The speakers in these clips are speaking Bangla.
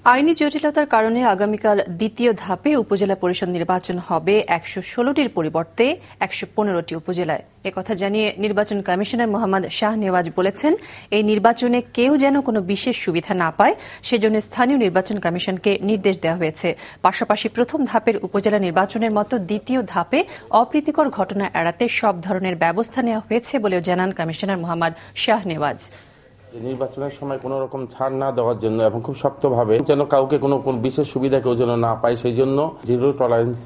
আইনি জটিলতার কারণে আগামীকাল দ্বিতীয় ধাপে উপজেলা পরিষদ নির্বাচন হবে ১১৬টির পরিবর্তে ১১৫টি উপজেলায়। একথা জানিয়ে নির্বাচন কমিশনার মোহাম্মদ শাহনেওয়াজ বলেছেন, এই নির্বাচনে কেউ যেন কোনো বিশেষ সুবিধা না পায় সেজন্য স্থানীয় নির্বাচন কমিশনকে নির্দেশ দেওয়া হয়েছে। পাশাপাশি প্রথম ধাপের উপজেলা নির্বাচনের মতো দ্বিতীয় ধাপে অপ্রীতিকর ঘটনা এড়াতে সব ধরনের ব্যবস্থা নেওয়া হয়েছে বলেও জানান কমিশনার মোহাম্মদ শাহনেওয়াজ। নির্বাচনের সময় কোনো রকম ছাড় না দেওয়ার জন্য এবং খুব শক্তভাবে যেন কাউকে কোনো বিশেষ সুবিধা কেউ যেন না পায় সেই জন্য জিরো টলারেন্স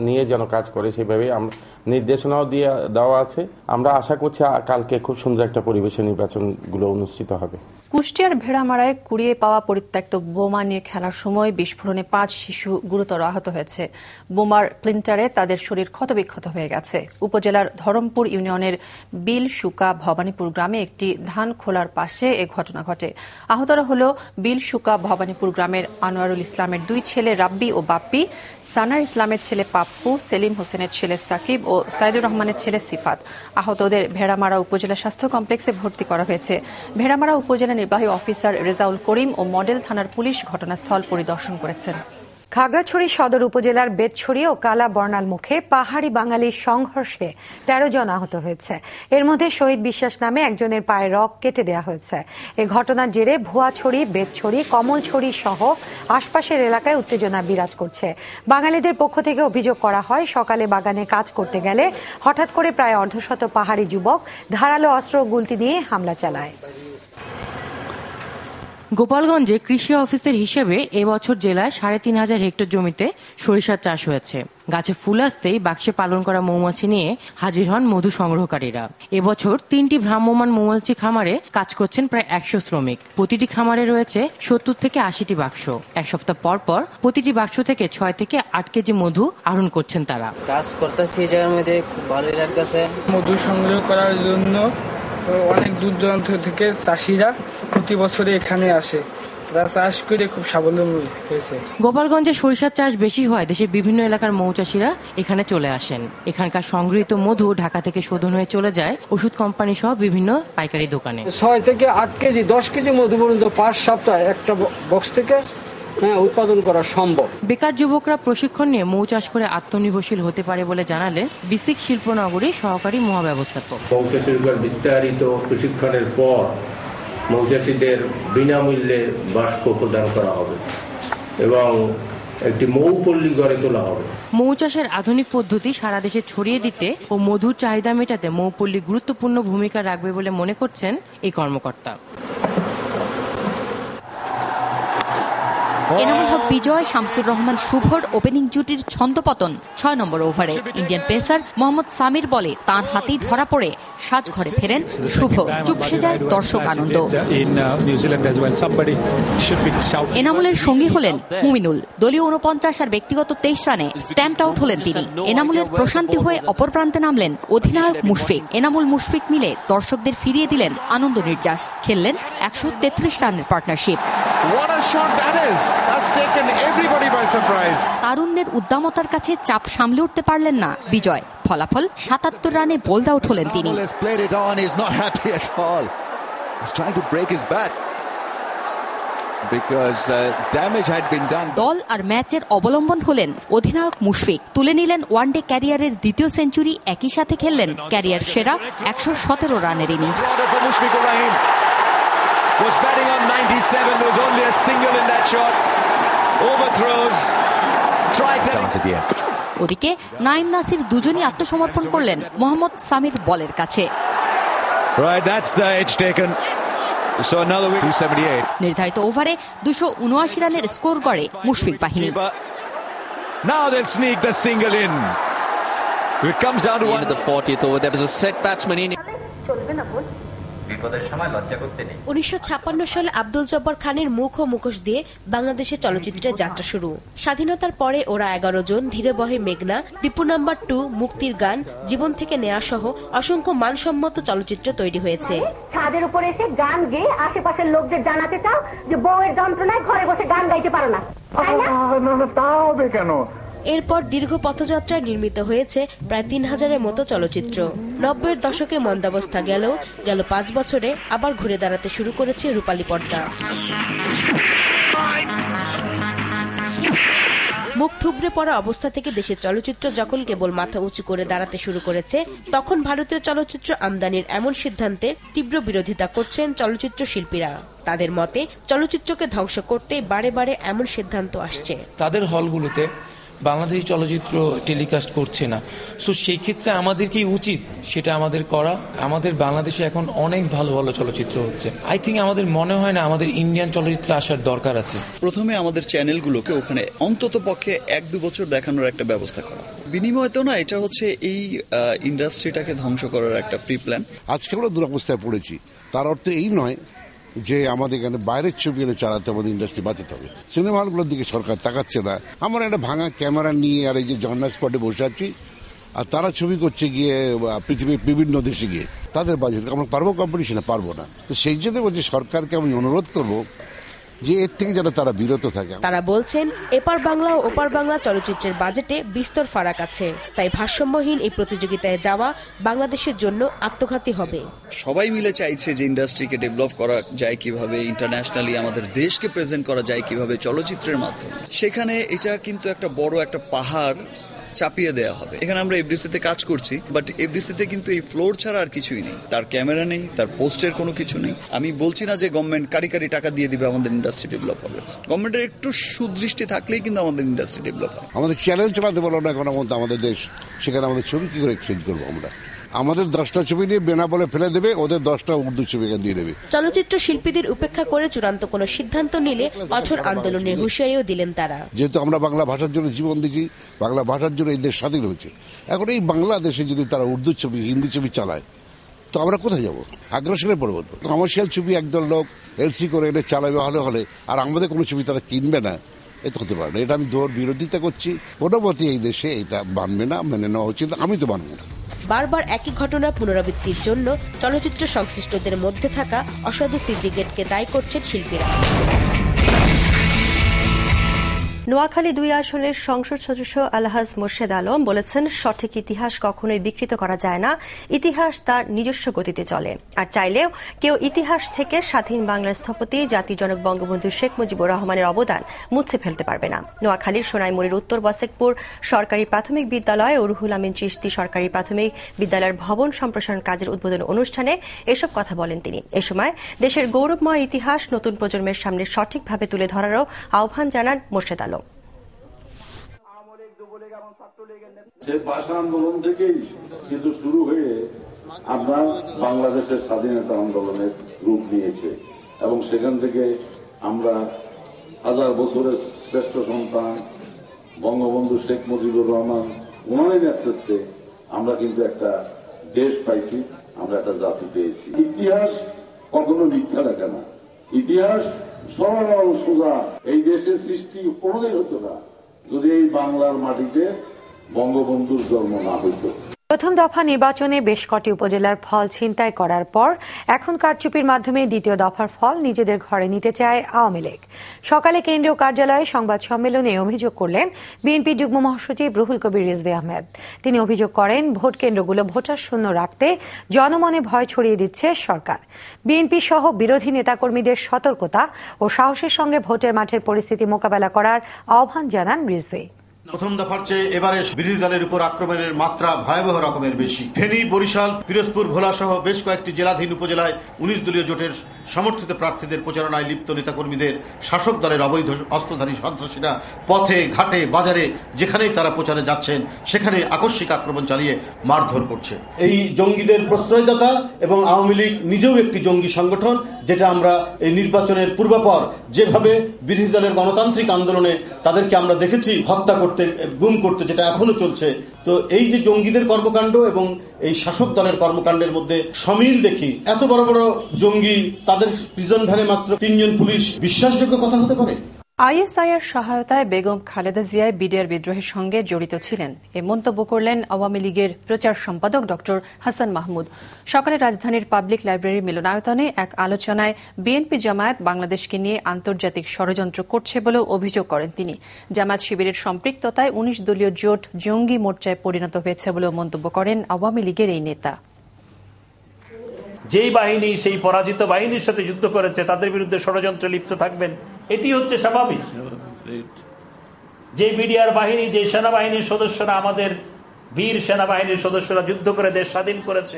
নিয়ে যেন কাজ করে সেভাবে নির্দেশনাও দিয়ে দেওয়া আছে। আমরা আশা করছি কালকে খুব সুন্দর একটা পরিবেশে নির্বাচনগুলো অনুষ্ঠিত হবে। কুষ্টিয়ার ভেড়ামারায় কুড়িয়ে পাওয়া পরিত্যক্ত বোমা নিয়ে খেলার সময় বিস্ফোরণে ৫ শিশু গুরুতর আহত হয়েছে। বোমার প্লিন্টারে তাদের শরীর ক্ষতবিক্ষত হয়ে গেছে। উপজেলার ধরমপুর ইউনিয়নের বিল শুকা ভবানীপুর গ্রামে একটি ধান খোলার পাশে এ ঘটনা ঘটে। আহতরা হল বিল শুকা ভবানীপুর গ্রামের আনোয়ারুল ইসলামের 2 ছেলে রাব্বি ও বাপ্পি, সানার ইসলামের ছেলে পাপ্পু, সেলিম হোসেনের ছেলে সাকিব ও সাইদুর রহমানের ছেলে সিফাত। আহতদের ভেড়ামারা উপজেলা স্বাস্থ্য কমপ্লেক্সে ভর্তি করা হয়েছে। ভেড়ামারা উপজেলা নির্বাহী অফিসার রেজাউল করিম ও মডেল থানার পুলিশ ঘটনাস্থল পরিদর্শন করেছেন। খাগড়াছড়ি সদর উপজেলার বেতছড়ি ও কালা বর্ণাল মুখে পাহাড়ি বাঙালির সংঘর্ষে 13 জন আহত হয়েছে। এর মধ্যে শহীদ বিশ্বাস নামে একজনের পায়ে রগ কেটে দেওয়া হয়েছে। এ ঘটনার জেরে ভুয়াছড়ি, বেতছড়ি, কমলছড়ি সহ আশপাশের এলাকায় উত্তেজনা বিরাজ করছে। বাঙালিদের পক্ষ থেকে অভিযোগ করা হয়, সকালে বাগানে কাজ করতে গেলে হঠাৎ করে প্রায় অর্ধশত পাহাড়ি যুবক ধারালো অস্ত্র ও গুলতি দিয়ে হামলা চালায়। গোপালগঞ্জে কৃষি অফিসের হিসেবে এবছর জেলায় ৩,৫০০ হেক্টর জমিতে সরিষার চাষ হয়েছে। গাছে ফুল আসতেই বাক্সে পালন করা মৌমাছি নিয়ে হাজির হন মধু সংগ্রহকারীরা। এবছর 3টি ভ্রাম্যমাণ মৌমাছি খামারে কাজ করছেন প্রায় 100 শ্রমিক। প্রতিটি খামারে রয়েছে 70 থেকে 80টি বাক্স। এক সপ্তাহ পর পর প্রতিটি বাক্স থেকে 6 থেকে 8 কেজি মধু আহরণ করছেন তারা। কাজ করতেছি এই জায়গার মধ্যে খুব ভালোই লাগতেছে। মধু সংগ্রহ করার জন্য অনেক দূর দূরান্ত থেকে চাষিরা প্রতি বছরে এখানে আসে, তারা চাষ করে খুব স্বাবলম্বী হয়েছে। গোপালগঞ্জে সরিষার চাষ বেশি হয়, দেশের বিভিন্ন এলাকার মৌচাষীরা এখানে চলে আসেন। এখানকার সংগৃহীত মধু ঢাকা থেকে শোধন হয়ে চলে যায় ওষুধ কোম্পানি সহ বিভিন্ন পাইকারি দোকানে। 6 থেকে 8 কেজি 10 কেজি মধু পর্যন্ত 5 সপ্তাহে একটা বক্স থেকে উৎপাদন করা সম্ভব। বেকার যুবকরা প্রশিক্ষণ নিয়ে মৌ চাষ করে আত্মনির্ভরশীল হতে পারে বলে জানালেন বিসিক শিল্পনগরীর সহকারী মহাব্যবস্থাপক। মৌচাষীর বিস্তারিত প্রশিক্ষণের পর মৌচাষীদের বিনামূল্যে বাষ্প প্রদান করা হবে এবং একটি মৌপল্লী গড়ে তোলা হবে। মৌ চাষের আধুনিক পদ্ধতি সারা দেশে ছড়িয়ে দিতে ও মধুর চাহিদা মেটাতে মৌপল্লী গুরুত্বপূর্ণ ভূমিকা রাখবে বলে মনে করছেন এই কর্মকর্তা। এনামুল হক বিজয়, শামসুর রহমান শুভর ওপেনিং জুটির ছন্দপতন 6 নম্বর ওভারে। ইন্ডিয়ান পেসার মোহাম্মদ সামির বলে তাঁর হাতেই ধরা পড়ে সাজঘরে ফেরেন শুভ। চুপসে যায় দর্শক আনন্দ। এনামুলের সঙ্গী হলেন মুমিনুল। দলীয় 49 আর ব্যক্তিগত 23 রানে স্ট্যাম্পড আউট হলেন তিনি। এনামুলের প্রশান্তি হয়ে অপর প্রান্তে নামলেন অধিনায়ক মুশফিক। এনামুল মুশফিক মিলে দর্শকদের ফিরিয়ে দিলেন আনন্দ নির্যাস। খেললেন 133 রানের পার্টনারশিপ। তারুণদের উদ্দামতার কাছে চাপ সামলে উঠতে পারলেন না বিজয়। ফলাফল 77 রানে বোল্ড আউট হলেন তিনি। দল আর ম্যাচের অবলম্বন হলেন অধিনায়ক মুশফিক। তুলে নিলেন ওয়ানডে ক্যারিয়ারের 2য় সেঞ্চুরি, একই সাথে খেললেন ক্যারিয়ার সেরা 117 রানের innings. Was batting on 97. There was only a single in that shot. Overthrows. Tried to the end. ওদিকে নাইম নাসির দুজনই আত্মসমর্পণ করলেন মোহাম্মদ সামির বলের কাছে। Right, that's the edge taken. So another 278. নির্ধারিত ওভারে 279 রানের স্কোর করে মুশফিক বাহিনী। Now they'll sneak the single in. It comes down to the 40th over. There was a set batsman in. 1956 সালে আব্দুল জব্বার খানের মুখ ও মুখোশ দিয়ে বাংলাদেশের চলচ্চিত্রের যাত্রা শুরু। স্বাধীনতার পরে ওরা 11 জন, ধীরে বহে মেঘনা, দীপু নাম্বার 2, মুক্তির গান, জীবন থেকে নেয়া সহ অসংখ্য মানসম্মত চলচ্চিত্র তৈরি হয়েছে। ছাদের উপরে এসে গান গেয়ে আশেপাশের লোকদের জানাতে চাও যে বউয়ের যন্ত্রণায় ঘরে বসে গান গাইতে পারো না। কেন? এরপর দীর্ঘ পথযাত্রায় নির্মিত হয়েছে প্রায় 3000-এর মতো চলচ্চিত্র। 90-এর দশকে মন্দাবস্থা গেল 5 বছরে আবার ঘুরে দাঁড়াতে শুরু করেছে রূপালী পর্দা। মুখ থুবড়ে পড়া অবস্থা থেকে দেশের চলচ্চিত্র যখন কেবল মাথা উঁচু করে দাঁড়াতে শুরু করেছে, তখন ভারতীয় চলচ্চিত্র আমদানির এমন সিদ্ধান্তে তীব্র বিরোধিতা করছেন চলচ্চিত্র শিল্পীরা। তাদের মতে চলচ্চিত্রকে ধ্বংস করতে বারে বারে এমন সিদ্ধান্ত আসছে। তাদের হলগুলোতে বাংলাদেশি চলচ্চিত্র টেলিকাস্ট করছে না, সো সেই ক্ষেত্রে আমাদের কি উচিত সেটা আমাদের করা। আমাদের বাংলাদেশে এখন অনেক ভালো ভালো চলচ্চিত্র হচ্ছে। আই থিঙ্ক আমাদের মনে হয় না আমাদের ইন্ডিয়ান চলচ্চিত্র আসার দরকার আছে। প্রথমে আমাদের চ্যানেলগুলোকে ওখানে অন্তত পক্ষে 1-2 বছর দেখানোর একটা ব্যবস্থা করা। বিনিময় তো না, এটা হচ্ছে এই ইন্ডাস্ট্রিটাকে ধ্বংস করার একটা প্রি প্ল্যান। আজকে আমরা দুরবস্থায় পড়েছি, তার অর্থ এই নয় যে আমাদের এখানে বাইরের ছবি এনে চালাতে আমাদের ইন্ডাস্ট্রি বাঁচাতে হবে। সিনেমা হলগুলোর দিকে সরকার তাকাচ্ছে না। আমরা একটা ভাঙা ক্যামেরা নিয়ে আর এই যে ঝর্ণা স্পটে বসে আছি, আর তারা ছবি করছে গিয়ে পৃথিবীর বিভিন্ন দেশে গিয়ে। তাদের বাজেট আমরা পারবো কম্পিটিশনে? পারবো না। তো সেই জন্য বলছি সরকারকে আমি অনুরোধ করবো যে এর থেকে যেন তারা বিরত থাকে। তারা বলছেন এপার বাংলা ও ওপার বাংলা চলচ্চিত্রের বাজেটে বিস্তর ফারাক আছে, তাই ভারসাম্যহীন এই প্রতিযোগিতায় যাওয়া বাংলাদেশের জন্য আত্মঘাতী হবে। সবাই মিলে চাইছে যে ইন্ডাস্ট্রিকে ডেভেলপ করা যায় কিভাবে, ইন্টারন্যাশনালি আমাদের দেশকে প্রেজেন্ট করা যায় কিভাবে চলচ্চিত্রের মাধ্যমে। সেখানে এটা কিন্তু একটা বড় একটা পাহাড় চাপিয়ে দেওয়া হবে। এখানে আমরা এফডিসিতে কাজ করছি, বাট এফডিসিতে কিন্তু এই ফ্লোর ছাড়া আর কিছুই নেই। তার ক্যামেরা নেই, তার পোস্টের কোনো কিছু নেই। আমি বলছি না যে গভর্নমেন্ট কারি টাকা দিয়ে দিবে আমাদের ইন্ডাস্ট্রি ডেভেলপ হবে। গভর্নমেন্টের একটু সুদৃষ্টি থাকলেই কিন্তু আমাদের ইন্ডাস্ট্রি ডেভেলপ হবে। আমাদের চ্যানেল চালাতে বলো না এখন আমাদের দেশ, সেখানে আমাদের ছবি কি করে এক্সচেঞ্জ করবো আমরা? আমাদের 10টা ছবি নিয়ে বেনা বলে ফেলে দেবে, ওদের 10টা উর্দু ছবি দিয়ে দেবে। চলচ্চিত্র শিল্পীদের উপেক্ষা করে চূড়ান্ত কোনো সিদ্ধান্ত নিলে কঠোর আন্দোলনের হুঁশিয়ারিও দিলেন তারা। যেহেতু আমরা বাংলা ভাষার জন্য জীবন দিয়েছি, বাংলা ভাষার জন্য এই দেশ স্বাধীন হয়েছে, এখন এই বাংলাদেশে যদি তারা উর্দু ছবি হিন্দি ছবি চালায় তো আমরা কোথায় যাবো? আগ্রাসনে পড়বো। কমার্শিয়াল ছবি একদল লোক এলসি করে এনে চালাবে হলে আর আমাদের কোনো ছবি তারা কিনবে না, এটা হতে পারে না। এটা আমি দৌড় বিরোধিতা করছি। কোনো মতে এই দেশে এটা মানবে না, মেনে নেওয়া উচিত। আমি তো মানব না। বারবার একই ঘটনার পুনরাবৃত্তির জন্য চলচ্চিত্র সংশ্লিষ্টদের মধ্যে থাকা অসাধু সিন্ডিকেটকে দায়ী করছেন শিল্পীরা। নোয়াখালী 2 আসনের সংসদ সদস্য আলহাজ মোর্শেদ আলম বলেছেন, সঠিক ইতিহাস কখনোই বিকৃত করা যায় না, ইতিহাস তার নিজস্ব গতিতে চলে। আর চাইলেও কেউ ইতিহাস থেকে স্বাধীন বাংলার স্থপতি জাতির জনক বঙ্গবন্ধু শেখ মুজিবুর রহমানের অবদান মুছে ফেলতে পারবে না। নোয়াখালীর সোনাইমুড়ির উত্তর বসেকপুর সরকারি প্রাথমিক বিদ্যালয় ও রুহুল আমিন চিশতি সরকারি প্রাথমিক বিদ্যালয়ের ভবন সম্প্রসারণ কাজের উদ্বোধন অনুষ্ঠানে এসব কথা বলেন তিনি। এ সময় দেশের গৌরবময় ইতিহাস নতুন প্রজন্মের সামনে সঠিকভাবে তুলে ধরারও আহ্বান জানান মোর্শেদ আলম। ভাষা আন্দোলন থেকেই কিন্তু শুরু হয়ে আমরা বাংলাদেশের স্বাধীনতা আন্দোলনের রূপ নিয়েছে এবং সেখান থেকে আমরা হাজার বছরের শ্রেষ্ঠ সন্তান বঙ্গবন্ধু শেখ মুজিবুর রহমান, ওনার নেতৃত্বে আমরা কিন্তু একটা দেশ পাইছি, আমরা একটা জাতি পেয়েছি। ইতিহাস কখনো মিথ্যা দেখে না, ইতিহাস সরল সোজা। এই দেশের সৃষ্টি কোনোদিন হতো না যদি এই বাংলার মাটিতে বঙ্গবন্ধুর জন্ম না হইত। প্রথম দফা নির্বাচনে বেশ কটি উপজেলার ফল ছিনতাই করার পর এখন কারচুপির মাধ্যমে দ্বিতীয় দফার ফল নিজেদের ঘরে নিতে চায় আওয়ামী লীগ। সকালে কেন্দ্রীয় কার্যালয়ে সংবাদ সম্মেলনে অভিযোগ করলেন বিএনপি যুগ্ম মহাসচিব রুহুল কবির রিজভী আহমেদ। তিনি অভিযোগ করেন, ভোট কেন্দ্রগুলো ভোটার শূন্য রাখতে জনমনে ভয় ছড়িয়ে দিচ্ছে সরকার। বিএনপি সহ বিরোধী নেতাকর্মীদের সতর্কতা ও সাহসের সঙ্গে ভোটের মাঠের পরিস্থিতি মোকাবেলা করার আহ্বান জানান রিজভী। প্রথম দফার চেয়ে এবারে বিরোধী দলের উপর আক্রমণের মাত্রা ভয়াবহ রকমের বেশি। ফেনী, বরিশাল, পিরোজপুর, ভোলা সহ বেশ কয়েকটি জেলাধীন উপজেলায় 19 দলীয় জোটের সমর্থিত প্রার্থীদের প্রচারণায় লিপ্ত নেতাকর্মীদের শাসক দলের অবৈধ অস্ত্রধারী সন্ত্রাসীরা পথে ঘাটে বাজারে যেখানেই তারা প্রচারে যাচ্ছেন সেখানে আকস্মিক আক্রমণ চালিয়ে মারধর করছে। এই জঙ্গিদের প্রশ্রয়দাতা এবং আওয়ামী লীগ নিজেও একটি জঙ্গি সংগঠন, যেটা আমরা এই নির্বাচনের পূর্বাপর যেভাবে বিরোধী দলের গণতান্ত্রিক আন্দোলনে তাদেরকে আমরা দেখেছি হত্যা করতে, গুম করতে, যেটা এখনো চলছে। তো এই যে জঙ্গিদের কর্মকাণ্ড এবং এই শাসক দলের কর্মকাণ্ডের মধ্যে সমিল দেখি। এত বড় বড় জঙ্গি, তাদের প্রিজন ভ্যানে মাত্র 3 জন পুলিশ, বিশ্বাসযোগ্য কথা হতে পারে? আইএসআইয়ের সহায়তায় বেগম খালেদা জিয়া বিডিআর বিদ্রোহের সঙ্গে জড়িত ছিলেন, এ মন্তব্য করলেন আওয়ামী লীগের প্রচার সম্পাদক ডক্টর হাসান মাহমুদ। সকালে রাজধানীর পাবলিক লাইব্রেরি মিলনায়তনে এক আলোচনায় বিএনপি জামায়াত বাংলাদেশকে নিয়ে আন্তর্জাতিক ষড়যন্ত্র করছে বলেও অভিযোগ করেন তিনি। জামায়াত শিবিরের সম্পৃক্ততায় 19 দলীয় জোট জঙ্গি মোর্চায় পরিণত হয়েছে বলেও মন্তব্য করেন আওয়ামী লীগের এই নেতা। যেই বাহিনী সেই পরাজিত বাহিনীর সাথে যুদ্ধ করেছে তাদের বিরুদ্ধে ষড়যন্ত্রে লিপ্ত থাকবেন, এটি হচ্ছে স্বাভাবিক। যে বিডিআর বাহিনী, যে সেনাবাহিনীর সদস্যরা, আমাদের বীর সেনাবাহিনীর সদস্যরা যুদ্ধ করে দেশ স্বাধীন করেছে,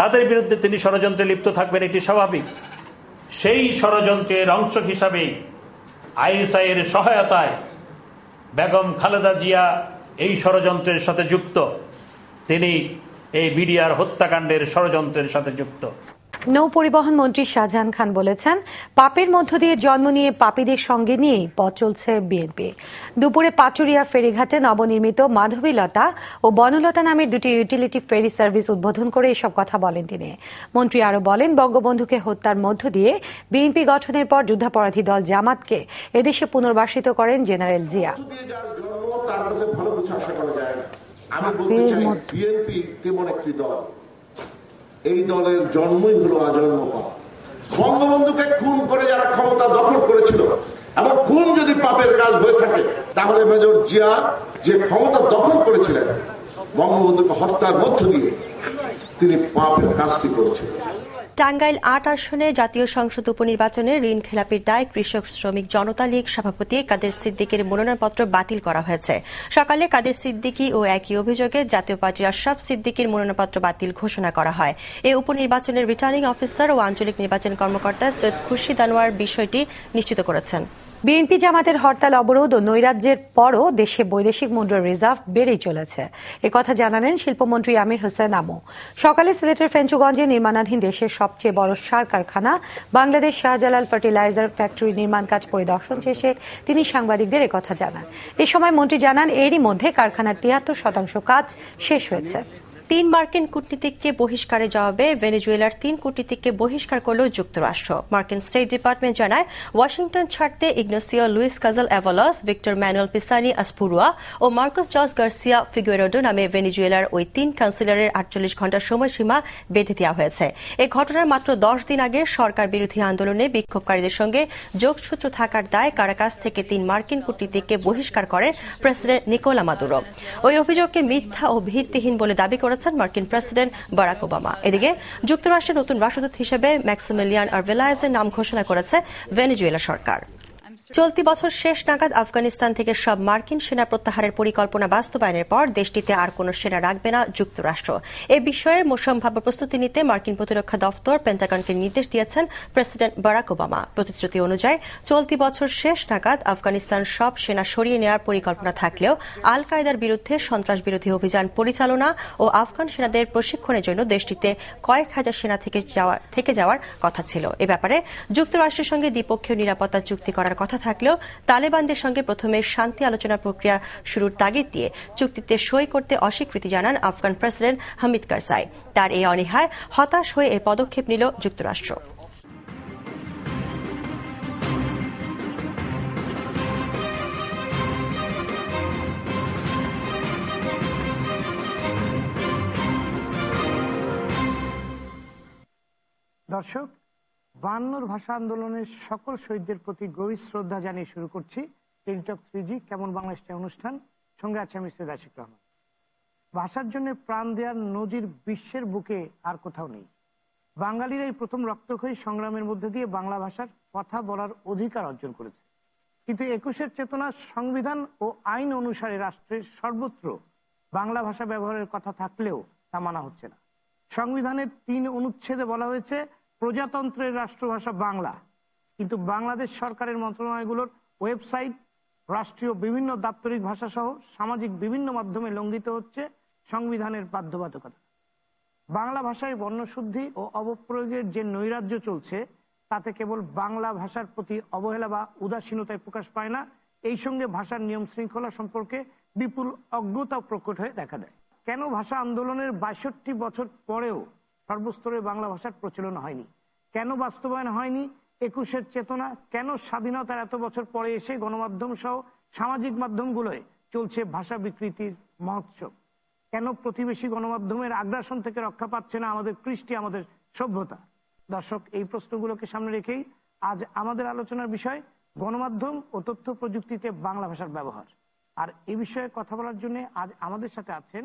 তাদের বিরুদ্ধে তিনি ষড়যন্ত্রে লিপ্ত থাকবেন, এটি স্বাভাবিক। সেই ষড়যন্ত্রের অংশ হিসাবে আইএসআই এর সহায়তায় বেগম খালেদা জিয়া এই ষড়যন্ত্রের সাথে যুক্ত, তিনি এই বিডিআর হত্যাকাণ্ডের ষড়যন্ত্রের সাথে যুক্ত। নৌ পরিবহন মন্ত্রী শাহজাহান খান বলেছেন, পাপের মধ্য দিয়ে জন্ম নিয়ে পাপীদের সঙ্গে নিয়েই পথ চলছে বিএনপি। দুপুরে পাটুরিয়া ফেরিঘাটে নবনির্মিত মাধবীলতা ও বনলতা নামের দুটি ইউটিলিটি ফেরি সার্ভিস উদ্বোধন করে এসব কথা বলেন তিনি। মন্ত্রী আরো বলেন, বঙ্গবন্ধুকে হত্যার মধ্য দিয়ে বিএনপি গঠনের পর যুদ্ধাপরাধী দল জামাতকে এদেশে পুনর্বাসিত করেন জেনারেল জিয়া। বিএনপি কেমন একটি দল, এই দলের জন্মই হলো আজন্ম পাপ। বঙ্গবন্ধুকে খুন করে যারা ক্ষমতা দখল করেছিল, এবং খুন যদি পাপের কাজ হয়ে থাকে, তাহলে মেজর জিয়া যে ক্ষমতা দখল করেছিলেন, বঙ্গবন্ধুকে হত্যার মধ্য দিয়ে তিনি পাপের কাজটি করেছিলেন। টাঙ্গাইল ৮ আসনে জাতীয় সংসদ উপনির্বাচনে ঋণ খেলাপির দায় কৃষক শ্রমিক জনতা লীগ সভাপতি কাদের সিদ্দিকীর মনোনয়নপত্র বাতিল করা হয়েছে। সকালে কাদের সিদ্দিকী ও একই অভিযোগে জাতীয় পার্টির আশরাফ সিদ্দিকীর মনোনয়নপত্র বাতিল ঘোষণা করা হয়। এই উপনির্বাচনের রিটার্নিং অফিসার ও আঞ্চলিক নির্বাচন কর্মকর্তা সৈয়দ খুরশিদ আনোয়ার বিষয়টি নিশ্চিত করেছেন। বিএনপি জামাতের হরতাল অবরোধ ও নৈরাজ্যের পরও দেশে বৈদেশিক মুদ্রার রিজার্ভ বেড়েই চলেছে, একথা জানালেন শিল্পমন্ত্রী আমির হোসেন আমু। সকালে সিলেটের ফেঞ্চুগঞ্জে নির্মাণাধীন দেশের সবচেয়ে বড় সার কারখানা বাংলাদেশ শাহজালাল ফার্টিলাইজার ফ্যাক্টরি নির্মাণ কাজ পরিদর্শন শেষে তিনি সাংবাদিকদের একথা জানান। এ সময় মন্ত্রী জানান, এরই মধ্যে কারখানার ৭৩% কাজ শেষ হয়েছে। ৩ মার্কিন কূটনীতিককে বহিষ্কারের জবাবে ভেনেজুয়েলার ৩ কূটনীতিককে বহিষ্কার করল যুক্তরাষ্ট্র। মার্কিন স্টেট ডিপার্টমেন্ট জানায়, ওয়াশিংটন ছাড়তে Ignacio Luis Cazal Avalos, Victor Manuel Pisani Aspurua ও মার্কোস জস গার্সিয়া ফিগুয়েরোডো নামে ভেনেজুয়েলার ওই ৩ কাউন্সিলরের ৪৮ ঘণ্টার সময়সীমা বেঁধে দেওয়া হয়েছে। এই ঘটনার মাত্র ১০ দিন আগে সরকার বিরোধী আন্দোলনে বিক্ষোভকারীদের সঙ্গে যোগসূত্র থাকার দায় কারাকাস থেকে ৩ মার্কিন কূটনীতিককে বহিষ্কার করেন প্রেসিডেন্ট নিকোলা মাদুরো। ওই অভিযোগকে মিথ্যা ও ভিত্তিহীন বলে দাবি করেছেন মার্কিন প্রেসিডেন্ট বারাক ওবামা। এদিকে যুক্তরাষ্ট্রের নতুন রাষ্ট্রদূত হিসেবে ম্যাক্সিমিলিয়ান আরভেলায়েজের নাম ঘোষণা করেছে ভেনেজুয়েলা সরকার। চলতি বছর শেষ নাগাদ আফগানিস্তান থেকে সব মার্কিন সেনা প্রত্যাহারের পরিকল্পনা বাস্তবায়নের পর দেশটিতে আর কোনো সেনা রাখবে না যুক্তরাষ্ট্র। এ বিষয়ে সম্ভাব্য প্রস্তুতি নিতে মার্কিন প্রতিরক্ষা দফতর পেন্টাগনকে নির্দেশ দিয়েছেন প্রেসিডেন্ট বারাক ওবামা। প্রতিশ্রুতি অনুযায়ী চলতি বছর শেষ নাগাদ আফগানিস্তান সব সেনা সরিয়ে নেওয়ার পরিকল্পনা থাকলেও আল কায়েদার বিরুদ্ধে সন্ত্রাস বিরোধী অভিযান পরিচালনা ও আফগান সেনাদের প্রশিক্ষণের জন্য দেশটিতে কয়েক হাজার সেনা থেকে যাওয়ার কথা ছিল। এ ব্যাপারে যুক্তরাষ্ট্রের সঙ্গে দ্বিপক্ষীয় নিরাপত্তা চুক্তি করার কথা থাকলেও তালেবানদের সঙ্গে প্রথমে শান্তি আলোচনা প্রক্রিয়া শুরুর তাগিদ দিয়ে চুক্তিতে সই করতে অস্বীকৃতি জানান আফগান প্রেসিডেন্ট হামিদ কারজাই। তার এই অনীহায় হতাশ হয়ে এই পদক্ষেপ নিল যুক্তরাষ্ট্র। দর্শক, ৫২ ভাষা আন্দোলনের সকল শহীদদের প্রতি গভীর শ্রদ্ধা জানিয়ে শুরু করছি টেলিটক 3G কেমন বাংলাদেশ অনুষ্ঠান। সঙ্গে আছে আমি সৈয়দ আশিক রহমান। ভাষার জন্য প্রাণ দেওয়ার নজির বিশ্বের বুকে আর কোথাও নেই। বাঙালিরা এই প্রথম রক্তক্ষয়ী সংগ্রামের মধ্যে দিয়ে বাংলা ভাষার কথা বলার অধিকার অর্জন করেছে। কিন্তু ২১-এর চেতনা, সংবিধান ও আইন অনুসারে রাষ্ট্রের সর্বত্র বাংলা ভাষা ব্যবহারের কথা থাকলেও তা মানা হচ্ছে না। সংবিধানের ৩ অনুচ্ছেদে বলা হয়েছে প্রজাতন্ত্রের রাষ্ট্রভাষা বাংলা, কিন্তু বাংলাদেশ সরকারের মন্ত্রণালয়গুলোর ওয়েবসাইট, রাষ্ট্রীয় বিভিন্ন দাপ্তরিক ভাষা সহ সামাজিক বিভিন্ন মাধ্যমে লঙ্ঘিত হচ্ছে সংবিধানের বাধ্যবাধকতা। বাংলা ভাষায় বর্ণশুদ্ধি ও অপপ্রয়োগের যে নৈরাজ্য চলছে, তাতে কেবল বাংলা ভাষার প্রতি অবহেলা বা উদাসীনতায় প্রকাশ পায় না, এই সঙ্গে ভাষার নিয়ম শৃঙ্খলা সম্পর্কে বিপুল অজ্ঞতা প্রকট হয়ে দেখা দেয়। কেন ভাষা আন্দোলনের ৬২ বছর পরেও সর্বস্তরে বাংলা ভাষার প্রচলন হয়নি? কেন বাস্তবায়ন হয়নি ২১-এর চেতনা? কেন স্বাধীনতার এত বছর পরে এসে গণমাধ্যম সহ সামাজিক মাধ্যমগুলোয় চলছে ভাষা বিকৃতির মহোৎসব? কেন প্রতিবেশী গণমাধ্যমের আগ্রাসন থেকে রক্ষা পাচ্ছে না আমাদের কৃষ্টি, আমাদের সভ্যতা? দর্শক, এই প্রশ্নগুলোকে সামনে রেখেই আজ আমাদের আলোচনার বিষয় গণমাধ্যম ও তথ্য প্রযুক্তিতে বাংলা ভাষার ব্যবহার। আর এই বিষয়ে কথা বলার জন্য আজ আমাদের সাথে আছেন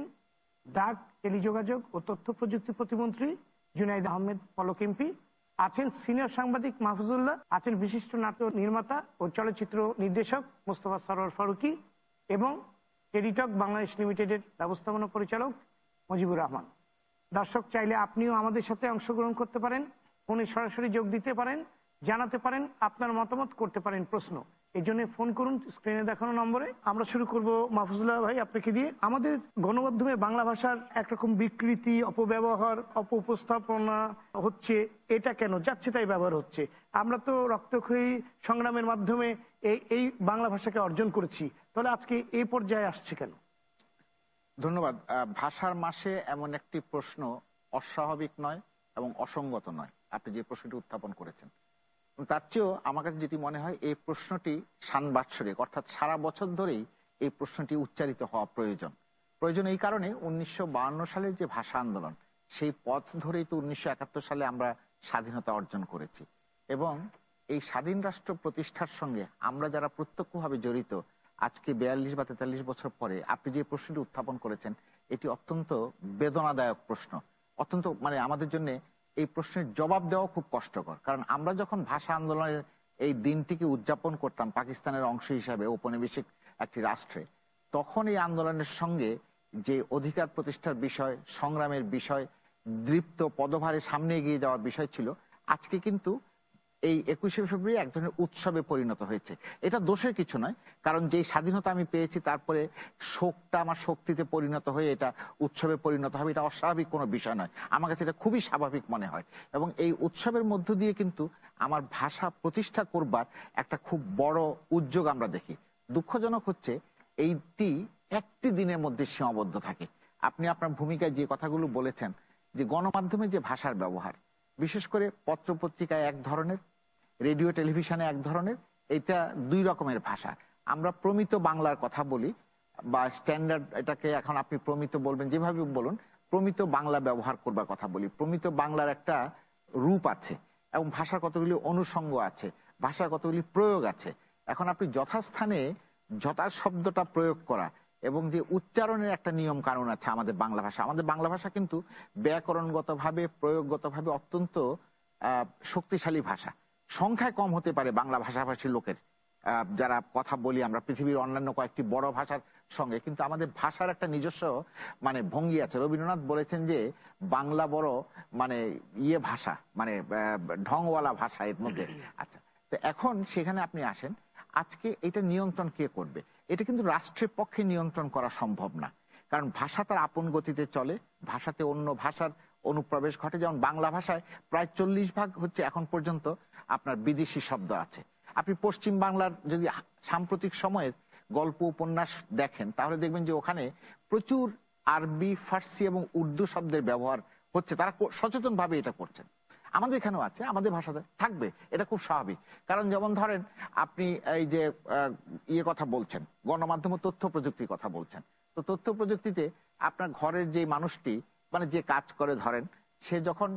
ডাক, টেলিযোগাযোগ ও তথ্য প্রযুক্তি প্রতিমন্ত্রী জুনাইদ আহমেদ পলক এমপি আছেন সিনিয়র সাংবাদিক মাহফুজুল্লাহ, আছেন বিশিষ্ট নাটক নির্মাতা ও চলচ্চিত্র নির্দেশক মোস্তফা সরোয়ার ফারুকী এবং টেলিটক বাংলাদেশ লিমিটেডের ব্যবস্থাপনা পরিচালক মুজিবুর রহমান। দর্শক চাইলে আপনিও আমাদের সাথে অংশগ্রহণ করতে পারেন, ফোনে সরাসরি যোগ দিতে পারেন, জানাতে পারেন, আপনার মতামত করতে পারেন প্রশ্ন। এই জন্য ফোন করুন স্ক্রিনে দেখানো নম্বরে। আমরা শুরু করব মাহফুজুল্লাহ ভাই আপনাকে দিয়ে। আমাদের গণমাধ্যমে বাংলা ভাষার একরকম বিকৃতি, অপব্যবহার, অপউপস্থাপনা হচ্ছে, এটা কেন যাচ্ছে তাই ব্যবহার হচ্ছে? আমরা তো রক্তক্ষয়ী সংগ্রামের মাধ্যমে এই বাংলা ভাষাকে অর্জন করেছি, তাহলে আজকে এই পর্যায়ে আসছে কেন? ধন্যবাদ। ভাষার মাসে এমন একটি প্রশ্ন অস্বাভাবিক নয় এবং অসঙ্গত নয়, আপনি যে প্রশ্নটি উত্থাপন করেছেন। তার চেয়েও আমার কাছে যেটি মনে হয়, এই প্রশ্নটি সানবাৎসরিক, অর্থাৎ সারা বছর ধরেই এই প্রশ্নটি উচ্চারিত হওয়া প্রয়োজন। এই কারণে 1952 সালের যে ভাষা আন্দোলন, সেই পথ ধরেই তো 1971 সালে আমরা স্বাধীনতা অর্জন করেছি। এবং এই স্বাধীন রাষ্ট্র প্রতিষ্ঠার সঙ্গে আমরা যারা প্রত্যক্ষভাবে জড়িত, আজকে 42 বা 43 বছর পরে আপনি যে প্রশ্নটি উত্থাপন করেছেন, এটি অত্যন্ত বেদনাদায়ক প্রশ্ন। অত্যন্ত আমাদের জন্য এই প্রশ্নের জবাব দেওয়া খুব কষ্টকর। কারণ আমরা যখন ভাষা আন্দোলনের এই দিনটিকে উদযাপন করতাম পাকিস্তানের অংশ হিসাবে ঔপনিবেশিক একটি রাষ্ট্রে, তখন এই আন্দোলনের সঙ্গে যে অধিকার প্রতিষ্ঠার বিষয়, সংগ্রামের বিষয়, দৃপ্ত পদভারে সামনে এগিয়ে যাওয়ার বিষয় ছিল, আজকে কিন্তু এই 21শে ফেব্রুয়ারি এক ধরনের উৎসবে পরিণত হয়েছে। এটা দোষের কিছু নয়, কারণ যে স্বাধীনতা আমি পেয়েছি তারপরে শোকটা আমার শক্তিতে পরিণত হয়ে এটা উৎসবে পরিণত হবে, এটা অস্বাভাবিক কোনো বিষয় নয়। আমার কাছে এটা খুবই স্বাভাবিক মনে হয়। এবং এই উৎসবের মধ্য দিয়ে কিন্তু আমার ভাষা প্রতিষ্ঠা করবার একটা খুব বড় উদ্যোগ আমরা দেখি। দুঃখজনক হচ্ছে এইটি একটি দিনের মধ্যে সীমাবদ্ধ থাকে। আপনি আপনার ভূমিকায় যে কথাগুলো বলেছেন, যে গণমাধ্যমে যে ভাষার ব্যবহার, বিশেষ করে পত্রপত্রিকায় এক ধরনের, রেডিও টেলিভিশনে এক ধরনের, এটা দুই রকমের ভাষা। আমরা প্রমিত বাংলার কথা বলি, বা স্ট্যান্ডার্ড, এটাকে এখন আপনি প্রমিত বলবেন, যেভাবে বলুন, প্রমিত বাংলা ব্যবহার করবার কথা বলি। প্রমিত বাংলার একটা রূপ আছে এবং ভাষার কতগুলি অনুষঙ্গ আছে, ভাষার কতগুলি প্রয়োগ আছে। এখন আপনি যথাস্থানে যথা শব্দটা প্রয়োগ করা এবং যে উচ্চারণের একটা নিয়ম কানুন আছে আমাদের বাংলা ভাষা। আমাদের বাংলা ভাষা কিন্তু ব্যাকরণগতভাবে, প্রয়োগগতভাবে অত্যন্ত শক্তিশালী ভাষা। সংখ্যায় কম হতে পারে বাংলা ভাষাভাষী লোকের যারা কথা বলি আমরা পৃথিবীর অন্যান্য কয়েকটি বড় ভাষার সঙ্গে, কিন্তু আমাদের ভাষার একটা নিজস্ব ভঙ্গি আছে। রবীন্দ্রনাথ বলেছেন যে বাংলা বড় ভাষা, ঢংওয়ালা ভাষা এর মধ্যে। আচ্ছা, তো এখন সেখানে আপনি আসেন, আজকে এটা নিয়ন্ত্রণ কে করবে? এটা কিন্তু রাষ্ট্রের পক্ষে নিয়ন্ত্রণ করা সম্ভব না, কারণ ভাষা তার আপন গতিতে চলে, ভাষাতে অন্য ভাষার অনুপ্রবেশ ঘটে। যেমন বাংলা ভাষায় প্রায় 40% হচ্ছে এখন পর্যন্ত আপনার বিদেশি শব্দ আছে। আপনি পশ্চিম বাংলার যদি সাম্প্রতিক সময়ের গল্প উপন্যাস দেখেন, তাহলে দেখবেন যে ওখানে প্রচুর আরবি, ফার্সি এবং উর্দু শব্দের ব্যবহার হচ্ছে। তারা সচেতন ভাবে এটা করছেন। আমাদের এখানেও আছে, আমাদের ভাষাতে থাকবে, এটা খুব স্বাভাবিক। কারণ যেমন ধরেন আপনি এই যে কথা বলছেন, গণমাধ্যম ও তথ্য প্রযুক্তির কথা বলছেন, তো তথ্য প্রযুক্তিতে আপনার ঘরের যে মানুষটি যে কাজ করে, ধরেন সে যখন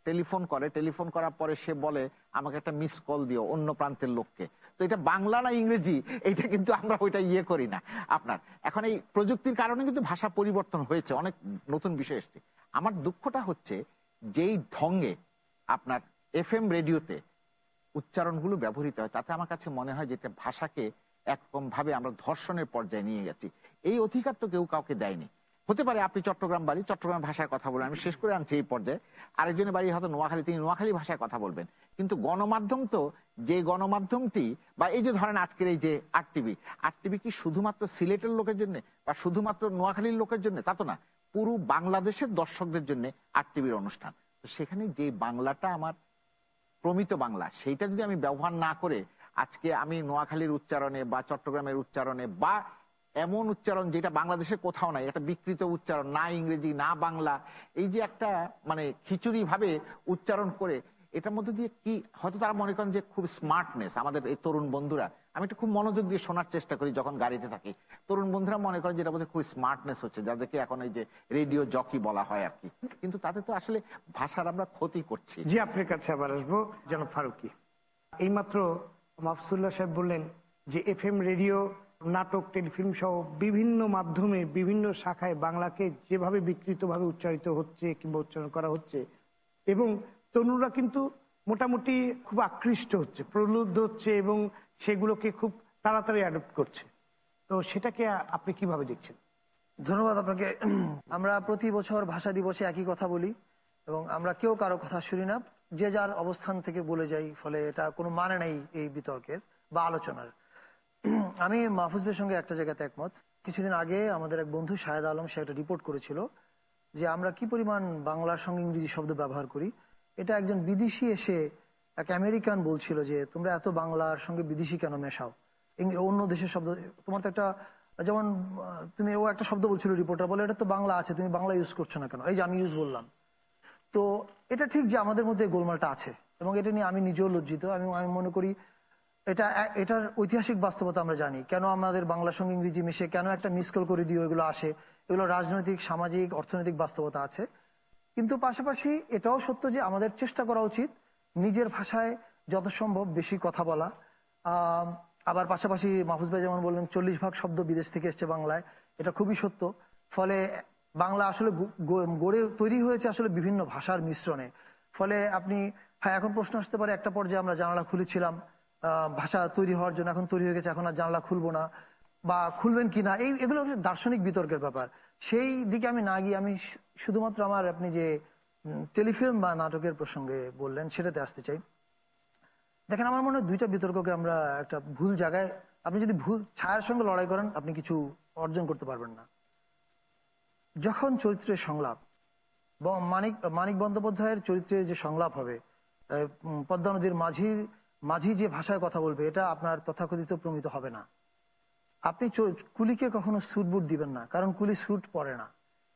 টেলিফোন করে, টেলিফোন করার পরে সে বলে আমাকে একটা মিস কল দিও অন্য প্রান্তের লোককে, তো এটা বাংলা না ইংরেজি, এটা কিন্তু আমরা ওইটা করি না আপনার। এখন এই প্রযুক্তির কারণে কিন্তু ভাষা পরিবর্তন হয়েছে, অনেক নতুন বিষয় এসছে। আমার দুঃখটা হচ্ছে যেই ঢঙ্গে আপনার FM রেডিওতে উচ্চারণগুলো ব্যবহৃত হয়, তাতে আমার কাছে মনে হয় যেটা ভাষাকে একরকম ভাবে আমরা ধর্ষণের পর্যায়ে নিয়ে গেছি। এই অধিকার তো কেউ কাউকে দেয়নি। হতে পারে আপনি চট্টগ্রাম বাড়ি, চট্টগ্রাম ভাষায় কথা বলবেন, আমি শেষ করে আনছি এই পর্যায়ে। আরেকজনের বাড়ি হয়তো নোয়াখালী, তিনি নোয়াখালী ভাষায় কথা বলবেন। কিন্তু গণমাধ্যম তো, যে গণমাধ্যমটি বা এই যে ধরেন আজকের এই যে আরটিভি কি শুধুমাত্র সিলেটের লোকের জন্য বা শুধুমাত্র নোয়াখালীর লোকের জন্য? তা তো না, পুরো বাংলাদেশের দর্শকদের জন্য আরটিভির অনুষ্ঠান। তো সেখানে যে বাংলাটা আমার প্রমিত বাংলা, সেইটা যদি আমি ব্যবহার না করে আজকে আমি নোয়াখালীর উচ্চারণে বা চট্টগ্রামের উচ্চারণে বা এমন উচ্চারণ যেটা বাংলাদেশে কোথাও নাই, একটা বিকৃত উচ্চারণ, না ইংরেজি না বাংলা, এই যে একটা খিচুড়ি ভাবে উচ্চারণ করে, এটার মধ্যে দিয়ে কি হয়তো তারা মনে করেন যে খুব স্মার্টনেস। আমাদের এই তরুণ বন্ধুরা, আমি একটু খুব মনোযোগ দিয়ে শোনার চেষ্টা করি যখন গাড়িতে থাকি, তরুণ বন্ধুরা মনে করেন যেটা বোধহয় খুব স্মার্টনেস হচ্ছে, যাদেরকে এখন এই যে রেডিও জকি বলা হয় আর কি। কিন্তু তাতে তো আসলে ভাষার আমরা ক্ষতি করছি। জি, আপনার কাছে আবার আসবো জনাব ফারুকী। এইমাত্র মাহফুজুল্লাহ সাহেব বললেন যে FM রেডিও, নাটক, টেলিফিল্ম সহ বিভিন্ন মাধ্যমে বিভিন্ন শাখায় বাংলাকে যেভাবে বিকৃতভাবে উচ্চারিত হচ্ছে কিংবা উচ্চারণ করা হচ্ছে, এবং তরুণরা কিন্তু মোটামুটি খুব আকৃষ্ট হচ্ছে, প্রলুব্ধ হচ্ছে এবং সেগুলোকে খুব তাড়াতাড়ি অ্যাডপ্ট করছে। তো সেটাকে আপনি কিভাবে দেখছেন? ধন্যবাদ আপনাকে। আমরা প্রতি বছর ভাষা দিবসে একই কথা বলি এবং আমরা কেউ কারো কথা শুনি না, যে যার অবস্থান থেকে বলে যাই, ফলে এটা কোনো মানে নেই এই বিতর্কের বা আলোচনার। আমি মাহফুজ ভাইয়ের সঙ্গে একটা জায়গাতে একমত। কিছুদিন আগে আমাদের এক বন্ধু শাহেদ আলম, সে একটা রিপোর্ট করেছিল যে আমরা কি পরিমাণ বাংলার সঙ্গে ইংরেজি শব্দ ব্যবহার করি। এটা একজন বিদেশি এসে এক আমেরিকান বলছিল যে তোমরা এত বাংলার সঙ্গে বিদেশি কেন মেশাও, অন্য দেশের শব্দ তোমার তো একটা, যেমন তুমি ও একটা শব্দ বলছিল রিপোর্টার বলে এটা তো বাংলা আছে, তুমি বাংলা ইউজ করছো না কেন, এই যে আমি ইউজ বললাম। তো এটা ঠিক যে আমাদের মধ্যে গোলমালটা আছে এবং এটা নিয়ে আমি নিজেও লজ্জিত। আমি মনে করি এটার ঐতিহাসিক বাস্তবতা আমরা জানি, কেন আমাদের বাংলার সঙ্গে ইংরেজি মিশে কেন একটা মিসকল করে দিয়ে এগুলো আসে, এগুলো রাজনৈতিক, সামাজিক, অর্থনৈতিক বাস্তবতা আছে। কিন্তু পাশাপাশি এটাও সত্য যে আমাদের চেষ্টা করা উচিত নিজের ভাষায় যত সম্ভব বেশি কথা বলা। আবার পাশাপাশি মাহফুজ ভাই যেমন বললেন 40% শব্দ বিদেশ থেকে এসছে বাংলায়, এটা খুবই সত্য। ফলে বাংলা আসলে তৈরি হয়েছে আসলে বিভিন্ন ভাষার মিশ্রণে। ফলে আপনি এখন প্রশ্ন আসতে পারে, একটা পর্যায়ে আমরা জানালা খুলেছিলাম ভাষা তৈরি হওয়ার জন্য, এখন তৈরি হয়ে গেছে, এখন আর জানালা খুলবো না বা খুলবেন কিনা, এগুলো দার্শনিক বিতর্কের ব্যাপার। সেই দিকে আমি না গিয়ে আমি শুধুমাত্র আমার আপনি যে টেলিফিল্ম বা নাটকের প্রসঙ্গে বললেন সেটাতে আসতে চাই। দেখেন, আমার মনে হয় দুইটা বিতর্ককে আমরা একটা ভুল জায়গায়, আপনি যদি ভুল ছায়ার সঙ্গে লড়াই করেন আপনি কিছু অর্জন করতে পারবেন না। যখন চরিত্রের সংলাপ, মানিক বন্দ্যোপাধ্যায়ের চরিত্রের যে সংলাপ হবে, পদ্মা নদীর মাঝি যে ভাষায় কথা বলবে, এটা আপনার তথাকথিত প্রমিত হবে না। আপনি কুলিকে কখনো স্যুট বুট দিবেন না, কারণ কুলি স্যুট পরে না।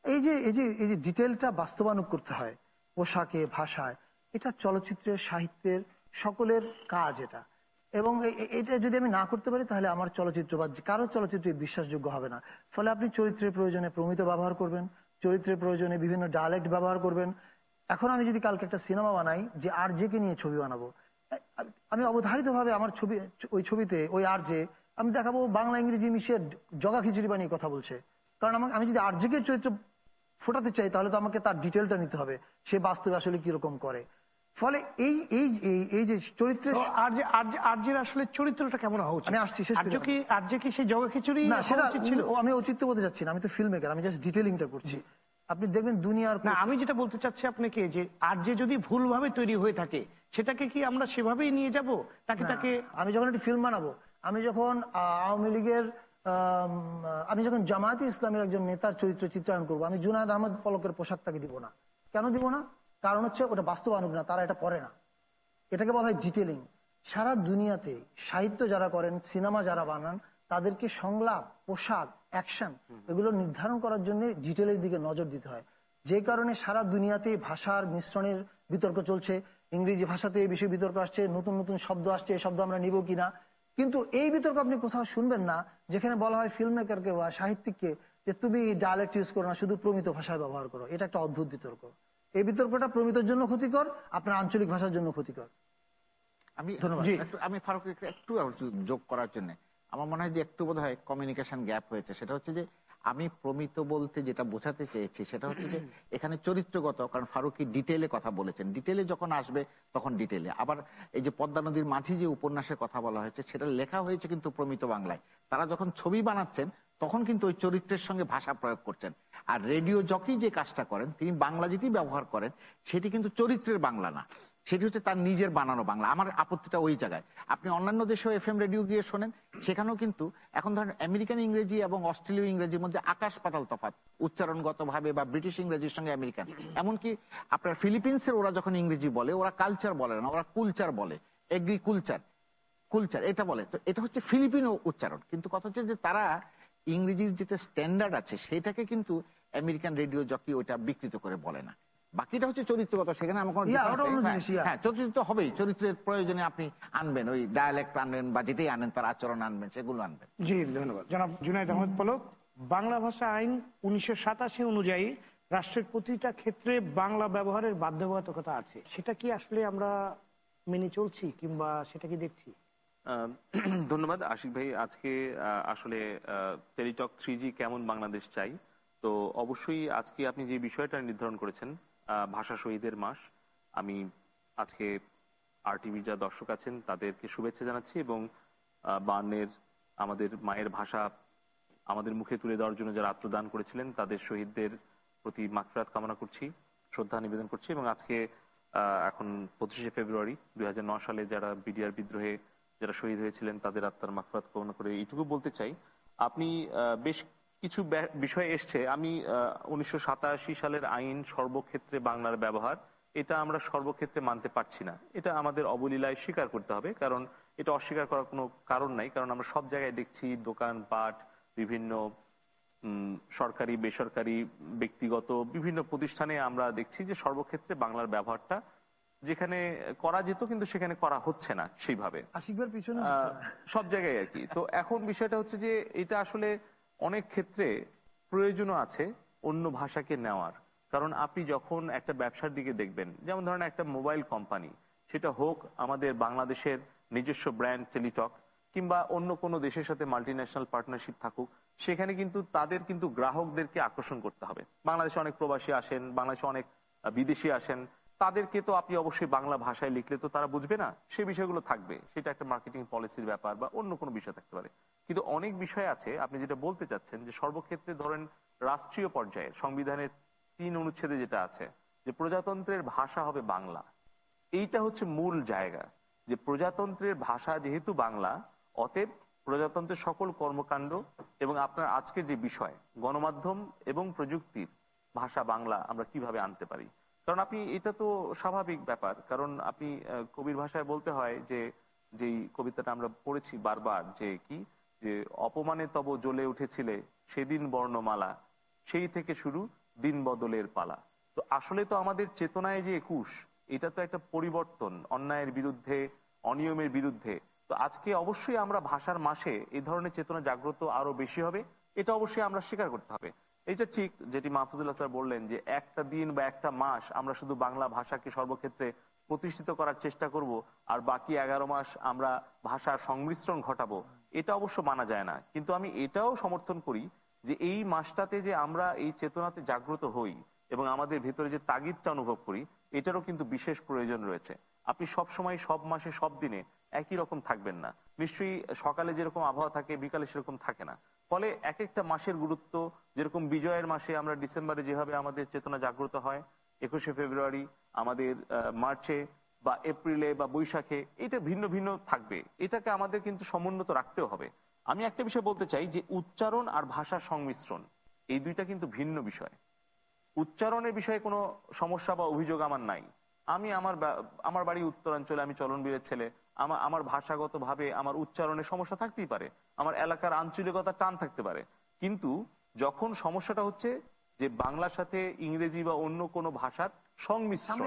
এই যে ডিটেলটা বাস্তবায়ন করতে হয় পোশাকে, ভাষায়, এটা চলচ্চিত্রের, সাহিত্যের সকলের কাজ এটা। এবং এটা যদি আমি না করতে পারি তাহলে আমার চলচ্চিত্র বা কারো চলচ্চিত্র বিশ্বাসযোগ্য হবে না। ফলে আপনি চরিত্রের প্রয়োজনে প্রমিত ব্যবহার করবেন, চরিত্রের প্রয়োজনে বিভিন্ন ডায়ালেক্ট ব্যবহার করবেন। এখন আমি যদি কালকে একটা সিনেমা বানাই যে আরজেকে নিয়ে ছবি বানাবো, আমি অবধারিত ভাবে আমার ওই ছবিতে ওই আরজে আমি দেখাবো বাংলা ইংরেজি মিশিয়ে জগা খিচুড়ি বানিয়ে কথা বলছে। কারণ আমি যদি আরজেকে চরিত্র ফোটাতে চাই তাহলে তো আমাকে তার ডিটেলটা নিতে হবে, সে বাস্তবে আসলে কিরকম করে। ফলে এই যে চরিত্রের আরজের আসলে চরিত্রটা কেমন হওয়া উচিত, আমি আসছি শেষ। আরজে কি সেই জগা খিচুড়ি না, সেটা আমি অচিত্ত বলতে চাচ্ছি না, আমি তো ফিল্ম মেকার, আমি জাস্ট ডিটেলিংটা করছি। আপনি দেখবেন দুনিয়ার না, আমি যেটা বলতে চাচ্ছি আপনাকে যে আরজে যদি ভুলভাবে তৈরি হয়ে থাকে সেটাকে কি আমরা সেভাবেই নিয়ে যাব তাকে আমি যখন একটি ফিল্ম বানাবো, আমি যখন আওয়ামী লীগের আমি যখন জামায়াতে ইসলামের একজন নেতার চরিত্র চিত্রায়ন করবো, আমি জুনায়েদ আহমেদ পলকের পোশাক তাকে দিব না। কেন দিব না? কারণ হচ্ছে ওটা বাস্তবায়ন না, তারা এটা পড়ে না। এটাকে বলা হয় ডিটেলিং। সারা দুনিয়াতে সাহিত্য যারা করেন, সিনেমা যারা বানান, তাদেরকে সংলাপ, পোশাক, অ্যাকশন এগুলো নির্ধারণ করার জন্য ডিটেলের দিকে নজর দিতে হয়। যে কারণে সারা দুনিয়াতে ভাষার মিশ্রণের বিতর্ক চলছে। ইংরেজি ভাষাতে এই বিষয়ে বিতর্ক আসছে, নতুন নতুন শব্দ আসছে, এই শব্দ আমরা নিব কিনা। কিন্তু এই বিতর্ক আপনি কোথাও শুনবেন না যেখানে বলা হয় ফিল্ম মেকারকে বা সাহিত্যিককে যে তুমি ডায়ালেক্ট ইউজ করো না, শুধু প্রমিত ভাষায় ব্যবহার করো। এটা একটা অদ্ভুত বিতর্ক। এই বিতর্কটা প্রমিতের জন্য ক্ষতিকর, আপনার আঞ্চলিক ভাষার জন্য ক্ষতিকর। আমি ফারুককে একটু যোগ করার জন্য আমার মনে হয় যে একটু বোধ হয় কমিউনিকেশন গ্যাপ হয়েছে। সেটা হচ্ছে যে আমি প্রমিত বলতে যেটা বোঝাতে চেয়েছি সেটা হচ্ছে যে এখানে চরিত্রগত, কারণ ফারুকি ডিটেলে কথা বলেছেন, ডিটেলে যখন আসবে তখন ডিটেলে। আবার এই যে পদ্মা নদীর মাঝি যে উপন্যাসের কথা বলা হয়েছে সেটা লেখা হয়েছে কিন্তু প্রমিত বাংলায়। তারা যখন ছবি বানাচ্ছেন তখন কিন্তু ওই চরিত্রের সঙ্গে ভাষা প্রয়োগ করছেন। আর রেডিও জকি যে কাজটা করেন তিনি বাংলা যেটি ব্যবহার করেন সেটি কিন্তু চরিত্রের বাংলা না, সেটি হচ্ছে তার নিজের বানানো বাংলা। আমার আপত্তিটা ওই জায়গায়। আপনি অন্যান্য দেশেও এফএম রেডিও গিয়ে শোনেন, সেখানেও কিন্তু এখন ধরেন আমেরিকান ইংরেজি এবং অস্ট্রেলীয় ইংরেজির মধ্যে আকাশ পাতাল তফাৎ উচ্চারণগত ভাবে, বা ব্রিটিশ ইংরেজির সঙ্গে আমেরিকান। এমনকি আপনার ফিলিপিন্সের ওরা যখন ইংরেজি বলে ওরা কালচার বলে না, ওরা কুলচার বলে, এগ্রিকুলচার, কুলচার এটা বলে। তো এটা হচ্ছে ফিলিপিনো উচ্চারণ। কিন্তু কথা হচ্ছে যে তারা ইংরেজির যেটা স্ট্যান্ডার্ড আছে সেটাকে কিন্তু আমেরিকান রেডিও জকি ওইটা বিকৃত করে বলে না। বাকিটা হচ্ছে চরিত্রগত, সেখানে আমার চরিত্র হবেই, চরিত্রের প্রয়োজনে আপনি আনবেন, ওই ডায়ালেক্ট আনবেন বা যেটাই আনেন তার আচরণ আনবেন, সেগুলো আনবেন। জি, ধন্যবাদ। জনাব জুনায়েদ আহমেদ পলক, বাংলা ভাষা আইন 1987 অনুযায়ী রাষ্ট্রের প্রতিটা ক্ষেত্রে বাংলা ব্যবহারের বাধ্যবাধকতা আছে, সেটা কি আসলে আমরা মেনে চলছি কিংবা সেটা কি দেখছি? ধন্যবাদ আশিক ভাই। আজকে আসলে টেলিটক 3G কেমন বাংলাদেশ চাই, তো অবশ্যই আজকে আপনি যে বিষয়টা নির্ধারণ করেছেন ভাষা শহীদের মাস, আমি আজকে RTV যা দর্শক আছেন তাদেরকে শুভেচ্ছা জানাচ্ছি এবং 52-এর আমাদের মায়ের ভাষা আমাদের মুখে তুলে দেওয়ার জন্য যারা আত্মদান করেছিলেন তাদের শহীদদের প্রতি মাগফিরাত কামনা করছি, শ্রদ্ধা নিবেদন করছি। এবং আজকে এখন 25শে ফেব্রুয়ারি 2009 সালে যারা বিডিআর বিদ্রোহে যারা শহীদ হয়েছিলেন তাদের আত্মার মাগফিরাত কামনা করে এইটুকু বলতে চাই, আপনি বেশ কিছু বিষয় এসছে। আমি 1987 সালের আইন সর্বক্ষেত্রে বাংলার ব্যবহার, এটা আমরা সর্বক্ষেত্রে মানতে পারছি না। এটা আমাদের অবলীলায় স্বীকার করতে হবে, কারণ এটা অস্বীকার করার কোনো কারণ নাই। কারণ আমরা সব জায়গায় দেখছি দোকানপাট, বিভিন্ন সরকারি বেসরকারি ব্যক্তিগত বিভিন্ন প্রতিষ্ঠানে আমরা দেখছি যে সর্বক্ষেত্রে বাংলার ব্যবহারটা যেখানে করা যেত কিন্তু সেখানে করা হচ্ছে না সেইভাবে, সব জায়গায় আর কি। তো এখন বিষয়টা হচ্ছে যে এটা আসলে অনেক ক্ষেত্রে প্রয়োজনও আছে অন্য ভাষাকে নেওয়ার। কারণ আপনি যখন একটা ব্যবসার দিকে দেখবেন, যেমন ধরেন একটা মোবাইল কোম্পানি, সেটা হোক আমাদের বাংলাদেশের নিজস্ব ব্র্যান্ড টেলিটক কিংবা অন্য কোনো দেশের সাথে মাল্টিন্যাশনাল পার্টনারশিপ থাকুক, সেখানে কিন্তু তাদের কিন্তু গ্রাহকদেরকে আকর্ষণ করতে হবে। বাংলাদেশে অনেক প্রবাসী আসেন, বাংলাদেশে অনেক বিদেশি আসেন, তাদেরকে তো আপনি অবশ্যই বাংলা ভাষায় লিখলে তো তারা বুঝবে না, সেই বিষয়গুলো থাকবে। সেটা একটা মার্কেটিং পলিসির ব্যাপার বা অন্য কোনো বিষয় থাকতে পারে। কিন্তু অনেক বিষয় আছে আপনি যেটা বলতে চাচ্ছেন যে সর্বক্ষেত্রে ধরেন রাষ্ট্রীয় পর্যায়ে সংবিধানের 3 অনুচ্ছেদে যেটা আছে যে প্রজাতন্ত্রের ভাষা হবে বাংলা, এইটা হচ্ছে মূল জায়গা। যে প্রজাতন্ত্রের ভাষা যেহেতু বাংলা, অতএব প্রজাতন্ত্রের সকল কর্মকাণ্ড এবং আপনার আজকের যে বিষয় গণমাধ্যম এবং প্রযুক্তির ভাষা বাংলা আমরা কিভাবে আনতে পারি। কারণ আপনি এটা তো স্বাভাবিক ব্যাপার, কারণ আপনি কবির ভাষায় বলতে হয় যে যেই কবিতাটা আমরা পড়েছি বারবার, যে কি যে অপমানে তব জ্বলে উঠেছিলে সেদিন বর্ণমালা, সেই থেকে শুরু দিন বদলের পালা। তো আসলে তো আমাদের চেতনায় যে 21, এটা তো একটা পরিবর্তন, অন্যায়ের বিরুদ্ধে অনিয়মের বিরুদ্ধে। তো আজকে অবশ্যই আমরা ভাষার মাসে এই ধরনের চেতনা জাগ্রত আরো বেশি হবে, এটা অবশ্যই আমরা স্বীকার করতে হবে। এটা ঠিক যেটি মাহফুজুল্লাহ স্যার বললেন যে একটা দিন বা একটা মাস আমরা শুধু বাংলা ভাষাকে সর্বক্ষেত্রে প্রতিষ্ঠিত করার চেষ্টা করব আর বাকি 11 মাস আমরা ভাষার সংমিশ্রণ ঘটাবো, এটা অবশ্য মানা যায় না। কিন্তু আমি এটাও সমর্থন করি যে এই মাসটাতে যে আমরা এই চেতনাতে জাগ্রত হই এবং আমাদের ভেতরে যে তাগিদটা অনুভব করি, এটারও কিন্তু বিশেষ প্রয়োজন রয়েছে। আপনি সব সময় সব মাসে সব দিনে একই রকম থাকবেন না, নিশ্চয়ই সকালে যেরকম আবহাওয়া থাকে বিকালে সেরকম থাকে না। ফলে এক একটা মাসের গুরুত্ব, যেরকম বিজয়ের মাসে আমরা ডিসেম্বরে যেভাবে আমাদের চেতনা জাগ্রত হয়, 21শে ফেব্রুয়ারি আমাদের মার্চে বা এপ্রিলে বা বৈশাখে, এটা ভিন্ন ভিন্ন থাকবে। এটাকে আমাদের কিন্তু সমুন্নত রাখতেও হবে। আমি একটা বিষয় বলতে চাই যে উচ্চারণ আর ভাষার সংমিশ্রণ, এই দুইটা কিন্তু ভিন্ন বিষয়। উচ্চারণের বিষয়ে কোনো সমস্যা বা অভিযোগ আমার নাই। আমি আমার বাড়ি উত্তরাঞ্চলে, আমি চলনবীরের ছেলে, আমার ভাষাগত ভাবে আমার উচ্চারণের সমস্যা থাকতেই পারে, আমার এলাকার আঞ্চলিকতা টান থাকতে পারে। কিন্তু যখন সমস্যাটা হচ্ছে যে বাংলার সাথে ইংরেজি বা অন্য কোনো ভাষার সংমিশ্রণ,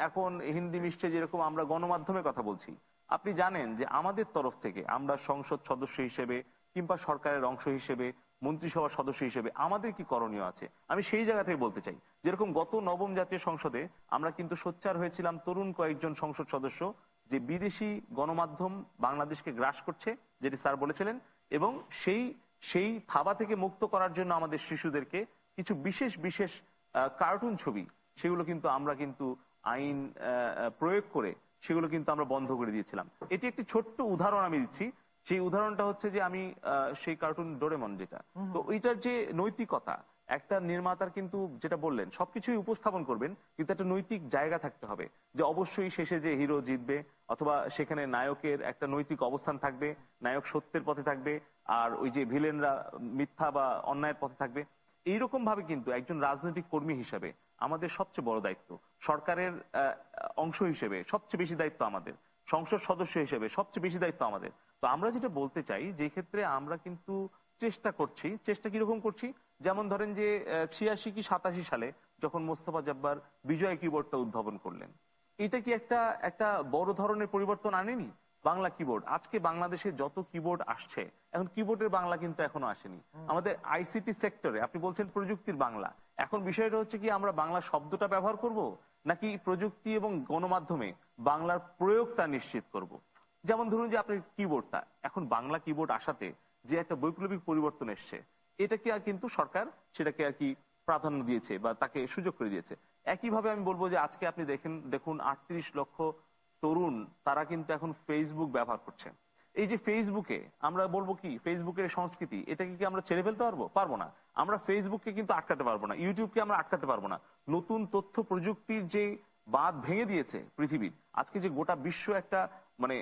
এখন হিন্দি মিশছে, যেরকম আমরা গণমাধ্যমে কথা বলছি, আপনি জানেন যে আমাদের তরফ থেকে আমরা সংসদ সদস্য হিসেবে কিংবা সরকারের অংশ হিসেবে, মন্ত্রিসভার সদস্য হিসেবে আমাদের কি করণীয় আছে, আমি সেই জায়গা থেকে বলতে চাই। যেরকম গত 9ম জাতীয় সংসদে আমরা কিন্তু সোচ্চার হয়েছিলাম তরুণ কয়েকজন সংসদ সদস্য যে বিদেশি গণমাধ্যম বাংলাদেশকে গ্রাস করছে, যেটি স্যার বলেছিলেন, এবং সেই থাবা থেকে মুক্ত করার জন্য আমাদের শিশুদেরকে কিছু বিশেষ বিশেষ কার্টুন ছবি, সেগুলো কিন্তু আমরা কিন্তু আইন প্রয়োগ করে সেগুলো কিন্তু আমরা বন্ধ করে দিয়েছিলাম। এটি একটি ছোট্ট উদাহরণ আমি দিচ্ছি। সেই উদাহরণটা হচ্ছে যে আমি সেই কার্টুন ডোরেমন যেটা, তো ওইটার যে নৈতিকতা, একটা নির্মাতার কিন্তু যেটা বললেন সবকিছুই উপস্থাপন করবেন, কিন্তু একটা নৈতিক জায়গা থাকতে হবে যে অবশ্যই শেষে যে হিরো জিতবে, অথবা সেখানে নায়কের একটা নৈতিক অবস্থান থাকবে, নায়ক সত্যের পথে থাকবে আর ওই যে ভিলেনরা মিথ্যা বা অন্যায়ের পথে থাকবে। এইরকম ভাবে কিন্তু একজন রাজনৈতিক কর্মী হিসেবে আমাদের সবচেয়ে বড় দায়িত্ব, সরকারের অংশ হিসেবে সবচেয়ে বেশি দায়িত্ব আমাদের, সংসদ সদস্য হিসেবে সবচেয়ে বেশি দায়িত্ব আমাদের। তো আমরা যেটা বলতে চাই, যে ক্ষেত্রে আমরা কিন্তু চেষ্টা করছি, চেষ্টা কিরকম করছি, যেমন ধরেন যে 86 কি 87 সালে যখন মোস্তফা জব্বার বিজয় কিবোর্ডটা উদ্ভাবন করলেন, এটা কি একটা বড় ধরনের পরিবর্তন আনেনি? বাংলা কিবোর্ড, আজকে বাংলাদেশে যত কিবোর্ড আসছে, এখন কিবোর্ডের বাংলা কিন্তু এখনো আসেনি। আমাদের আইসিটি সেক্টরে আপনি বলছেন প্রযুক্তির বাংলা, এখন বিষয়টা হচ্ছে কি আমরা বাংলা শব্দটা ব্যবহার করব নাকি প্রযুক্তি এবং গণমাধ্যমে বাংলার প্রয়োগটা নিশ্চিত করব। যেমন ধরুন যে আপনার কিবোর্ডটা, এখন বাংলা কিবোর্ড আসাতে যে একটা বৈপ্লবিক পরিবর্তন এসছে, এটাকে কিন্তু সরকার সেটাকে আর কি প্রাধান্য দিয়েছে বা তাকে সুযোগ করে দিয়েছে। একইভাবে আমি বলবো যে আজকে আপনি দেখুন 38 লক্ষ তরুণ তারা কিন্তু এখন ফেসবুক ব্যবহার করছে। এই যে ফেসবুকে আমরা বলবো কি ফেসবুকের সংস্কৃতি, এটাকে কি আমরা ছেড়ে ফেলতে পারবো না। আমরা ফেসবুককে কিন্তু আটকাতে পারবো না, ইউটিউবকে আমরা আটকাতে পারবো না। নতুন তথ্য প্রযুক্তির যে বাঁধ ভেঙে দিয়েছে পৃথিবীর, আজকে যে গোটা বিশ্ব একটা মানে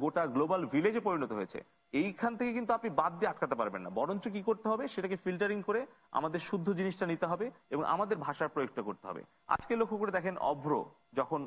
গোটা গ্লোবাল ভিলেজে পরিণত হয়েছে, এইখান থেকে কিন্তু আপনি বাদ দিয়ে আটকাতে পারবেন না। বরঞ্চ কি করতে হবে, সেটাকে ফিল্টারিং করে আমাদের শুদ্ধ জিনিসটা নিতে হবে এবং আমাদের ভাষার প্রয়োগটা করতে হবে। আজকে লক্ষ্য করে দেখেন অভ্র যখন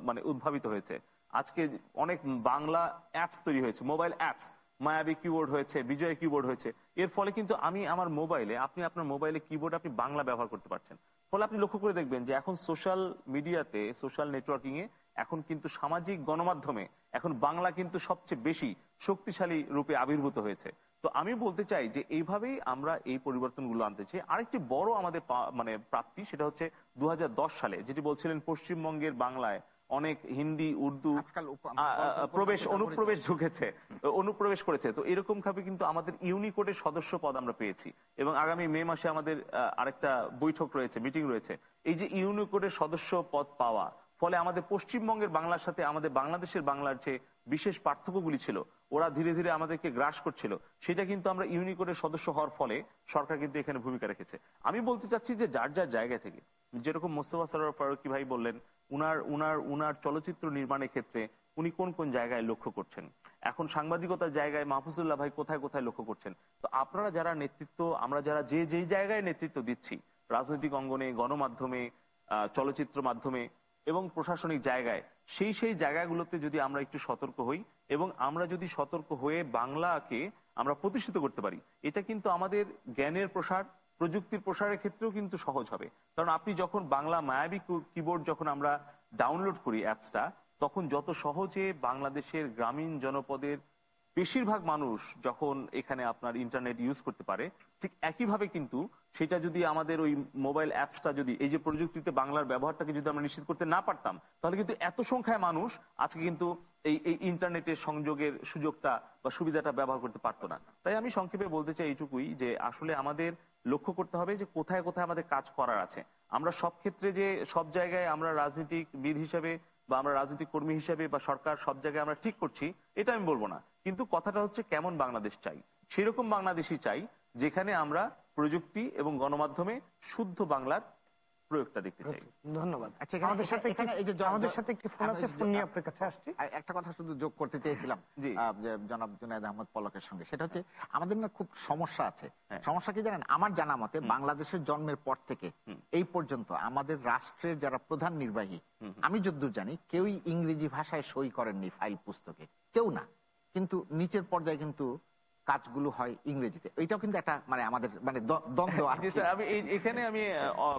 মানে উদ্ভাবিত হয়েছে, আজকে অনেক বাংলা অ্যাপস তৈরি হয়েছে, মোবাইল অ্যাপস, মায়াবী কিবোর্ড হয়েছে, বিজয় কিবোর্ড হয়েছে। এর ফলে কিন্তু আমি আমার মোবাইলে, আপনি আপনার মোবাইলে কিবোর্ড আপনি বাংলা ব্যবহার করতে পারছেন। ফলে আপনি লক্ষ্য করে দেখবেন যে এখন সোশ্যাল মিডিয়াতে, সোশ্যাল নেটওয়ার্কিং এ, এখন কিন্তু সামাজিক গণমাধ্যমে এখন বাংলা কিন্তু সবচেয়ে বেশি শক্তিশালী রূপে আবির্ভূত হয়েছে। তো আমি বলতে চাই যে এইভাবেই আমরা এই পরিবর্তনগুলো আনতে চাই। আরেকটি বড় আমাদের মানে প্রাপ্তি, সেটা হচ্ছে 2010 সালে যেটি বলছিলেন পশ্চিমবঙ্গের বাংলায় অনেক হিন্দি, উর্দু অনুপ্রবেশ করেছে। তো এরকম ভাবে কিন্তু আমাদের ইউনিকোডের সদস্য পদ আমরা পেয়েছি এবং আগামী মে মাসে আমাদের আরেকটা বৈঠক রয়েছে, মিটিং রয়েছে। এই যে ইউনিকোডের সদস্য পদ পাওয়া ফলে আমাদের পশ্চিমবঙ্গের বাংলার সাথে আমাদের বাংলাদেশের বাংলার যে বিশেষ পার্থক্যগুলি ছিল, ওরা ধীরে ধীরে আমাদেরকে গ্রাস করছিল, সেটা কিন্তু আমরা ইউনিকোডের সদস্য হওয়ার ফলে সরকার কিন্তু এখানে ভূমিকা রেখেছে। আমি বলতে চাচ্ছি যে যার যার জায়গা থেকে, যেরকম মোস্তফা সরোয়ার ফারুকী ভাই বললেন উনার চলচ্চিত্র নির্মাণের ক্ষেত্রে উনি কোন কোন জায়গায় লক্ষ্য করছেন, এখন সাংবাদিকতার জায়গায় মাহফুজুল্লাহ ভাই কোথায় কোথায় লক্ষ্য করছেন। তো আপনারা যারা নেতৃত্ব, আমরা যারা যেই জায়গায় নেতৃত্ব দিচ্ছি, রাজনৈতিক অঙ্গনে, গণমাধ্যমে, চলচ্চিত্র মাধ্যমে এবং প্রশাসনিক জায়গায়, সেই জায়গাগুলোতে যদি আমরা একটু সতর্ক হই এবং আমরা যদি সতর্ক হয়ে বাংলাকে আমরা প্রতিষ্ঠিত করতে পারি, এটা কিন্তু আমাদের জ্ঞানের প্রসার, প্রযুক্তির প্রসারের ক্ষেত্রেও কিন্তু সহজ হবে। কারণ আপনি যখন বাংলা মায়াবী কিবোর্ড যখন আমরা ডাউনলোড করি অ্যাপসটা, তখন যত সহজে বাংলাদেশের গ্রামীণ জনপদের বেশিরভাগ মানুষ যখন এখানে আপনার ইন্টারনেট ইউজ করতে পারে, ঠিক একইভাবে কিন্তু সেটা যদি আমাদের ওই মোবাইল অ্যাপসটা যদি এই যে প্রযুক্তিতে বাংলার ব্যবহারটাকে যদি আমরা নিশ্চিত করতে না পারতাম, তাহলে কিন্তু এত সংখ্যায় মানুষ আজকে কিন্তু এই ইন্টারনেটের সংযোগের সুযোগটা বা সুবিধাটা ব্যবহার করতে পারতো না। তাই আমি সংক্ষেপে বলতে চাই এইটুকুই যে আসলে আমাদের লক্ষ্য করতে হবে যে কোথায় কোথায় আমাদের কাজ করার আছে। আমরা সব ক্ষেত্রে যে সব জায়গায় আমরা রাজনীতিবিদ হিসেবে বা আমরা রাজনৈতিক কর্মী হিসেবে বা সরকার সব জায়গায় আমরা ঠিক করছি, এটা আমি বলবো না। কিন্তু কথাটা হচ্ছে কেমন বাংলাদেশ চাই, সেরকম বাংলাদেশই চাই যেখানে আমরা প্রযুক্তি এবং গণমাধ্যমে শুদ্ধ বাংলার প্রয়োগটা দেখতে চাই। ধন্যবাদ। আমাদের সাথে একটি ফোন আছে, ফোন নিয়ে আপনার কাছে আসছি। একটা কথা শুধু যোগ করতে চেয়েছিলাম জনাব জুনায়েদ আহমদ পলকের সঙ্গে, সেটা হচ্ছে আমাদের না খুব সমস্যা আছে। সমস্যা কি জানেন, আমার জানা মতে বাংলাদেশের জন্মের পর থেকে এই পর্যন্ত আমাদের রাষ্ট্রের যারা প্রধান নির্বাহী, আমি যতদূর জানি কেউই ইংরেজি ভাষায় সই করেননি ফাইল পুস্তকে, কেউ না। কিন্তু নিচের পর্যায়ে কিন্তু কাজগুলো হয় ইংরেজিতে। এটাও কিন্তু একটা মানে আমাদের মানে দ্বন্দ্ব। আমি এখানে আমি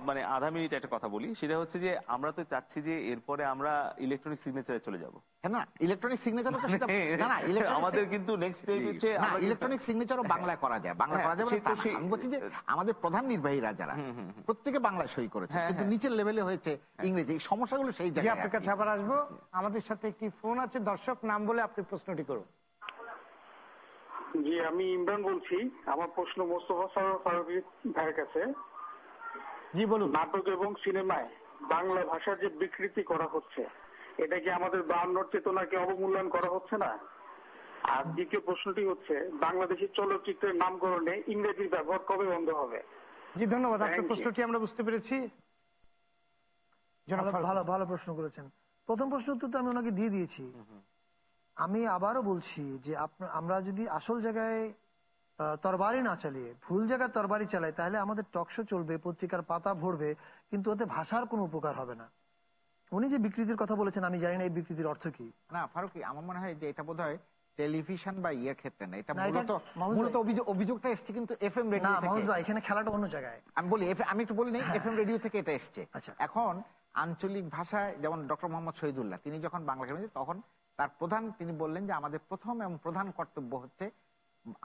মানে আধা মিনিট একটা কথা বলি, সেটা হচ্ছে যে আমরা তো চাচ্ছি যে এরপরে আমরা ইলেকট্রনিক সিগনেচারে চলে যাব। না, ইলেকট্রনিক সিগনেচারও তো সেটা না, আমাদের কিন্তু নেক্সট স্টেপ হচ্ছে ইলেকট্রনিক সিগনেচারও বাংলায় করা যায়, বাংলা করা যাবে। আমি বলছি যে আমাদের প্রধান নির্বাহীরা যারা প্রত্যেকে বাংলায় সই করেছে, কিন্তু নিচের লেভেলে হয়েছে ইংরেজি। এই সমস্যাগুলো সেই জায়গায়। আপনার কাছে আবার আসবো। আমাদের সাথে একটি ফোন আছে, দর্শক নাম বলে আপনি প্রশ্নটি করুন। জি, আমি ইমরান বলছি। আমার প্রশ্ন মোস্তফা সরোয়ার ফারুকী ভাইয়ের কাছে। জি বলুন। নাটক এবং সিনেমায় বাংলা ভাষার যে বিকৃতি করা হচ্ছে, এটা কি আমাদের 52 চেতনাকে অবমূল্যায়ন করা হচ্ছে না? আর দ্বিতীয় প্রশ্নটি হচ্ছে, বাংলাদেশের চলচ্চিত্রের নামকরণে ইংরেজির ব্যবহার কবে বন্ধ হবে? জি ধন্যবাদ, আপনার প্রশ্নটি আমরা বুঝতে পেরেছি। ভালো প্রশ্ন করেছেন। প্রথম প্রশ্ন উত্তর তো আমি ওনাকে দিয়ে দিয়েছি। আমি আবারও বলছি যে আমরা যদি আসল জায়গায় তরবারি না চালিয়ে ভুল জায়গায় তরবারি চালাই, তাহলে আমাদের টকশো চলবে, পত্রিকার পাতা ভরবে, কিন্তু ওতে ভাষার কোনো উপকার হবে না। উনি যে বিকৃতির কথা বলেছেন, আমি জানি না এই বিকৃতির অর্থ কি। না ফারুকী, আমার মনে হয় যে এটা বোধহয় টেলিভিশন বা ইয়ে ক্ষেত্রে না, এটা মূলত অভিযোগটা এসছে কিন্তু এফএম রেডিও থেকে। এখানে খেলাটা অন্য জায়গায়। আমি বলি, আমি একটু বলি, এফএম রেডিও থেকে এটা এসছে। এখন আঞ্চলিক ভাষায় যেমন ডক্টর মোহাম্মদ শহীদুল্লাহ, তিনি যখন বাংলা তখন তার তিনি বললেন যে আমাদের প্রথম এবং প্রধান কর্তব্য হচ্ছে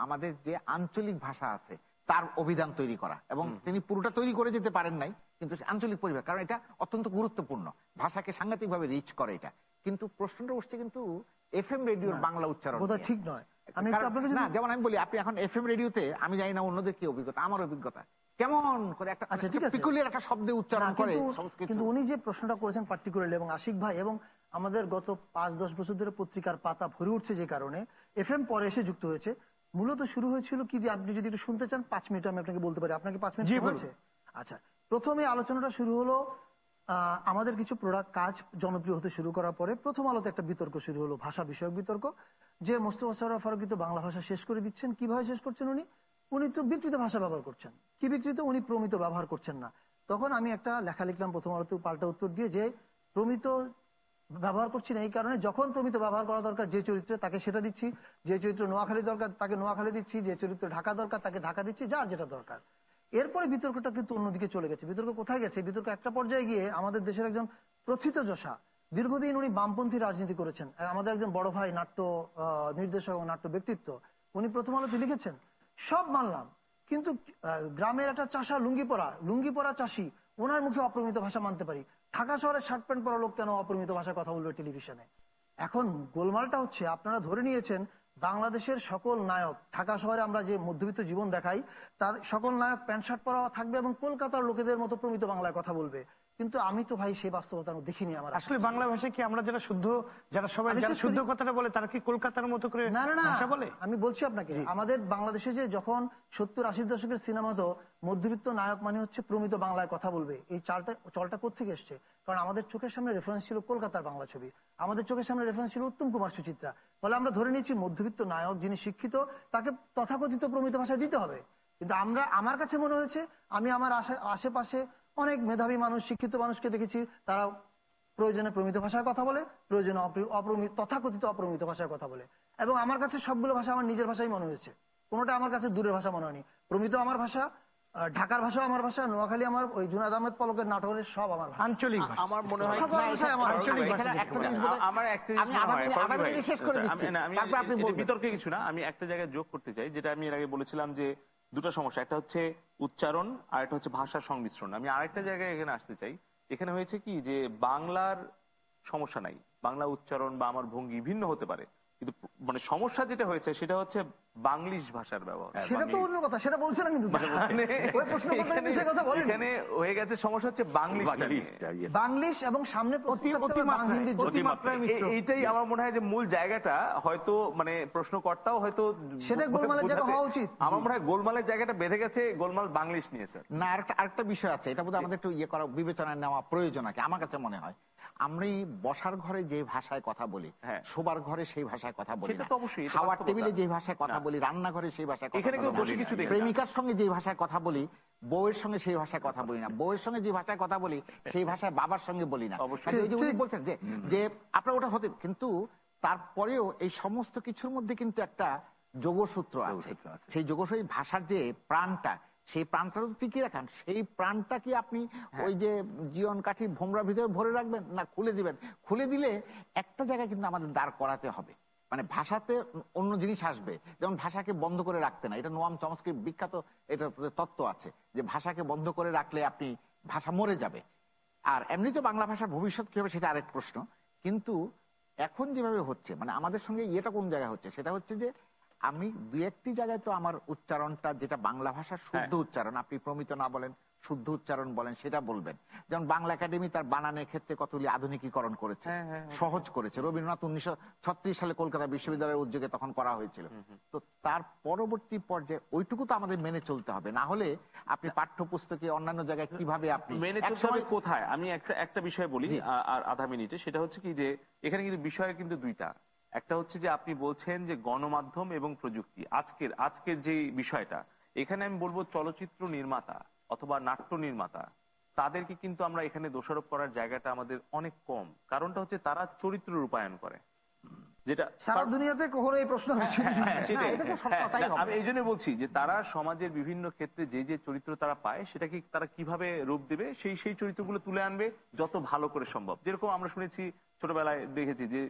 আমাদের যে আঞ্চলিক ভাষা আছে তার অভিধান তৈরি করা। এবং তিনি পুরোটা তৈরি করে যেতে পারেন নাই, কিন্তু আঞ্চলিক পরিভাষা, কারণ এটা অত্যন্ত গুরুত্বপূর্ণ, ভাষাকে সাংঘাতিক ভাবে রিচ করে এটা। কিন্তু প্রশ্নটা উঠছে কিন্তু এফএম রেডিওর বাংলা উচ্চারণ ঠিক নয়। না, যেমন আমি বলি, আপনি এখন FM রেডিওতে, আমি জানি না অন্যদের কি অভিজ্ঞতা, আমার অভিজ্ঞতা কেমন করে একটা পিকুলিয়ার একটা শব্দে উচ্চারণ করে। কিন্তু উনি যে প্রশ্নটা করেছেন পার্টিকুলারলি, এবং আশিক ভাই এবং আমাদের গত 5-10 বছর ধরে পত্রিকার পাতা ভরে উঠছে যে কারণে FM পরে এসে যুক্ত হয়েছে, মূলত শুরু হয়েছিল কি, যে আপনি যদি একটু শুনতে চান 5 মিনিট আমি আপনাকে বলতে পারি। আপনাকে 5 মিনিট আছে? আচ্ছা, প্রথমে আলোচনাটা শুরু হলো আমাদের কিছু প্রোডাক্ট কাজ জনপ্রিয় হতে শুরু করার পরে প্রথম আলোতে একটা বিতর্ক শুরু হলো, ভাষা বিষয়ক বিতর্ক, যে মোস্তফা সরোয়ার ফারুকী তো বাংলা ভাষা শেষ করে দিচ্ছেন। কিভাবে শেষ করছেন? উনি তো বিকৃত ভাষা ব্যবহার করছেন। কি বিকৃত? উনি প্রমিত ব্যবহার করছেন না। তখন আমি একটা লেখা লিখলাম প্রথম আলোতে, পাল্টা উত্তর দিয়ে, যে প্রমিত ব্যবহার করছি না এই কারণে, যখন প্রমিত ব্যবহার করা দরকার যে চরিত্রে, তাকে সেটা দিচ্ছি, যে চরিত্র নোয়াখালী দরকার তাকে নোয়াখালী দিচ্ছি, যে চরিত্র ঢাকা দরকার তাকে ঢাকা দিচ্ছি, যার যেটা দরকার। এরপরে বিতর্কটা কিন্তু অন্যদিকে চলে গেছে। বিতর্ক কোথায় গেছে? বিতর্ক একটা পর্যায়ে গিয়ে আমাদের দেশের একজন প্রথিতযশা, দীর্ঘদিন উনি বামপন্থী রাজনীতি করেছেন, আমাদের একজন বড় ভাই, নাট্য নির্দেশক এবং নাট্য ব্যক্তিত্ব, উনি প্রথম আলোতে লিখেছেন, সব মানলাম, কিন্তু গ্রামের একটা চাষা লুঙ্গি পরা চাষি, ওনার মুখে অপ্রমিত ভাষা মানতে পারি, ঢাকা শহরে শার্ট প্যান্ট পরা লোক কেন অপ্রমিত ভাষায় কথা বলবে টেলিভিশনে? এখন গোলমালটা হচ্ছে, আপনারা ধরে নিয়েছেন বাংলাদেশের সকল নায়ক, ঢাকা শহরে আমরা যে মধ্যবিত্ত জীবন দেখাই, তার সকল নায়ক প্যান্ট শার্ট পরা থাকবে এবং কলকাতার লোকেদের মতো প্রমিত বাংলায় কথা বলবে। কিন্তু আমি তো ভাই সেই বাস্তবতা দেখিনি। আমার আসলে বাংলা ভাষায় কি আমরা যারা শুদ্ধ, যারা সবাই যারা শুদ্ধ কথাটা বলে, তারা কি কলকাতার মতো করে ভাষা বলে? আমি বলছি আপনাকে, আমাদের বাংলাদেশে যে যখন 70-80 দশকের সিনেমা, তো মধ্যবিত্ত নায়ক মানে হচ্ছে প্রমিত বাংলায় কথা বলবে, এই চলটা কোত্থেকে এসছে? কারণ আমাদের চোখের সামনে রেফারেন্স ছিল কলকাতার বাংলা ছবি, আমাদের চোখের সামনে রেফারেন্স ছিল উত্তম কুমার সুচিত্রা। ফলে আমরা ধরে নিয়েছি মধ্যবিত্ত নায়ক যিনি শিক্ষিত, তাকে তথাকথিত প্রমিত ভাষায় দিতে হবে। কিন্তু আমার কাছে মনে হয়েছে, আমি আমার আশেপাশে অনেক মেধাবী মানুষ, শিক্ষিত মানুষকে দেখেছি, তারা প্রয়োজনে প্রমিত ভাষায় কথা বলে, প্রয়োজনে তথাকথিত অপ্রমিত ভাষায় কথা বলে। এবং আমার কাছে সবগুলো ভাষা আমার নিজের ভাষাই মনে হয়েছে, কোনোটা আমার কাছে দূরের ভাষা মনে হয়নি। প্রমিত আমার ভাষা, ঢাকার ভাষা আমার ভাষা, নোয়াখালী আমার, ওই জুনায়েদ আহমেদ পলকের নাটকের সব আমার আঞ্চলিক। আমার মনে হয় বিতর্কে কিছু না, আমি একটা জায়গায় যোগ করতে চাই, যেটা আমি এর আগে বলেছিলাম যে দুটো সমস্যা, একটা হচ্ছে উচ্চারণ আর একটা হচ্ছে ভাষার সংমিশ্রণ। আমি আরেকটা জায়গায় এখানে আসতে চাই। এখানে হয়েছে কি, যে বাংলার সমস্যা নাই, বাংলা উচ্চারণ বা আমার ভঙ্গি ভিন্ন হতে পারে, কিন্তু মানে সমস্যা যেটা হয়েছে সেটা হচ্ছে বাংলিশ ভাষার ব্যবহার। সেটা তো অন্য কথা, সেটা বলছে না, কিন্তু এখানে হয়ে গেছে সমস্যা হচ্ছে বাংলিশ এবং সামনে এইটাই আমার মনে হয় যে মূল জায়গাটা, হয়তো মানে প্রশ্নকর্তাও হয়তো সেটা গোলমালের জায়গা হওয়া উচিত। আমার মনে হয় গোলমালের জায়গাটা বেঁধে গেছে, গোলমাল বাংলিশ নিয়েছে। না, আরেকটা বিষয় আছে, এটা বোধহয় আমাদের একটু ইয়ে করা, বিবেচনায় নেওয়া প্রয়োজন আছে। আমার কাছে মনে হয় আমরা বসার ঘরে যে ভাষায় কথা বলি, শোবার ঘরে সেই ভাষায় কথা বলি, খাওয়ার টেবিলে যে ভাষায় কথা বলি, রান্নাঘরে সেই ভাষায় কথা বলি, প্রেমিকার সঙ্গে যে ভাষায় কথা বলি, বউয়ের সঙ্গে সেই ভাষায় কথা বলি না, বউয়ের সঙ্গে যে ভাষায় কথা বলি সেই ভাষায় বাবার সঙ্গে বলি না। বলছেন যে আপনার ওটা হতে, কিন্তু তারপরেও এই সমস্ত কিছুর মধ্যে কিন্তু একটা যোগসূত্র আছে। সেই যোগসূত্র, ভাষার যে প্রাণটা, সেই প্রাণটা তো টিকিয়ে রাখান, সেই প্রাণটা কি আপনি ওই যে জীবন কাঠি ভোমরার ভিতরে ভরে রাখবেন, না খুলে দিবেন? খুলে দিলে একটা জায়গায় কিন্তু আমাদের দাঁড় করাতে হবে, মানে ভাষাতে অন্য জিনিস আসবে। যেমন ভাষাকে বন্ধ করে রাখতে না, এটা নোয়াম চমস্কির বিখ্যাত এটা তত্ত্ব আছে, যে ভাষাকে বন্ধ করে রাখলে আপনি ভাষা মরে যাবে। আর এমনিতে বাংলা ভাষার ভবিষ্যৎ কি হবে সেটা আরেক প্রশ্ন। কিন্তু এখন যেভাবে হচ্ছে, মানে আমাদের সঙ্গে ইয়েটা কোন জায়গায় হচ্ছে, সেটা হচ্ছে যে আমি দুই একটি জায়গায় তো আমার উচ্চারণটা, যেটা বাংলা ভাষার শুদ্ধ উচ্চারণ, আপনি প্রমিত না বলেন, শুদ্ধ উচ্চারণ বলেন, সেটা বলবেন। যেমন বাংলা একাডেমি তার বানানের ক্ষেত্রে কতগুলি আধুনিকীকরণ করেছে, সহজ করেছে। রবীন্দ্রনাথ 1936 সালে কলকাতা বিশ্ববিদ্যালয়ের উদ্যোগে তখন করা হয়েছিল। তো তার পরবর্তী পর্যায়ে ওইটুকু তো আমাদের মেনে চলতে হবে, না হলে আপনি পাঠ্যপুস্তকে অন্যান্য জায়গায় কিভাবে আপনি মেনে চলতে হবে কোথায়? আমি একটা বিষয় বলি আর আধা মিনিটে, সেটা হচ্ছে কি, যে এখানে কিন্তু বিষয় কিন্তু দুইটা। একটা হচ্ছে যে আপনি বলছেন যে গণমাধ্যম এবং প্রযুক্তি, আজকের যে বিষয়টা, এখানে আমি বলবো চলচ্চিত্র নির্মাতা অথবা নাট্য নির্মাতা, তাদেরকে কিন্তু আমরা এখানে দোষারোপ করার জায়গাটা আমাদের অনেক কম। কারণটা হচ্ছে তারা চরিত্র রূপায়ণ করে, যেটা সারা দুনিয়াতে কখনো এই প্রশ্ন আমি এই জন্য বলছি যে তারা সমাজের বিভিন্ন ক্ষেত্রে যে যে চরিত্র তারা পায়, সেটাকে তারা কিভাবে রূপ দেবে, সেই চরিত্রগুলো তুলে আনবে যত ভালো করে সম্ভব। যেরকম আমরা শুনেছি, ছোটবেলায় দেখেছি যে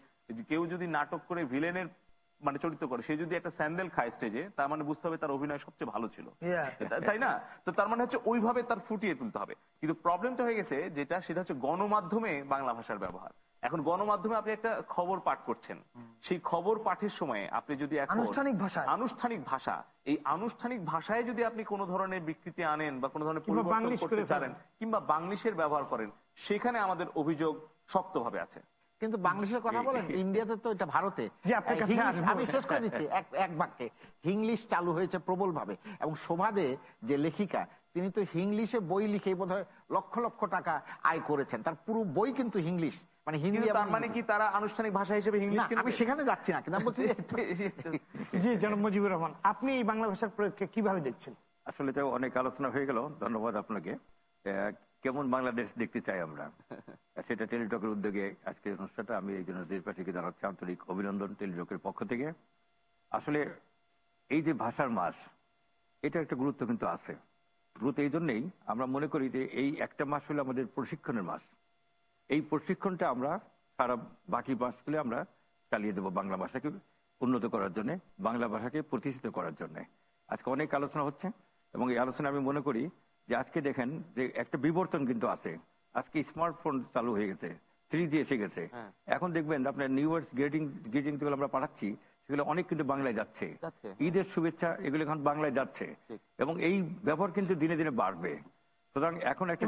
কেউ যদি নাটক করে ভিলেনের মানে চরিত্র করে, সে যদি একটা স্যান্ডেল খায় স্টেজে, তার মানে বুঝতে হবে তার অভিনয় সবচেয়ে ভালো ছিল, তাই না? তো তার মানে হচ্ছে ওইভাবে তার ফুটিয়ে তুলতে হবে। কিন্তু প্রবলেমটা হয়ে গেছে যেটা, সেটা হচ্ছে গণমাধ্যমে বাংলা ভাষার ব্যবহার। এখন গণমাধ্যমে আপনি একটা খবর পাঠ করছেন, সেই খবর পাঠের সময় আপনি যদি আনুষ্ঠানিক ভাষা এই আনুষ্ঠানিক ভাষায় যদি আপনি কোনো ধরনের বিকৃতি আনেন বা কোনো ধরনের পরিবর্তন করতে চান কিংবা বাংলিশের ব্যবহার করেন, সেখানে আমাদের অভিযোগ শক্তভাবে আছে। কিন্তু বাংলাদেশের কথা বলেন, ইন্ডিয়াতে তো এটা ভারতে, আমি শেষ করে দিচ্ছি এক বাক্যে, হিংলিশ চালু হয়েছে প্রবল ভাবে। এবং শোভাদে যে লেখিকা, তিনি তো হিংলিশে বই লিখে বোধহয় লক্ষ লক্ষ টাকা আয় করেছেন, তার পুরো বই কিন্তু হিংলিশ, মানে হিন্দি। তার মানে কি তারা আনুষ্ঠানিক ভাষা হিসেবে ইংলিশ? আমি সেখানে যাচ্ছি না, কিন্তু আমি বলছি জি জনাব মুজিবুর রহমান, আপনি এই বাংলা ভাষার প্রয়োগকে কিভাবে দেখছেন? আসলে তো অনেক আলোচনা হয়ে গেল, ধন্যবাদ আপনাকে। কেমন বাংলাদেশ দেখতে চাই আমরা, সেটা টেলিটকের উদ্যোগে আজকের অনুষ্ঠানটা আমি এই জন্য দেশবাসীকে জানাচ্ছি আন্তরিক অভিনন্দন টেলিটকের পক্ষ থেকে। আসলে এই যে ভাষার মাস, এটা একটা গুরুত্ব কিন্তু আছে। গুরুত্ব এই জন্যই আমরা মনে করি যে এই একটা মাস হলো আমাদের প্রশিক্ষণের মাস। এই প্রশিক্ষণটা আমরা সারা বাকি মাসগুলো আমরা চালিয়ে দেবো বাংলা ভাষাকে উন্নত করার জন্য, বাংলা ভাষাকে প্রতিষ্ঠিত করার জন্য। আজকে অনেক আলোচনা হচ্ছে এবং এই আলোচনা আমি মনে করি যে আজকে দেখেন যে একটা বিবর্তন কিন্তু আছে। আজকে স্মার্টফোন চালু হয়ে গেছে, 3G এসে গেছে। এখন দেখবেন আপনার নিউ ইয়ার্স গ্রিটিং যেগুলো আমরা পাঠাচ্ছি সেগুলো অনেক কিন্তু বাংলায় যাচ্ছে। ঈদের শুভেচ্ছা এগুলো এখন বাংলায় যাচ্ছে এবং এই ব্যবহার কিন্তু দিনে দিনে বাড়বে। সুতরাং এখন একটা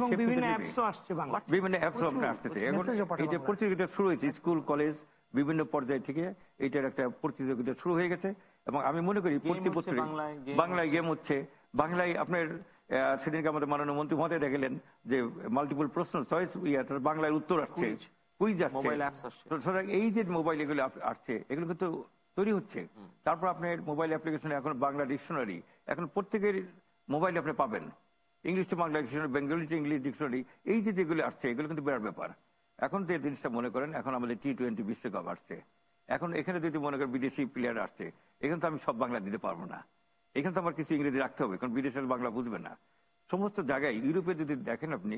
বিভিন্ন অ্যাপসও আসতেছে। এখন এই যে প্রতিযোগিতা শুরু হয়েছে স্কুল কলেজ বিভিন্ন পর্যায় থেকে, এইটার একটা প্রতিযোগিতা শুরু হয়ে গেছে এবং আমি মনে করি প্রতি বছর বাংলায় গেম হচ্ছে, বাংলায় আপনার সেদিনকে আমাদের মাননীয় মন্ত্রী মহোদয় দেখলেন যে মাল্টিপল প্রশ্ন চয়েস বাংলায় উত্তর আসছে, কুইজ আসছে। সুতরাং এই যে মোবাইল এগুলো আসছে এগুলো কিন্তু তৈরি হচ্ছে। তারপর আপনার মোবাইল অ্যাপ্লিকেশনে এখন বাংলা ডিকশনারি এখন প্রত্যেকের মোবাইলে আপনি পাবেন, English to Bangla dictionary, Bengali to English dictionary, এই যে যেগুলো আসছে এগুলো কিন্তু বিরাট ব্যাপার। এখন যে জিনিসটা মনে করেন, এখন আমাদের T20 বিশ্বকাপ আসছে, এখন এখানে যদি মনে করেন বিদেশি প্লেয়ার আসছে, এখানে তো আমি সব বাংলা দিতে পারবো না, এখানে তো আমার কিছু ইংরেজি রাখতে হবে, কারণ বিদেশের বাংলা বুঝবে না। সমস্ত জায়গায় ইউরোপে যদি দেখেন আপনি,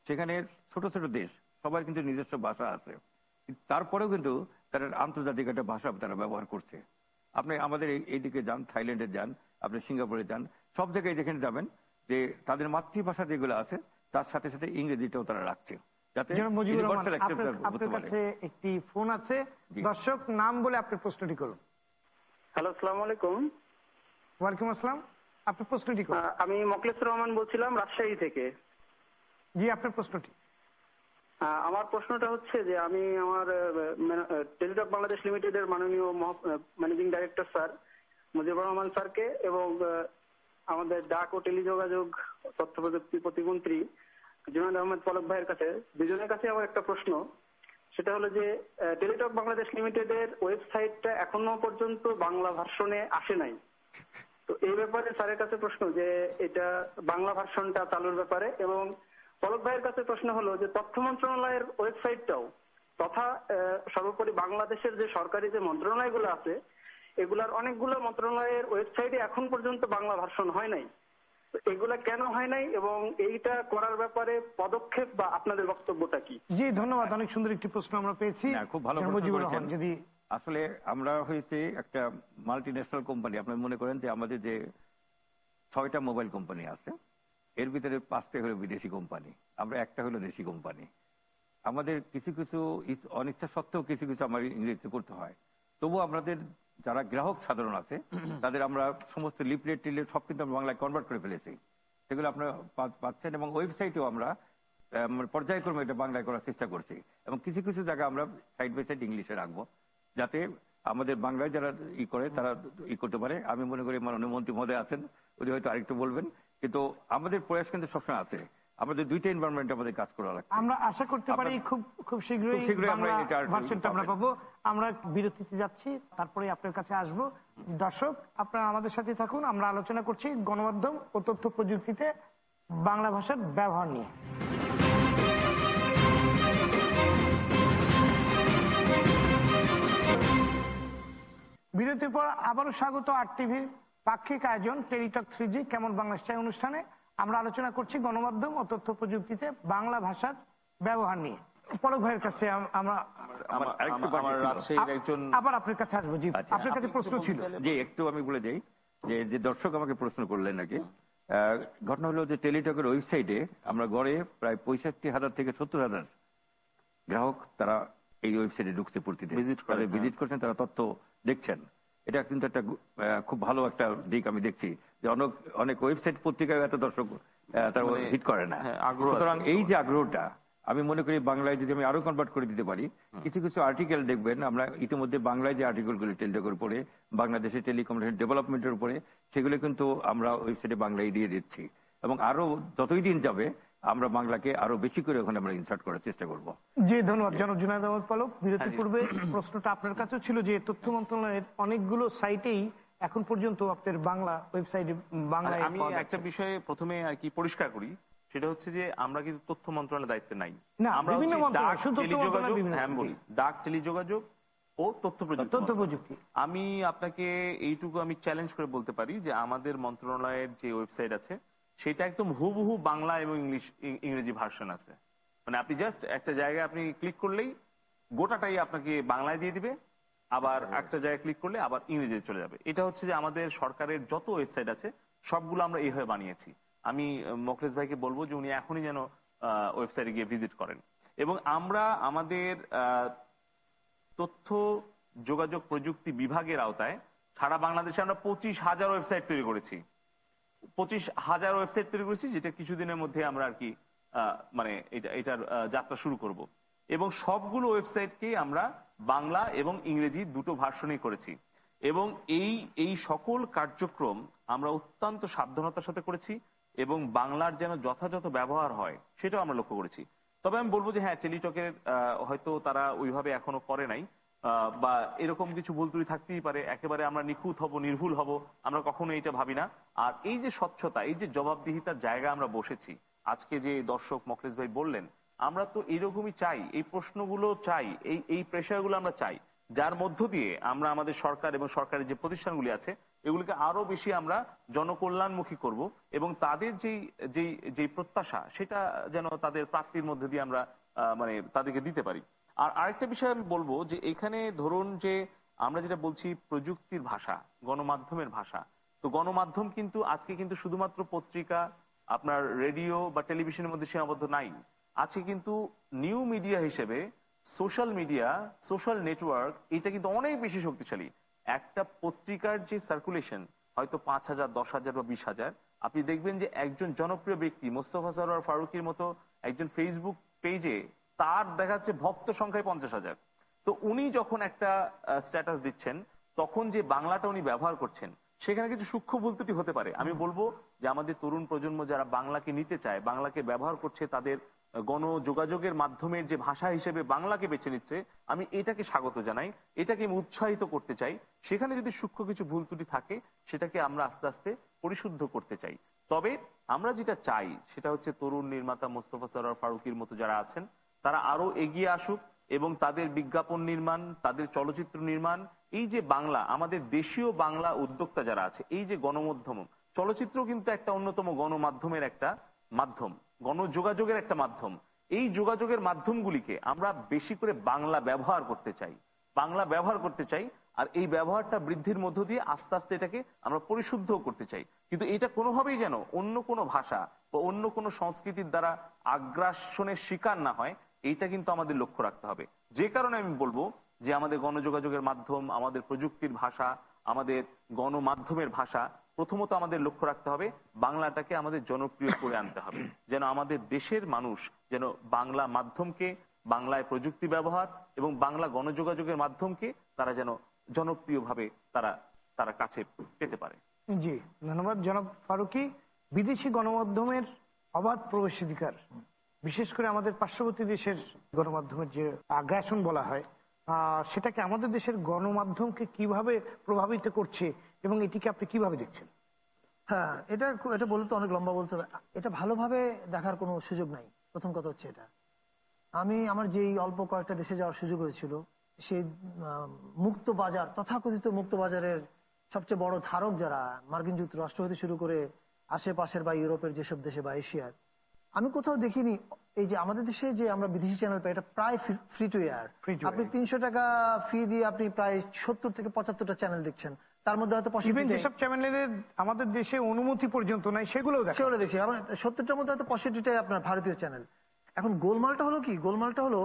সেখানে ছোট ছোট দেশ সবার কিন্তু নিজস্ব ভাষা আছে, তারপরেও কিন্তু তারা আন্তর্জাতিক একটা ভাষা তারা ব্যবহার করছে। আপনি আমাদের এইদিকে যান, থাইল্যান্ডে যান, আপনি সিঙ্গাপুরে যান, সব জায়গায় যেখানে যাবেন যে তাদের মাতৃভাষা যেগুলো আছে তার সাথে সাথে ইংরেজিটাও তারা রাখছে, যাতে আপনার কাছে একটি ফোন আছে। দর্শক নাম বলে আপনি প্রশ্নটি করুন। হ্যালো, আসসালামু আলাইকুম। ওয়ালাইকুম আসসালাম, আপনি প্রশ্নটি করুন। আমি মোখলেসুর রহমান বলছিলাম রাজশাহী থেকে। জি, আপনার প্রশ্নটি। আমার প্রশ্নটা হচ্ছে যে আমি আমার টেলিটক বাংলাদেশ লিমিটেডের মাননীয় managing director sir Mujibur Rahman স্যারকে এবং আমাদের ডাক ও টেলিযোগাযোগ তথ্য প্রযুক্তি প্রতিমন্ত্রী জুনায়েদ আহমেদ পলক ভাইয়ের কাছে, দুজনের কাছে আমার একটা প্রশ্ন। সেটা হলো যে টেলিটক বাংলাদেশ লিমিটেডের ওয়েবসাইটটা এখনো পর্যন্ত বাংলা ভার্সনে আসে নাই। তো এই ব্যাপারে স্যারের কাছে প্রশ্ন যে এটা বাংলা ভার্সনটা চালুর ব্যাপারে, এবং পলক ভাইয়ের কাছে প্রশ্ন হলো যে তথ্য মন্ত্রণালয়ের ওয়েবসাইটটাও তথা সর্বোপরি বাংলাদেশের যে সরকারি যে মন্ত্রণালয়গুলো আছে এগুলার অনেকগুলো মন্ত্রণালয়ের ওয়েবসাইটে এখন পর্যন্ত বাংলা ভার্সন হয় নাই। এগুলা কেন হয় নাই এবং এইটা করার ব্যাপারে পদক্ষেপ বা আপনাদের বক্তব্যটা কি? জি ধন্যবাদ, অনেক সুন্দর একটি প্রশ্ন আমরা পেয়েছি। খুব ভালো যদি আসলে আমরা হয়েছে একটা মাল্টি ন্যাশনাল কোম্পানি, আপনি মনে করেন যে আমাদের যে 6টা মোবাইল কোম্পানি আছে এর ভিতরে 5টা হলো বিদেশি কোম্পানি, আমরা একটা হলো দেশি কোম্পানি। আমাদের কিছু কিছু অনিচ্ছা সত্ত্বেও কিছু কিছু আমার ইংরেজিতে করতে হয়, তবু আমাদের যারা গ্রাহক সাধারণ আছে তাদের আমরা সমস্ত লিফলেট টিলেট সব কিন্তু আমরা বাংলায় কনভার্ট করে ফেলেছি, সেগুলো আপনারা পাচ্ছেন। এবং ওয়েবসাইটেও আমরা পর্যায়ক্রমে এটা বাংলায় করার চেষ্টা করছি এবং কিছু কিছু জায়গা আমরা সাইড বাই সাইড ইংলিশে রাখবো, যাতে আমাদের বাংলায় যারা করে তারা করতে পারে। আমি মনে করি মাননীয় মন্ত্রী মহোদয় আছেন, উনি হয়তো আরেকটু বলবেন, কিন্তু আমাদের প্রয়াস কিন্তু সবসময় আছে। আমাদের দুইটা এনভায়রনমেন্ট আমাদের কাজ করা লাগবে। আমরা আশা করতে পারি খুব শীঘ্রই আমরা ভার্সনটা আমরা পাবো। আমরা বিরতিতে যাচ্ছি, তারপরে আপনার কাছে আসবো। দর্শক আপনারা আমাদের সাথে থাকুন, আমরা আলোচনা করছি গণমাধ্যম ও তথ্য প্রযুক্তিতে বাংলা ভাষার ব্যবহার নিয়ে। বিরতির পর আবারও স্বাগত RTV পাক্ষিক আয়োজন টেলিটক 3G কেমন বাংলাদেশ চাই অনুষ্ঠানে। আমরা আলোচনা করছি গণমাধ্যম ও তথ্য প্রযুক্তিতে বাংলা ভাষার ব্যবহার নিয়ে। পলক ভাইয়ের কাছে আমরা আবার আপনার কাছে আসবো। জি, আপনার কাছে প্রশ্ন ছিল। জি, একটু আমি বলে যাই যে দর্শক আমাকে প্রশ্ন করলেন নাকি, ঘটনা হলো যে টেলিটকের ওয়েবসাইটে আমরা গড়ে প্রায় 65,000 থেকে 70,000 গ্রাহক তারা এই ওয়েবসাইটে ঢুকছে প্রতিদিন, ভিজিট করছেন, তারা তথ্য দেখছেন। এটা কিন্তু একটা খুব ভালো একটা দিক আমি দেখছি, যে অনেক ওয়েবসাইট পত্রিকায় এত দর্শক তারা হিট করে না। সুতরাং এই যে আগ্রহটা, আমি মনে করি বাংলায় যদি আমি আরো কনভার্ট করে দিতে পারি, কিছু কিছু আর্টিকেল দেখবেন আমরা ইতিমধ্যে বাংলায় যে আর্টিকেলগুলি টেলিটকের উপরে, বাংলাদেশের টেলিকমিউনিকেশন ডেভেলপমেন্টের উপরে, সেগুলো কিন্তু আমরা ওয়েবসাইটে বাংলায় দিয়ে দিচ্ছি। এবং আরো যতই দিন যাবে আমরা বাংলাকে আরো বেশি করে ওখানে আমরা ইনসার্ট করার চেষ্টা করব। জি, ধন্যবাদ জনাব জুনায়েদ আহমেদ পালক। বিরতির পূর্বে প্রশ্নটা আপনার কাছে ছিল যে তথ্য মন্ত্রণালয়ের অনেকগুলো সাইটেই এখন পর্যন্ত আপনার বাংলা ওয়েবসাইটে বাংলায়। আমি একটা বিষয়ে প্রথমে আর কি পরিষ্কার করি, সেটা হচ্ছে যে আমরা কিন্তু তথ্য মন্ত্রণালয়ের দায়িত্বে নাই। আমরা ডাক, টেলিযোগাযোগ ও তথ্য প্রযুক্তি। আমি আপনাকে এইটুকু আমি চ্যালেঞ্জ করে বলতে পারি যে আমাদের মন্ত্রণালয়ের যে ওয়েবসাইট আছে সেটা একদম হুবহু বাংলা এবং ইংরেজি ভার্সন আছে। মানে আপনি জাস্ট একটা জায়গায় আপনি ক্লিক করলেই গোটাটাই আপনাকে বাংলায় দিয়ে দিবে, আবার একটা জায়গায় ক্লিক করলে আবার ইংরেজিতে চলে যাবে। এটা হচ্ছে যে আমাদের সরকারের যত ওয়েবসাইট আছে সবগুলো আমরা এইভাবে বানিয়েছি। আমি মোখলেস ভাইকে বলবো যে উনি এখনই যেন ওয়েবসাইটে গিয়ে ভিজিট করেন। এবং আমরা আমাদের তথ্য যোগাযোগ প্রযুক্তি বিভাগের আওতায় সারা বাংলাদেশে আমরা 25,000 ওয়েবসাইট তৈরি করেছি। 25,000 ওয়েবসাইট তৈরি করেছি, যেটা কিছুদিনের মধ্যে আমরা আর কি মানে এটার যাত্রা শুরু করব। এবং সবগুলো ওয়েবসাইটকে আমরা বাংলা এবং ইংরেজি দুটো ভার্সনেই করেছি। এবং এই সকল কার্যক্রম আমরা অত্যন্ত সাবধানতার সাথে করেছি এবং বাংলার যেন যথাযথ ব্যবহার হয় সেটাও আমরা লক্ষ্য করেছি। তবে আমি বলবো যে হ্যাঁ, টেলিটকের হয়তো তারা ওইভাবে এখনো করে নাই, বা এরকম কিছু ভুল ত্রুটি থাকতেই পারে। একেবারে আমরা নিখুঁত হব, নির্ভুল হব, আমরা কখনো এটা ভাবি না। আর এই যে স্বচ্ছতা, এই যে জবাবদিহিতার জায়গা আমরা বসেছি, আজকে যে দর্শক মোখলেস ভাই বললেন, আমরা তো এরকমই চাই, এই প্রশ্নগুলো চাই, এই প্রেশারগুলো আমরা চাই, যার মধ্য দিয়ে আমরা আমাদের সরকার এবং সরকারের যে প্রতিষ্ঠানগুলি আছে এগুলিকে আরো বেশি আমরা জনকল্যাণমুখী করব এবং তাদের যেই প্রত্যাশা সেটা যেন তাদের প্রাপ্তির মধ্যে দিয়ে আমরা মানে তাদেরকে দিতে পারি। আর আরেকটা বিষয় আমি বলবো যে এখানে ধরুন যে আমরা যেটা বলছি প্রযুক্তির ভাষা, গণমাধ্যমের ভাষা, তো গণমাধ্যম কিন্তু আজকে কিন্তু শুধুমাত্র পত্রিকা, আপনার রেডিও বা টেলিভিশনের মধ্যে সীমাবদ্ধ নাই। আজকে কিন্তু নিউ মিডিয়া হিসেবে সোশ্যাল মিডিয়া, সোশ্যাল নেটওয়ার্ক, এটা কিন্তু অনেক বেশি শক্তিশালী। একটা পত্রিকার যে সার্কুলেশন হয়তো 5,000, 10,000 বা 20,000, আপনি দেখবেন যে একজন জনপ্রিয় ব্যক্তি মোস্তফা সরোয়ার ফারুকীর মতো একজন ফেসবুক পেজে তার দেখাচ্ছে ভক্ত সংখ্যায় 50,000। তো উনি যখন একটা স্ট্যাটাস দিচ্ছেন তখন যে বাংলাটা উনি ব্যবহার করছেন সেখানে কিছু সূক্ষ্ম ভুল ত্রুটি হতে পারে। আমি বলবো যে আমাদের তরুণ প্রজন্ম যারা বাংলাকে নিতে চায়, বাংলাকে ব্যবহার করছে, তাদের গণযোগাযোগের মাধ্যমের যে ভাষা হিসেবে বাংলাকে বেছে নিচ্ছে, আমি এটাকে স্বাগত জানাই, এটাকে আমি উৎসাহিত করতে চাই। সেখানে যদি সূক্ষ্ম কিছু ভুল ত্রুটি থাকে সেটাকে আমরা আস্তে আস্তে পরিশুদ্ধ করতে চাই। তবে আমরা যেটা চাই সেটা হচ্ছে তরুণ নির্মাতা মোস্তফা সরোয়ার ফারুকীর মতো যারা আছেন তারা আরো এগিয়ে আসুক এবং তাদের বিজ্ঞাপন নির্মাণ, তাদের চলচ্চিত্র নির্মাণ, এই যে বাংলা, আমাদের দেশীয় বাংলা উদ্যোক্তা যারা আছে, এই যে গণমাধ্যম, চলচ্চিত্র কিন্তু একটা অন্যতম গণমাধ্যমের একটা মাধ্যম, গণযোগাযোগের একটা মাধ্যম। এই যোগাযোগের মাধ্যমগুলিকে আমরা বেশি করে বাংলা ব্যবহার করতে চাই, বাংলা ব্যবহার করতে চাই। আর এই ব্যবহারটা বৃদ্ধির মধ্য দিয়ে আস্তে আস্তে এটাকে আমরা পরিশুদ্ধ করতে চাই। কিন্তু এটা কোনোভাবেই যেন অন্য কোনো ভাষা বা অন্য কোনো সংস্কৃতির দ্বারা আগ্রাসনের শিকার না হয়, এইটা কিন্তু আমাদের লক্ষ্য রাখতে হবে। যে কারণে আমি বলবো যে আমাদের গণযোগাযোগের মাধ্যম, আমাদের প্রযুক্তির ভাষা, আমাদের গণমাধ্যমের ভাষা, প্রথমত আমাদের লক্ষ্য রাখতে হবে বাংলাটাকে আমাদের জনপ্রিয় করে আনতে হবে, যেন আমাদের দেশের মানুষ যেন বাংলা মাধ্যমকে, বাংলায় প্রযুক্তি ব্যবহার এবং বাংলা গণযোগাযোগের মাধ্যমকে তারা যেন জনপ্রিয়ভাবে তারা কাছে পেতে পারে। জি, ধন্যবাদ জনাব ফারুকী। বিদেশি গণমাধ্যমের অবাধ প্রবেশাধিকার, বিশেষ করে আমাদের পার্শ্ববর্তী দেশের গণমাধ্যমের যে আগ্রাসন বলা হয়, সেটাকে আমাদের দেশের গণমাধ্যমকে কিভাবে প্রভাবিত করছে এবং এটিকে আপনি কিভাবে দেখছেন? হ্যাঁ, এটা বলতে তো অনেক লম্বা বলতে হবে। এটা ভালোভাবে দেখার কোনো সুযোগ নাই। প্রথম কথা হচ্ছে এটা, আমি আমার যেই অল্প কয়েকটা দেশে যাওয়ার সুযোগ হয়েছিল, সেই মুক্ত বাজার, তথাকথিত মুক্ত বাজারের সবচেয়ে বড় ধারক যারা, মার্কিন যুক্তরাষ্ট্র হতে শুরু করে আশেপাশের বা ইউরোপের যেসব দেশে বা এশিয়ার, আমি কোথাও দেখিনি এই যে আমাদের দেশে যে আমরা বিদেশি চ্যানেল পাই, এটা প্রায় ফ্রি টু এয়ার। আপনি 300 টাকা ফি দিয়ে আপনি প্রায় 70 থেকে 75টা চ্যানেল দেখছেন। তার মধ্যে হয়তো যেসব চ্যানেলের আমাদের দেশে অনুমতি পর্যন্ত নাই সেগুলো দেখছি। 70টার মধ্যে হয়তো 65টাই আপনার ভারতীয় চ্যানেল। এখন গোলমালটা হলো কি? গোলমালটা হলো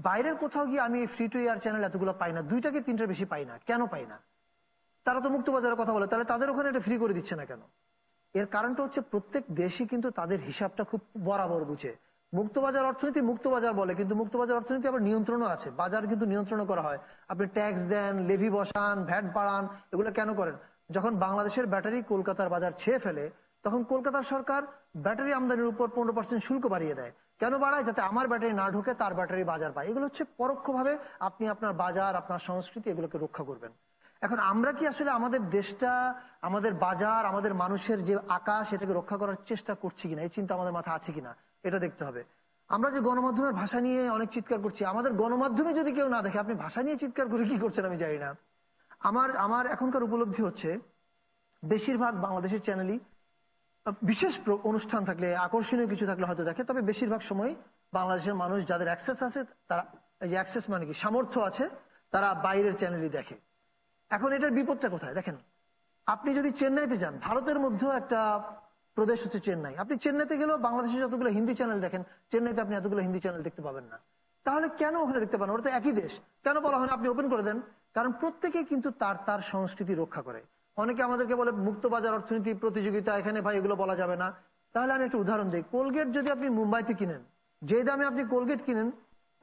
বাইরের কোথাও গিয়ে আমি ফ্রি টু এয়ার চ্যানেল এতগুলো পাই না, 2টা কি 3টার বেশি পাই না। কেন পাই না? তারা তো মুক্তবাজারের কথা বলে, তাহলে তাদের ওখানে এটা ফ্রি করে দিচ্ছে না কেন? এর কারণটা হচ্ছে প্রত্যেক দেশই কিন্তু তাদের হিসাবটা খুব বরাবর বুঝে। মুক্তবাজার অর্থনীতি মুক্তবাজার বলে, কিন্তু মুক্তবাজার অর্থনীতি আবার নিয়ন্ত্রণও আছে, বাজার কিন্তু নিয়ন্ত্রণ করা হয়। আপনি ট্যাক্স দেন, লেভি বসান, ভ্যাট বাড়ান, এগুলো কেন করেন? যখন বাংলাদেশের ব্যাটারি কলকাতার বাজার ছেয়ে ফেলে, তখন কলকাতার সরকার ব্যাটারি আমদানির উপর 15% শুল্ক বাড়িয়ে দেয়। কেন বাড়ায়? যাতে আমার ব্যাটারি না ঢুকে তার ব্যাটারি বাজার পায়। এগুলো হচ্ছে পরোক্ষভাবে আপনি আপনার বাজার, আপনার সংস্কৃতি এগুলোকে রক্ষা করবেন। এখন আমরা কি আসলে আমাদের দেশটা, আমাদের বাজার, আমাদের মানুষের যে আকাশ, এটাকে রক্ষা করার চেষ্টা করছি কিনা, এই চিন্তা আমাদের মাথায় আছে কিনা এটা দেখতে হবে। আমরা যে গণমাধ্যমের ভাষা নিয়ে অনেক চিৎকার করছি, আমাদের গণমাধ্যমে যদি কেউ না দেখে আপনি ভাষা নিয়ে চিৎকার করে কি করছেন আমি জানি না। আমার এখনকার উপলব্ধি হচ্ছে বেশিরভাগ বাংলাদেশের চ্যানেলই বিশেষ অনুষ্ঠান থাকলে, আকর্ষণীয় কিছু থাকলে হয়তো দেখে, তবে বেশিরভাগ সময় বাংলাদেশের মানুষ যাদের অ্যাক্সেস আছে, তারা অ্যাক্সেস মানে কি সামর্থ্য আছে, তারা বাইরের চ্যানেলই দেখে। এখন এটার বিপদটা কোথায় দেখেন, আপনি যদি চেন্নাইতে যান, ভারতের মধ্যেও একটা প্রদেশ হচ্ছে চেন্নাই, আপনি চেন্নাইতে গেলেও বাংলাদেশের যতগুলো হিন্দি চ্যানেল দেখেন, চেন্নাইতে আপনি এতগুলো হিন্দি চ্যানেল দেখতে পাবেন না। তাহলে কেন ওখানে দেখতে পান? ওরা তো একই দেশ, কেন বলা হয় না আপনি ওপেন করে দেন? কারণ প্রত্যেকে কিন্তু তার সংস্কৃতি রক্ষা করে। অনেকে আমাদেরকে বলে মুক্তবাজার অর্থনীতি, প্রতিযোগিতা, এখানে ভাই এগুলো বলা যাবে না। তাহলে আমি একটা উদাহরণ দিই, কোলগেট যদি আপনি মুম্বাইতে কিনেন, যে দামে আপনি কোলগেট কিনেন,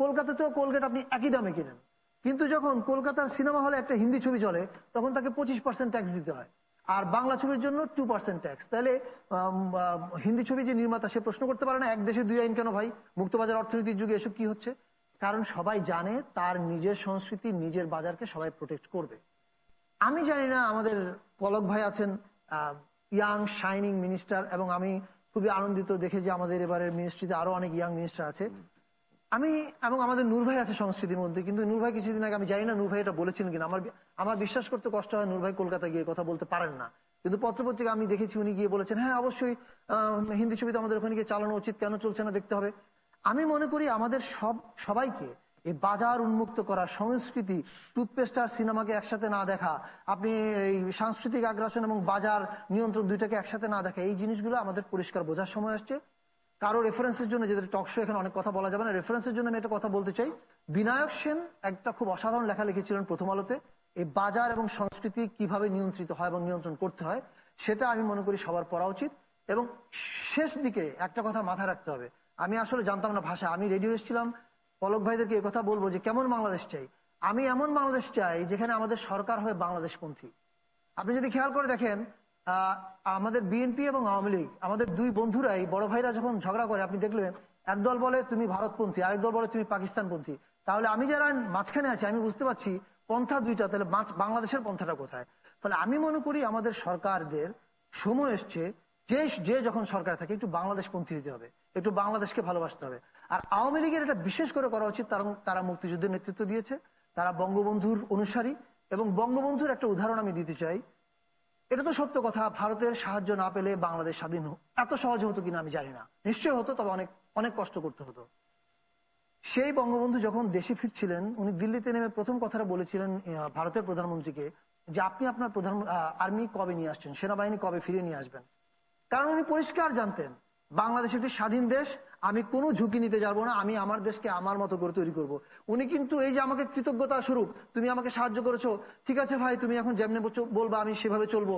কলকাতাতেও কোলগেট আপনি একই দামে কিনেন, কিন্তু যখন কলকাতার সিনেমা হলে একটা হিন্দি ছবি চলে, তখন তাকে 25% ট্যাক্স দিতে হয়, আর বাংলা ছবির জন্য 2% ট্যাক্স। তাহলে হিন্দি ছবি যে নির্মাতা, সে প্রশ্ন করতে পারে না এক দেশে দুই আইন কেন ভাই? মুক্তবাজার অর্থনীতির যুগে এসব কি হচ্ছে? কারণ সবাই জানে তার নিজের সংস্কৃতি, নিজের বাজারকে সবাই প্রোটেক্ট করবে। আমি জানি না, আমাদের পলক ভাই আছেন ইয়াং শাইনিং মিনিস্টার, এবং আমি খুবই আনন্দিত দেখে যে আমাদের এবারের মিনিস্ট্রিতে আরো অনেক ইয়াং মিনিস্টার আছে। এবং আমাদের নূর ভাই আছে সংস্কৃতির মধ্যে, কিন্তু নূর ভাই কিছুদিন আগে, আমি জানি না নূর ভাই এটা বলেছিলেন কিনা, আমার বিশ্বাস করতে কষ্ট হয় নূর ভাই কলকাতা গিয়ে কথা বলতে পারেন না, কিন্তু পত্রপত্রিকা আমি দেখেছি উনি গিয়ে বলেছেন হ্যাঁ অবশ্যই হিন্দি ছবি তো আমাদের ওখানে গিয়ে চালানো উচিত, কেন চলছে না দেখতে হবে। আমি মনে করি আমাদের সবাইকে এই বাজার উন্মুক্ত করা, সংস্কৃতি, টুথপেস্ট আর সিনেমাকে একসাথে না দেখা, আপনি এই সাংস্কৃতিক আগ্রাসন এবং বাজার নিয়ন্ত্রণ দুইটাকে একসাথে না দেখা, এই জিনিসগুলো আমাদের পরিষ্কার বোঝার সময় আসছে। কারো রেফারেন্সের জন্য, যেটা টক শো এখানে অনেক কথা বলা যাবে না, রেফারেন্সের জন্য আমি একটা কথা বলতে চাই। বিনায়ক সেন একটা খুব অসাধারণ লেখা লিখেছিলেন প্রথম আলোতে, এই বাজার এবং সংস্কৃতি কিভাবে নিয়ন্ত্রিত হয় এবং নিয়ন্ত্রণ করতে হয়, সেটা আমি মনে করি সবার পড়া উচিত। এবং শেষ দিকে একটা কথা মাথায় রাখতে হবে, আমি আসলে জানতাম না ভাষা, আমি রেডিও এসেছিলাম, পলক ভাইদেরকে কথা বলবো যে কেমন বাংলাদেশ চাই। আমি এমন বাংলাদেশ চাই যেখানে আমাদের সরকার হয় বাংলাদেশপন্থী। আপনি যদি খেয়াল করে দেখেন, আমাদের বিএনপি এবং আওয়ামী লীগ, আমাদের দুই বন্ধুরাই, বড় ভাইরা যখন ঝগড়া করে, আপনি দেখলেন একদল বলে তুমি ভারতপন্থী, আরেক দল বলে তুমি পাকিস্তানপন্থী। তাহলে আমি যারা মাঝখানে আছি, আমি বুঝতে পারছি পন্থা দুইটা, তাহলে বাংলাদেশের পন্থাটা কোথায়? ফলে আমি মনে করি আমাদের সরকারদের সময় এসছে, যে যখন সরকার থাকে একটু বাংলাদেশপন্থী দিতে হবে, একটু বাংলাদেশকে ভালোবাসতে হবে। আর আওয়ামী লীগের এটা বিশেষ করে করা উচিত, কারণ তারা মুক্তিযুদ্ধের নেতৃত্ব দিয়েছে, তারা বঙ্গবন্ধুর অনুসারী। এবং বঙ্গবন্ধুর একটা উদাহরণ আমি দিতে চাই, এটা তো সত্য কথা, ভারতের সাহায্য না পেলে বাংলাদেশ স্বাধীন এত সহজে হতো কিনা আমি জানি না, নিশ্চয়ই হতো, তবে অনেক অনেক কষ্ট করতে হতো। সেই বঙ্গবন্ধু যখন দেশে ফিরছিলেন, উনি দিল্লিতে নেমে প্রথম কথাটা বলেছিলেন ভারতের প্রধানমন্ত্রীকে, যে আপনি আপনার আর্মি কবে নিয়ে আসছেন, সেনাবাহিনী কবে ফিরিয়ে নিয়ে আসবেন। কারণ উনি পরিষ্কার জানতেন বাংলাদেশ একটি স্বাধীন দেশ, আমি কোনো ঝুঁকি নিতে যাবো না, আমি আমার দেশকে আমার মতো করে তৈরি করব। উনি কিন্তু এই যে আমাকে কৃতজ্ঞতা স্বরূপ তুমি আমাকে সাহায্য করেছো, ঠিক আছে ভাই তুমি এখন যেমনি বলবা আমি সেভাবে চলবো,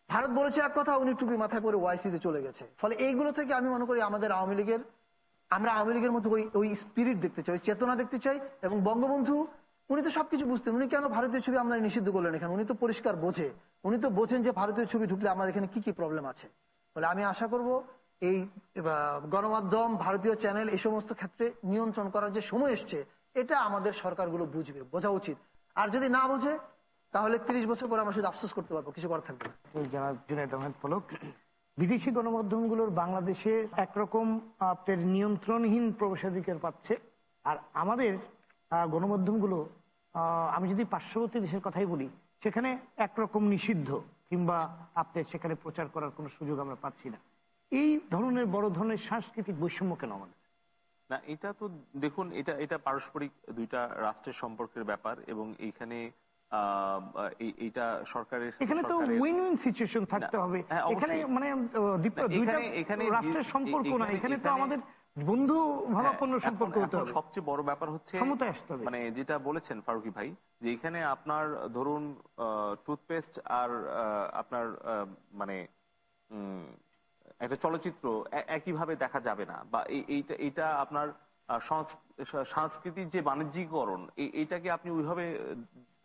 ভারত বলেছে এক কথা, উনি টুপি মাথায় করে ওয়াইসিতে চলে গেছে। ফলে এইগুলো থেকে আমি মনে করি আমাদের আমরা আওয়ামী লীগের মতো ওই স্পিরিট দেখতে চাই, ওই চেতনা দেখতে চাই। এবং বঙ্গবন্ধু উনি তো সবকিছু বুঝতেন, উনি কেন ভারতীয় ছবি আমদানি নিষিদ্ধ করলেন এখানে? উনি তো পরিষ্কার বোঝে, উনি তো বোঝেন যে ভারতীয় ছবি ঢুকলে আমাদের এখানে কি কি প্রবলেম আছে। ফলে আমি আশা করব এই গণমাধ্যম, ভারতীয় চ্যানেল, এই সমস্ত ক্ষেত্রে নিয়ন্ত্রণ করার যে সময় এসছে, এটা আমাদের সরকারগুলো বুঝবে, বোঝা উচিত। আর যদি না বোঝে তাহলে 30 বছর পরে আমরা শুধু আফসোস করতে পারবো, কিছু করার থাকবে না। বিদেশি গণমাধ্যমগুলোর বাংলাদেশে একরকম আপনার নিয়ন্ত্রণহীন প্রবেশাধিকার পাচ্ছে, আর আমাদের গণমাধ্যমগুলো, আমি যদি পার্শ্ববর্তী দেশের কথাই বলি, সেখানে একরকম নিষিদ্ধ, কিংবা আপনার সেখানে প্রচার করার কোনো সুযোগ আমরা পাচ্ছি না। এই ধরনের বড় ধরনের সাংস্কৃতিক বৈষম্য কেন আমাদের? না, এটা তো দেখুন, এটা পারস্পরিক দুইটা রাষ্ট্রের সম্পর্কের ব্যাপার, এবং এইখানে এইটা সরকারের, এখানে তো উইন উইন সিচুয়েশন থাকতে হবে। এখানে মানে দুইটা রাষ্ট্রের সম্পর্ক না, এখানে তো আমাদের বন্ধু ভাবাপন্ন সম্পর্ক হতে হবে। সবচেয়ে বড় ব্যাপার হচ্ছে মানে যেটা বলেছেন ফারুকি ভাই, যে এখানে আপনার ধরুন টুথপেস্ট আর আপনার মানে একটা চলচ্চিত্র একইভাবে দেখা যাবে না, বা এইটা আপনার সংস্কৃতির যে বাণিজ্যিকরণ এইটাকে আপনি ওইভাবে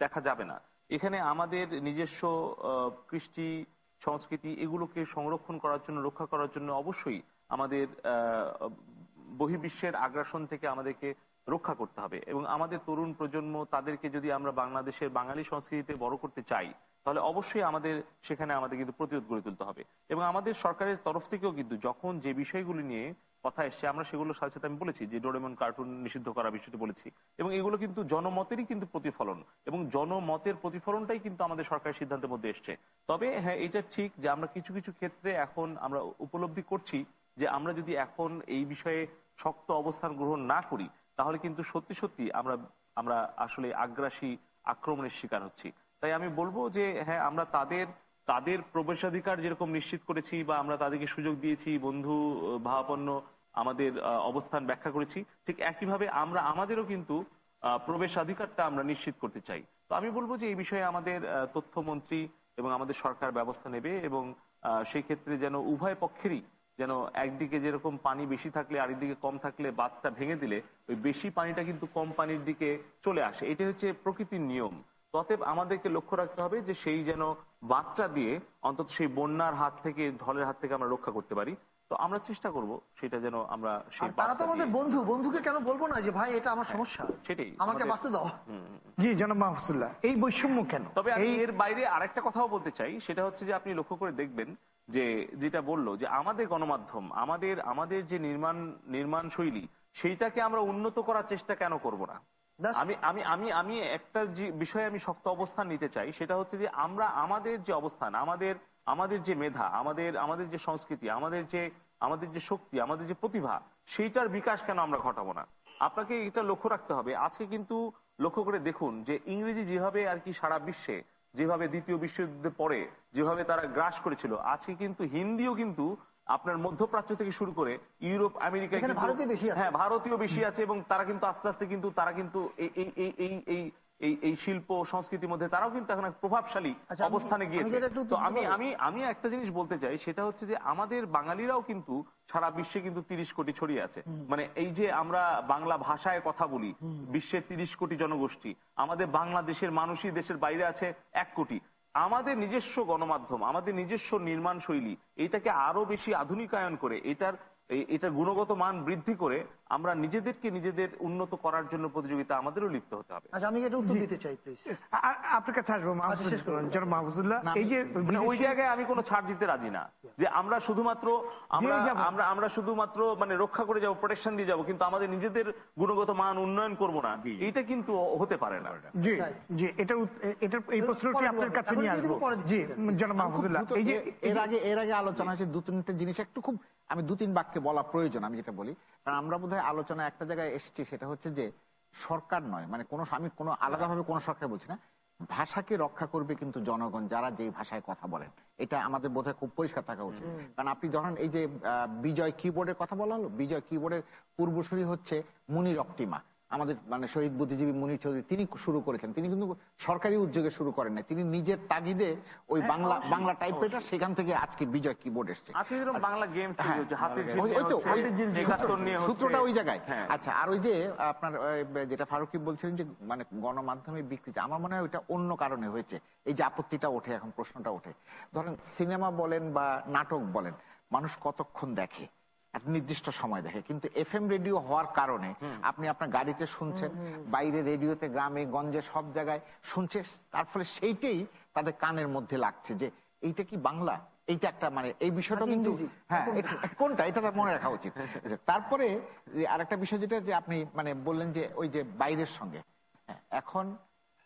দেখা যাবে না। এখানে আমাদের নিজস্ব কৃষ্টি সংস্কৃতি এগুলোকে সংরক্ষণ করার জন্য, রক্ষা করার জন্য অবশ্যই আমাদের বহির্বিশ্বের আগ্রাসন থেকে আমাদেরকে রক্ষা করতে হবে। এবং আমাদের তরুণ প্রজন্ম, তাদেরকে যদি আমরা বাংলাদেশের বাঙালি সংস্কৃতিতে বড় করতে চাই, তাহলে অবশ্যই আমাদের সেখানে আমাদের কিন্তু প্রতিরোধ গড়ে তুলতে হবে। এবং আমাদের সরকারের তরফ থেকেও কিন্তু যখন যে বিষয়গুলি নিয়ে কথা এসছে, আমরা সেগুলোর সাথে সাথে আমি বলেছি যে ডোরেমন কার্টুন নিষিদ্ধ করার বিষয়টি বলেছি, এবং এগুলো কিন্তু জনমতেরই কিন্তু প্রতিফলন, এবং জনমতের প্রতিফলনটাই কিন্তু আমাদের সরকারের সিদ্ধান্তের মধ্যে এসছে। তবে হ্যাঁ, এটা ঠিক যে আমরা কিছু কিছু ক্ষেত্রে এখন আমরা উপলব্ধি করছি যে আমরা যদি এখন এই বিষয়ে শক্ত অবস্থান গ্রহণ না করি, তাহলে কিন্তু সত্যি সত্যি আমরা আসলে আগ্রাসী আক্রমণের শিকার হচ্ছি। তাই আমি বলবো যে হ্যাঁ, আমরা তাদের প্রবেশাধিকার যেরকম নিশ্চিত করেছি, বা আমরা তাদেরকে সুযোগ দিয়েছি, বন্ধু ভাবাপন্ন আমাদের অবস্থান ব্যাখ্যা করেছি, ঠিক একইভাবে আমরা আমাদেরও কিন্তু প্রবেশাধিকারটা আমরা নিশ্চিত করতে চাই। তো আমি বলবো যে এই বিষয়ে আমাদের তথ্যমন্ত্রী এবং আমাদের সরকার ব্যবস্থা নেবে, এবং সেই ক্ষেত্রে যেন উভয় পক্ষেরই যেন একদিকে যেরকম পানি বেশি থাকলে আরেকদিকে কম থাকলে বাঁধটা ভেঙে দিলে ওই বেশি পানিটা কিন্তু কম পানির দিকে চলে আসে, এটা হচ্ছে প্রকৃতির নিয়ম। অতএব আমাদেরকে লক্ষ্য রাখতে হবে যে সেই যেন বাঁধটা দিয়ে অন্তত সেই বন্যার হাত থেকে, ঢলের হাত থেকে আমরা রক্ষা করতে পারি। তো আমরা চেষ্টা করব সেটা যেন আমরা সেই, তারা তো আমাদের বন্ধু, বন্ধুকে কেন বলবো না যে ভাই এটা আমার সমস্যা, সেটাই আমাকে বাঁচতে দাও। জি জনাব মাহফুজুল্লাহ, এই বৈষম্য কেন? তবে আমি এর বাইরে আরেকটা কথাও বলতে চাই, সেটা হচ্ছে যে আপনি লক্ষ্য করে দেখবেন যে যেটা বললো যে আমাদের গণমাধ্যম, আমাদের যে নির্মাণ শৈলী, সেইটাকে আমরা উন্নত করার চেষ্টা কেন করব না? আমি একটা যে বিষয়ে আমি শক্ত অবস্থান নিতে চাই, সেটা হচ্ছে যে আমরা আমাদের যে অবস্থান, আমাদের যে মেধা, আমাদের যে সংস্কৃতি, আমাদের যে শক্তি, আমাদের যে প্রতিভা, সেইটার বিকাশ কেন আমরা ঘটাবো না? আপনাকে এটা লক্ষ্য রাখতে হবে। আজকে কিন্তু লক্ষ্য করে দেখুন যে ইংরেজি যেভাবে আর কি সারা বিশ্বে, যেভাবে দ্বিতীয় বিশ্বযুদ্ধের পরে যেভাবে তারা গ্রাস করেছিল, আজকে কিন্তু হিন্দিও কিন্তু আপনার মধ্যপ্রাচ্য থেকে শুরু করে ইউরোপ, আমেরিকা, হ্যাঁ ভারতীয় বেশি আছে, এবং তারা কিন্তু আস্তে আস্তে কিন্তু এই শিল্প সংস্কৃতির মধ্যে তারাও কিন্তু এখন প্রভাবশালী অবস্থানে গিয়েছে। তো আমি একটা জিনিস বলতে চাই, সেটা হচ্ছে যে আমাদের বাঙালিরাও কিন্তু সারা বিশ্বে কিন্তু 30 কোটি ছড়িয়ে আছে। মানে এই যে আমরা বাংলা ভাষায় কথা বলি, বিশ্বের 30 কোটি জনগোষ্ঠী, আমাদের বাংলাদেশের মানুষই দেশের বাইরে আছে 1 কোটি। আমাদের নিজস্ব গণমাধ্যম, আমাদের নিজস্ব নির্মাণ শৈলী, এটাকে আরো বেশি আধুনিকায়ন করে, এটার গুণগত মান বৃদ্ধি করে আমরা নিজেদের উন্নত করার জন্য প্রতিযোগিতা আমাদেরও লিপ্ত হতে হবে। আচ্ছা, আমি এটা উত্তর দিতে চাই প্লিজ। আপনার কাছে আসবো মাহফুজুল্লাহ। এই যে ওই জায়গায় আমি কোনো ছাড় দিতে রাজি না যে আমরা শুধুমাত্র মানে রক্ষা করে যাবো, প্রোটেকশন দিয়ে যাবো, কিন্তু আমাদের নিজেদের গুণগত মান উন্নয়ন করবো না, এটা কিন্তু হতে পারে না। জি জি, এটা এই প্রশ্নটি আপনার কাছে নিয়ে আসবো। জি জনাব মাহফুজুল্লাহ, এই যে এর আগে আলোচনা হয়েছে 2-3টা জিনিস একটু খুব আমি 2-3 বাক্যে বলা প্রয়োজন। আমি যেটা বলি, কারণ আমরা বোধহয় আলোচনা একটা জায়গায় এসেছি, সেটা হচ্ছে যে সরকার নয়, মানে আমি কোনো আলাদাভাবে কোনো সরকার বলছি না, ভাষাকে রক্ষা করবে কিন্তু জনগণ, যারা যে ভাষায় কথা বলেন। এটা আমাদের বোধহয় খুব পরিষ্কার থাকা উচিত। কারণ আপনি ধরেন এই যে বিজয় কিবোর্ডের কথা বলা হলো, বিজয় কিবোর্ডের পূর্বসূরি হচ্ছে মুনির অপটিমা, আমাদের মানে শহীদ বুদ্ধিজীবী মুনির চৌধুরী, তিনি শুরু করেছেন। তিনি কিন্তু সরকারি উদ্যোগে শুরু করেন না, তিনি নিজের তাগিদে ওই বাংলা টাইপরাইটার, সেখান থেকে আজকে বিজয় কিবোর্ড এসছে। সূত্রটা ওই জায়গায়। আচ্ছা, আর ওই যে আপনার যেটা ফারুকি বলছিলেন যে মানে গণমাধ্যমে বিকৃতি, আমার মনে হয় ওইটা অন্য কারণে হয়েছে। এই যে আপত্তিটা ওঠে, এখন প্রশ্নটা ওঠে, ধরেন সিনেমা বলেন বা নাটক বলেন, মানুষ কতক্ষণ দেখে, একটা নির্দিষ্ট সময় দেখে, কিন্তু এফএম রেডিও হওয়ার কারণে আপনি আপনার গাড়িতে শুনছেন, বাইরে রেডিওতে, গ্রামে গঞ্জে সব জায়গায় শুনছে, তার ফলে সেইটাই তাদের কানের মধ্যে লাগছে যে এইটা কি বাংলা, এইটা একটা মানে এই বিষয়টা কিন্তু হ্যাঁ কোনটা, এটা তার মনে রাখা উচিত। তারপরে আরেকটা বিষয় যেটা যে আপনি মানে বললেন যে ওই যে বাইরের সঙ্গে, এখন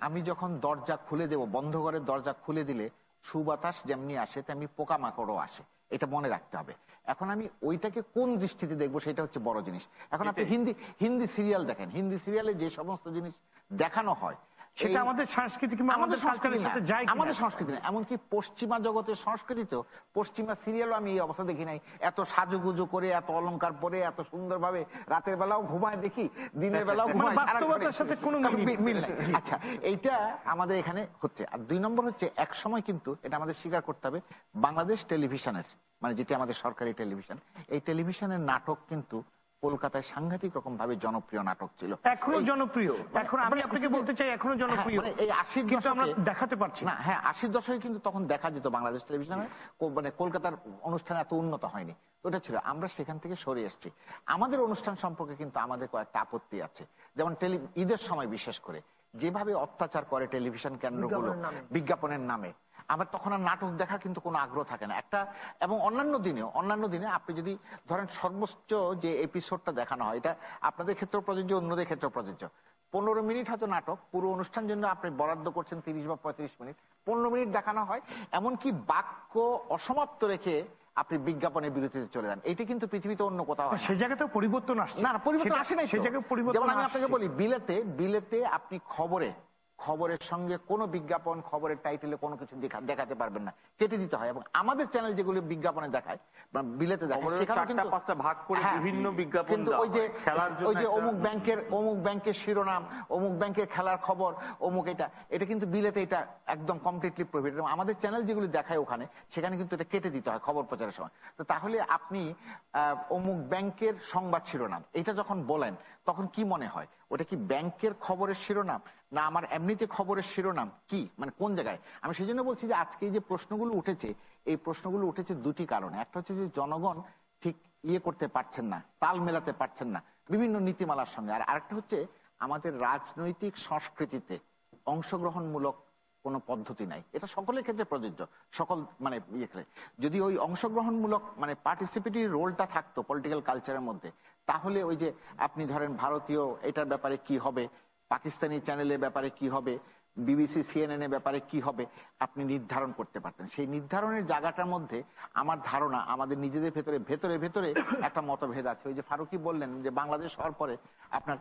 আমি যখন দরজা খুলে দেব, বন্ধ ঘরের দরজা খুলে দিলে সুবাতাস যেমনি আসে তেমনি পোকামাকড়ও আসে, এটা মনে রাখতে হবে। এখন আমি ওইটাকে কোন দৃষ্টিতে দেখবো, সেটা হচ্ছে বড় জিনিস। এখন আপনি হিন্দি সিরিয়াল দেখেন, হিন্দি সিরিয়ালে যে সমস্ত জিনিস দেখানো হয়, সেটা আমাদের সংস্কৃতি কিংবা আমাদের কালচারের সাথে যায় কিনা? আমাদের সংস্কৃতি না, এমনকি পশ্চিমা জগতের সংস্কৃতিতেও পশ্চিমা সিরিয়ালও আমি এই অবস্থা দেখি নাই, এত সাজুগুজু করে, এত অলংকার পরে, এত সুন্দরভাবে রাতের বেলাও ঘুমায় দেখি, দিনের বেলাও ঘুমায়, বাস্তবতার সাথে কোনো মিল নাই। আচ্ছা, এইটা আমাদের এখানে হচ্ছে। আর 2 নম্বর হচ্ছে, এক সময় কিন্তু এটা আমাদের স্বীকার করতে হবে, বাংলাদেশ টেলিভিশনের মানে যেটি আমাদের সরকারি টেলিভিশন, এই টেলিভিশনের নাটক কিন্তু কলকাতায় সাংঘাতিক রকম ভাবে জনপ্রিয় নাটক ছিল, এখনো জনপ্রিয়। এখন আমি আপনাকে বলতে চাই এখনো জনপ্রিয়, এই 80 কিন্তু আমরা দেখাতে পারছি না। হ্যাঁ, 80 দশকে কিন্তু তখন দেখা যেত বাংলাদেশ টেলিভিশনে, মানে কলকাতার অনুষ্ঠান এত উন্নত হয়নি, ওটা ছিল। আমরা সেখান থেকে সরে এসেছি। আমাদের অনুষ্ঠান সম্পর্কে কিন্তু আমাদের কয়েকটা আপত্তি আছে, যেমন ঈদের সময় বিশেষ করে যেভাবে অত্যাচার করে টেলিভিশন কেন্দ্রগুলো বিজ্ঞাপনের নামে, আমার তখন আর নাটক দেখার কিন্তু কোনো আগ্রহ থাকে না একটা। এবং অন্যান্য দিনে আপনি যদি ধরেন সর্বোচ্চ যে এপিসোডটা দেখানো হয়, এটা আপনাদের ক্ষেত্রেও প্রযোজ্য, অন্যদের ক্ষেত্রেও প্রযোজ্য, 15 মিনিট হয়তো নাটক, পুরো অনুষ্ঠান জন্য আপনি বরাদ্দ করছেন 30 বা 35 মিনিট, 15 মিনিট দেখানো হয়, এমনকি বাক্য অসমাপ্ত রেখে আপনি বিজ্ঞাপনের বিরতিতে চলে যান। এটি কিন্তু পৃথিবীতে অন্য কোথাও হয় না। সেই জায়গাতেও পরিবর্তন আসছে না, পরিবর্তন আসে নাই। সেই জায়গায় পরিবর্তন, যেমন আমি আপনাকে বলি, বিলেতে আপনি খবরের সঙ্গে কোনো বিজ্ঞাপন, খবরের টাইটেলে কোনো কিছু দেখাতে পারবেন না, কেটে দিতে হয়। এবং আমাদের চ্যানেল যেগুলো বিজ্ঞাপনে দেখায়, বিলেতে দেখায়, সেখানে কিন্তু 4-5টা ভাগ করে বিভিন্ন বিজ্ঞাপন, কিন্তু ওই যে অমুক ব্যাংকের শিরোনাম, অমুক ব্যাংকের খেলার খবর, অমুক এটা কিন্তু বিলেতে এটা একদম কমপ্লিটলি প্রোহিবিটেড। এবং আমাদের চ্যানেল যেগুলো দেখায় ওখানে, সেখানে কিন্তু এটা কেটে দিতে হয় খবর প্রচারের সময়। তো তাহলে আপনি অমুক ব্যাংকের সংবাদ শিরোনাম এটা যখন বলেন, তখন কি মনে হয়, ওটা কি ব্যাংকের খবরের শিরোনাম না আমার এমনিতে খবরের শিরোনাম, কি মানে কোন জায়গায়? আমি সেই জন্য বলছি যে আজকে এই যে প্রশ্নগুলো উঠেছে, এই প্রশ্নগুলো উঠেছে দুটি কারণে। একটা হচ্ছে যে জনগণ ঠিক করতে পারছেন না, তাল মেলাতে পারছেন না বিভিন্ন নীতিমালার সঙ্গে। আর আরেকটা হচ্ছে আমাদের রাজনৈতিক সংস্কৃতিতে অংশগ্রহণমূলক কোনো পদ্ধতি নাই। এটা সকলের ক্ষেত্রে প্রযোজ্য, সকল মানে যদি ওই অংশগ্রহণমূলক মানে পার্টিসিপেটরি রোলটা থাকতো পলিটিক্যাল কালচারের মধ্যে, তাহলে ওই যে আপনি ধরেন ভারতীয় এটার ব্যাপারে কি হবে, পাকিস্তানি চ্যানেলের ব্যাপারে কি হবে, বিবিসি সিএনএন এর ব্যাপারে কি হবে, আপনি নির্ধারণ করতে পারতেন। সেই নির্ধারণের জায়গাটার মধ্যে আমার ধারণা আমাদের নিজেদের ভেতরে ভেতরে একটা মতভেদ আছে। ওই যে ফারুকী বললেন যে বাংলাদেশ হওয়ার পরে আপনার